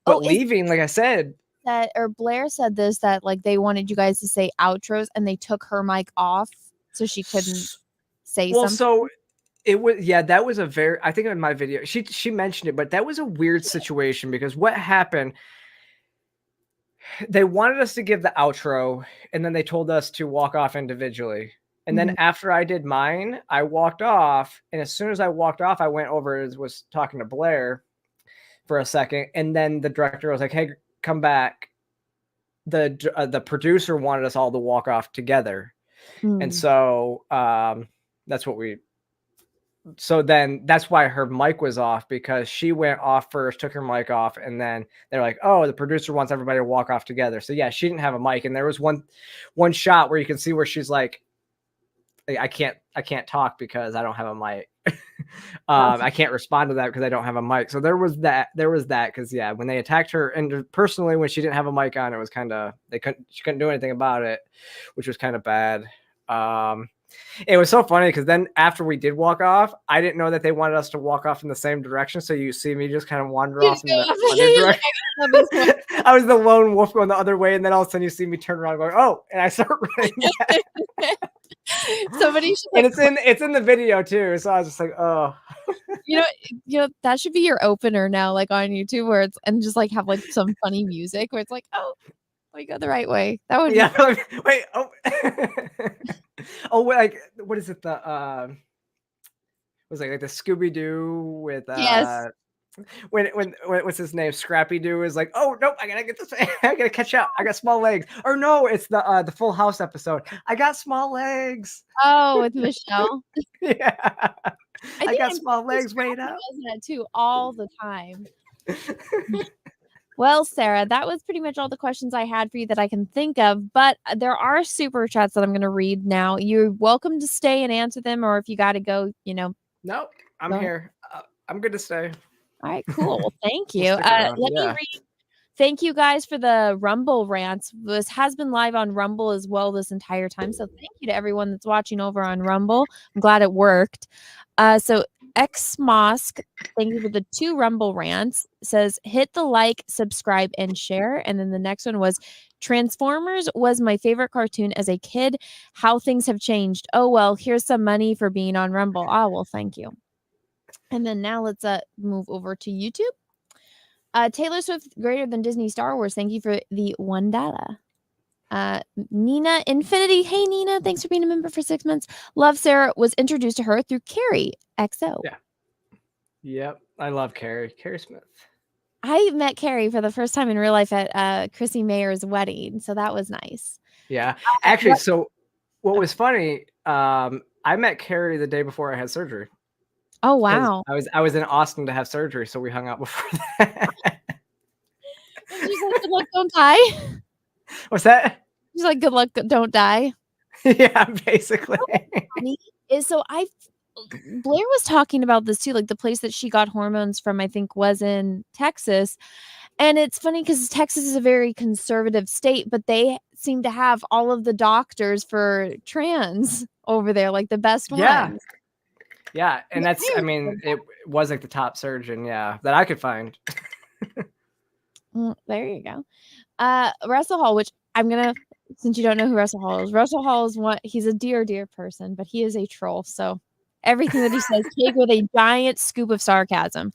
But leaving, like I said, that, or Blair said this, that like they wanted you guys to say outros and they took her mic off so she couldn't say something. So it was, that was a very, I think in my video, she mentioned it, but that was a weird situation because what happened, they wanted us to give the outro and then they told us to walk off individually. And then after I did mine, I walked off. And as soon as I walked off, I went over and was talking to Blair for a second. And then the director was like, hey, come back. The producer wanted us all to walk off together. And so that's what so then that's why her mic was off, because she went off first, took her mic off, and then they're like, oh, the producer wants everybody to walk off together. So yeah, she didn't have a mic. And there was one shot where you can see where she's like, I can't talk because I don't have a mic. I can't respond to that because I don't have a mic. So there was that because when they attacked her and personally when she didn't have a mic on, it was kind of she couldn't do anything about it, which was kind of bad. It was so funny because then after we did walk off, I didn't know that they wanted us to walk off in the same direction. So you see me just kind of wander off in the other direction. I was the lone wolf going the other way, and then all of a sudden you see me turn around going, oh, and I start running back. Somebody should, and it's in the video too. So I was just like, oh, you know, that should be your opener now, like on YouTube, where it's and just like have like some funny music where it's like, oh, we go the right way. That would be wait, oh, oh, like what is it? The was like the Scooby Doo with yes. When what's his name? Scrappy Doo is like, oh nope, I gotta get this. I gotta catch up. I got small legs. Or no, it's the Full House episode. I got small legs. Oh, with Michelle. Yeah, I got small legs. Wait up. Does that too all the time. Well, Sarah, that was pretty much all the questions I had for you that I can think of, but there are super chats that I'm going to read now. You're welcome to stay and answer them, or if you got to go, Nope, I'm here. I'm good to stay. All right, cool. Well, thank you. Let me read. Thank you guys for the Rumble rants. This has been live on Rumble as well this entire time. So thank you to everyone that's watching over on Rumble. I'm glad it worked. So Xmosk, thank you for the 2 Rumble rants. Says hit the like, subscribe, and share. And then the next one was Transformers was my favorite cartoon as a kid. How things have changed. Oh well, here's some money for being on Rumble. Ah, well, thank you. And then now let's move over to YouTube. Taylor Swift greater than Disney Star Wars. Thank you for the $1. Nina Infinity. Hey Nina, thanks for being a member for 6 months. Love Sarah was introduced to her through Carrie XO. Yeah. Yep. I love Carrie Smith. I met Carrie for the first time in real life at Chrissy Mayer's wedding. So that was nice. Yeah. Actually, so what was funny, I met Carrie the day before I had surgery. Oh wow. I was in Austin to have surgery, so we hung out before that. She's like, good luck, don't die. What's that? She's like, good luck, don't die. Yeah, basically. So Blair was talking about this too, like the place that she got hormones from, I think was in Texas. And it's funny because Texas is a very conservative state, but they seem to have all of the doctors for trans over there, like the best ones. Yeah. And that's, I mean, it was like the top surgeon, that I could find. There you go. Russell Hall, which I'm going to, since you don't know who Russell Hall is he's a dear person, but he is a troll. So everything that he says, take with a giant scoop of sarcasm.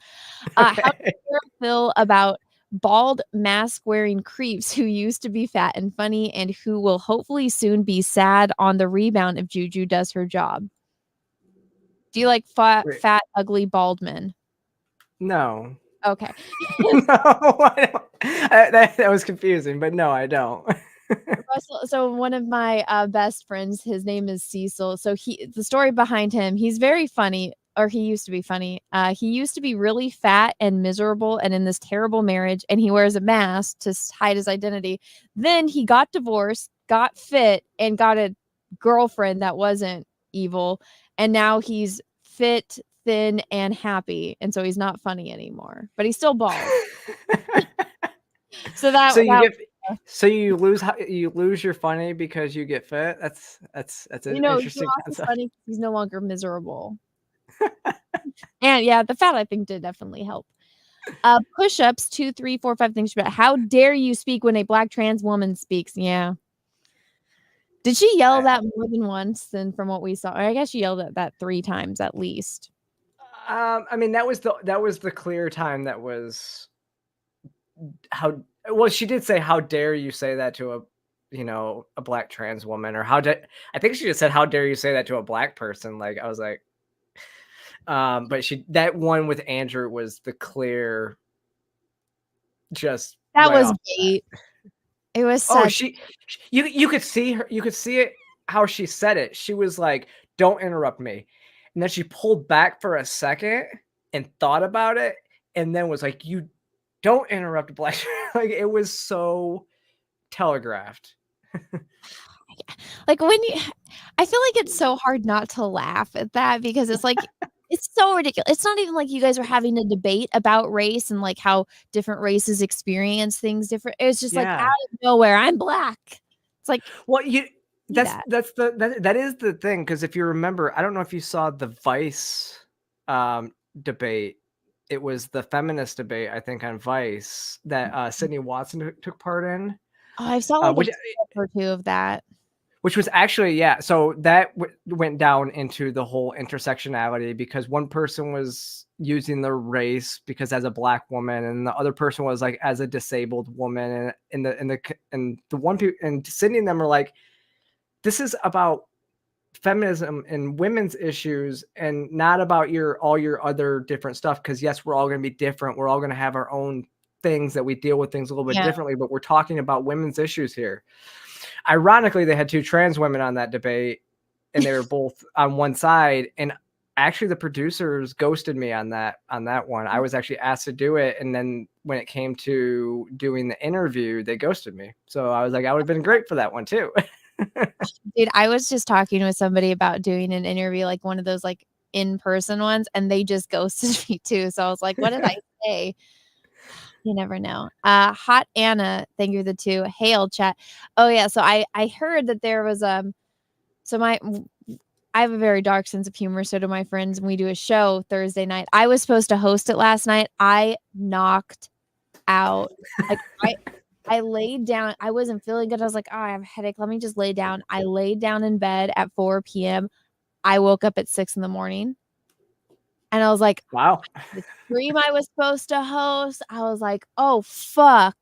How does Sarah feel about bald mask-wearing creeps who used to be fat and funny and who will hopefully soon be sad on the rebound if Juju does her job? Do you like fat, ugly, bald men? No. Okay. No, I don't. That was confusing, but no, I don't. Russell, so one of my best friends, his name is Cecil. So the story behind him, he's very funny, or he used to be funny. He used to be really fat and miserable and in this terrible marriage, and he wears a mask to hide his identity. Then he got divorced, got fit, and got a girlfriend that wasn't evil. And now he's fit, thin, and happy. And so he's not funny anymore, but he's still bald. So So you lose your funny because you get fit. That's an You know, interesting lost his concept. funny 'cause he's no longer miserable. And yeah, the fat I think did definitely help. Push-ups 2, 3, 4, 5 things about how dare you speak when a black trans woman speaks? Yeah. Did she yell that more than once? Than from what we saw, or I guess she yelled at that 3 times at least. I mean, that was the clear time. That was how well she did say, "How dare you say that to a black trans woman?" Or I think she just said, "How dare you say that to a black person?" Like I was like, but that one with Andrew was the clear, just That right was off. bait. It was Oh, such. you could see her. You could see it how she said it. She was like, "Don't interrupt me," and then she pulled back for a second and thought about it, and then was like, "You don't interrupt black." Like it was so telegraphed. Like when you, I feel like it's so hard not to laugh at that because it's like it's so ridiculous. It's not even like you guys were having a debate about race and like how different races experience things different. It was just like out of nowhere, I'm black. It's like, well, that is the thing, because if you remember, I don't know if you saw the Vice debate. It was the feminist debate, I think, on Vice that Sydney Watson took part in. Oh, I saw like a clip or two of that. Which was actually, so that went down into the whole intersectionality, because one person was using the race because as a black woman, and the other person was like as a disabled woman, and the one people and Sydney and them are like, this is about feminism and women's issues and not about all your other different stuff, because yes, we're all going to be different, we're all going to have our own things that we deal with things a little bit differently, but we're talking about women's issues here. Ironically, they had 2 trans women on that debate, and they were both on one side. And actually, the producers ghosted me on that one. I was actually asked to do it, and then when it came to doing the interview, they ghosted me. So I was like, I would have been great for that one too. Dude, I was just talking with somebody about doing an interview, like one of those like in-person ones, and they just ghosted me too. So I was like, what did I say? You never know. Hot Anna, thank you for the 2. Hail chat. Oh yeah, so I heard that there was so I have a very dark sense of humor, so do my friends, and we do a show Thursday night. I was supposed to host it last night. I knocked out. Like I laid down. I wasn't feeling good. I was like, oh, I have a headache. Let me just lay down. I laid down in bed at 4 p.m. I woke up at 6 a.m. And I was like, wow. The stream I was supposed to host, I was like, oh, fuck.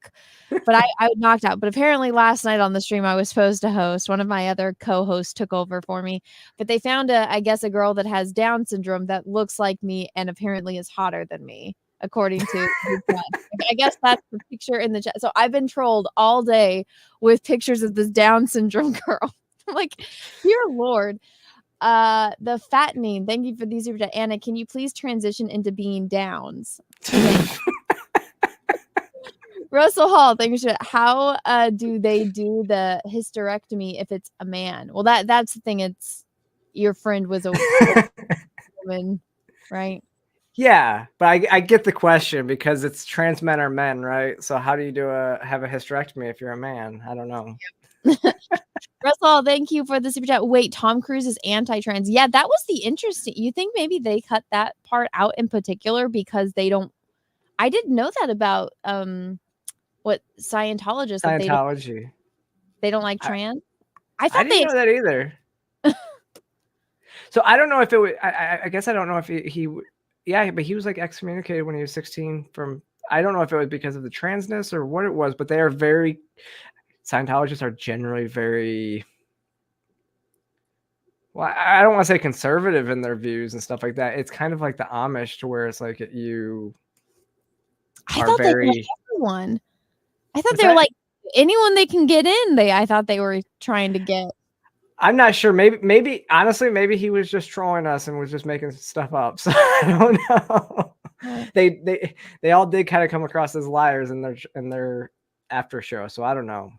But I knocked out. But apparently last night on the stream I was supposed to host, one of my other co-hosts took over for me. But they found I guess a girl that has Down syndrome that looks like me and apparently is hotter than me, according to I guess that's the picture in the chat. So I've been trolled all day with pictures of this Down syndrome girl. I'm like, dear Lord. The fattening, thank you for these super chat. Anna, can you please transition into being Downs? Russell Hall, thank you. How do they do the hysterectomy if it's a man? Well, that's the thing. It's your friend was a woman, right? Yeah, but I get the question, because it's trans men are men, right? So how do you have a hysterectomy if you're a man? I don't know. Russell, thank you for the super chat. Wait, Tom Cruise is anti-trans. Yeah, that was the interesting. You think maybe they cut that part out in particular because they don't. I didn't know that about what Scientologists. Scientology. They don't like trans. I didn't know that either. So I don't know if it would. I guess I don't know if he. Yeah, but he was like excommunicated when he was 16 from. I don't know if it was because of the transness or what it was, but they are very. Scientologists are generally very, well, I don't want to say conservative in their views and stuff like that. It's kind of like the Amish, to where it's like you I thought they were everyone. I thought they were like anyone they can get in. I thought they were trying to get. I'm not sure. Maybe honestly, maybe he was just trolling us and was just making stuff up. So I don't know. They all did kind of come across as liars in their after show, so I don't know.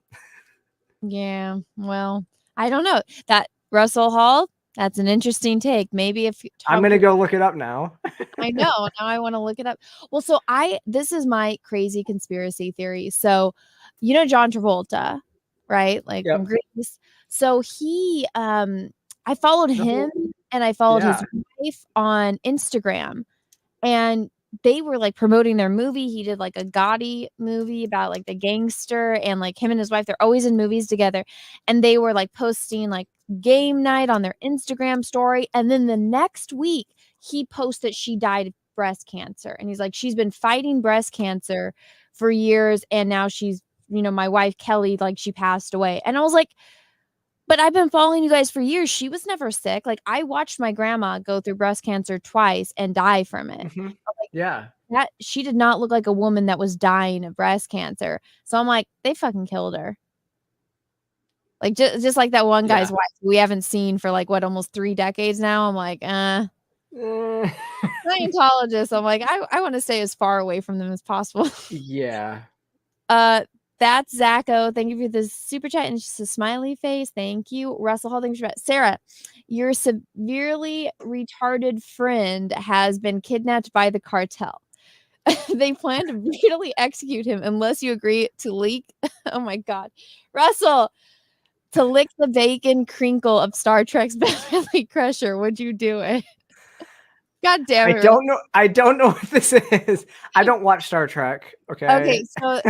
Yeah, well, I don't know. That Russell Hall, that's an interesting take. Maybe if I'm gonna go look it up now. I know, now I want to look it up. Well, so this is my crazy conspiracy theory. So you know John Travolta, right? Like Yep. from Grease. So he, I followed him and I followed his wife on Instagram, and they were like promoting their movie. He did like a Gotti movie about like the gangster, and like him and his wife, they're always in movies together. And they were like posting like game night on their Instagram story. And then the next week he posted she died of breast cancer. And he's like, she's been fighting breast cancer for years. And now she's, you know, my wife, Kelly, like she passed away. And I was like, but I've been following you guys for years. She was never sick. Like I watched my grandma go through breast cancer twice and die from it. Mhm. Like, Yeah. that she did not look like a woman that was dying of breast cancer. So I'm like, they fucking killed her. Like just like that one guy's wife we haven't seen for like what, almost 3 decades now. I'm like, Scientologist. I'm like, I want to stay as far away from them as possible. Yeah. That's Zacho. Thank you for the super chat and just a smiley face. Thank you. Russell Hall, thank you for that. Sarah, your severely retarded friend has been kidnapped by the cartel. They plan to brutally execute him unless you agree to leak. Oh my God. Russell, to lick the bacon crinkle of Star Trek's Beverly Crusher. Would you do it? God damn it. I don't know what this is. I don't watch Star Trek. Okay, so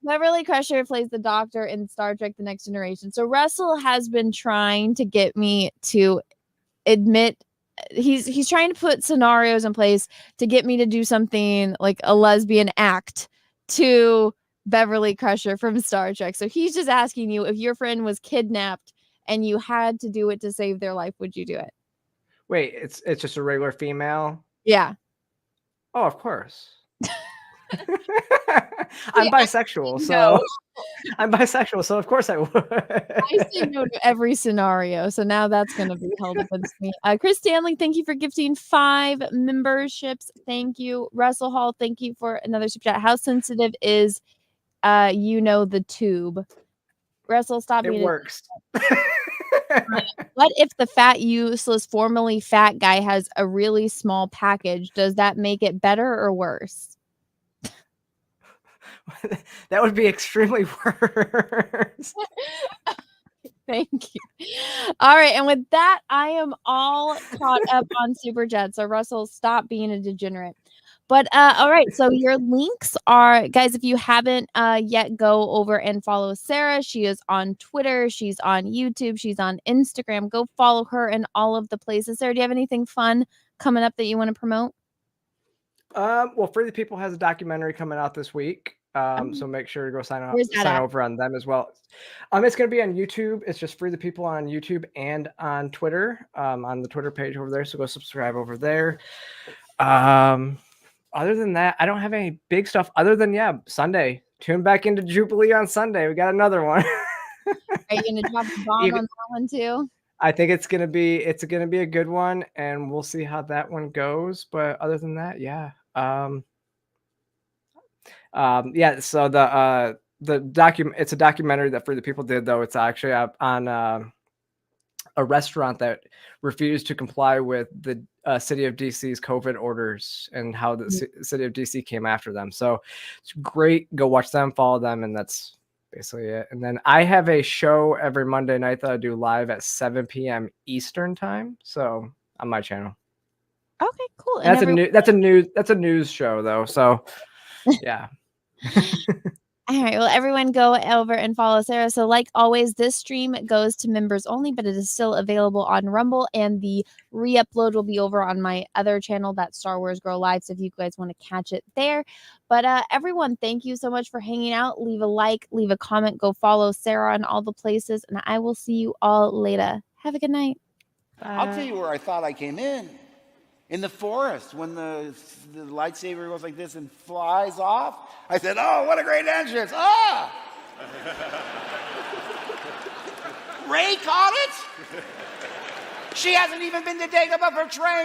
Beverly Crusher plays the Doctor in Star Trek The Next Generation. So Russell has been trying to get me to admit, he's trying to put scenarios in place to get me to do something like a lesbian act to Beverly Crusher from Star Trek. So he's just asking you, if your friend was kidnapped and you had to do it to save their life, would you do it? Wait, it's just a regular female? Yeah. Oh, of course. I'm bisexual, so I'm bisexual, so of course I would. I say no to every scenario, so now that's going to be held against me. Chris Stanley, thank you for gifting 5 memberships. Thank you. Russell Hall, thank you for another super chat. How sensitive is, the tube? Russell, stop being. It works. What if the fat, useless, formerly fat guy has a really small package? Does that make it better or worse? That would be extremely worse. Thank you. All right. And with that, I am all caught up on Super Chat. So Russell, stop being a degenerate. But all right. So your links are, guys, if you haven't yet, go over and follow Sarah. She is on Twitter. She's on YouTube. She's on Instagram. Go follow her in all of the places. Sarah, do you have anything fun coming up that you want to promote? Well, Free the People has a documentary coming out this week. So make sure to go sign over on them as well. It's going to be on YouTube. It's just Free the People on YouTube and on Twitter, on the Twitter page over there. So go subscribe over there. Other than that, I don't have any big stuff other than, Sunday. Tune back into Jubilee on Sunday. We got another one. Are you going to drop the bomb on that one too? I think it's going to be a good one, and we'll see how that one goes. But other than that, so it's a documentary that Free the People did, though. It's actually on a restaurant that refused to comply with the city of DC's COVID orders and how the city of DC came after them. So it's great. Go watch them, follow them, and that's basically it. And then I have a show every Monday night that I do live at 7 p.m. Eastern time. So on my channel. Okay, cool. That's a news show though. So yeah. All right. Well, everyone go over and follow Sarah. So like always, this stream goes to members only, but it is still available on Rumble, and the re-upload will be over on my other channel, that's Star Wars Girl Live. So if you guys want to catch it there. But everyone, thank you so much for hanging out. Leave a like, leave a comment, go follow Sarah on all the places, and I will see you all later. Have a good night. Bye. I'll tell you where I thought I came in the forest, when the lightsaber goes like this and flies off. I said, oh, what a great entrance. Ah! Ray caught it? She hasn't even been to Dagobah for train.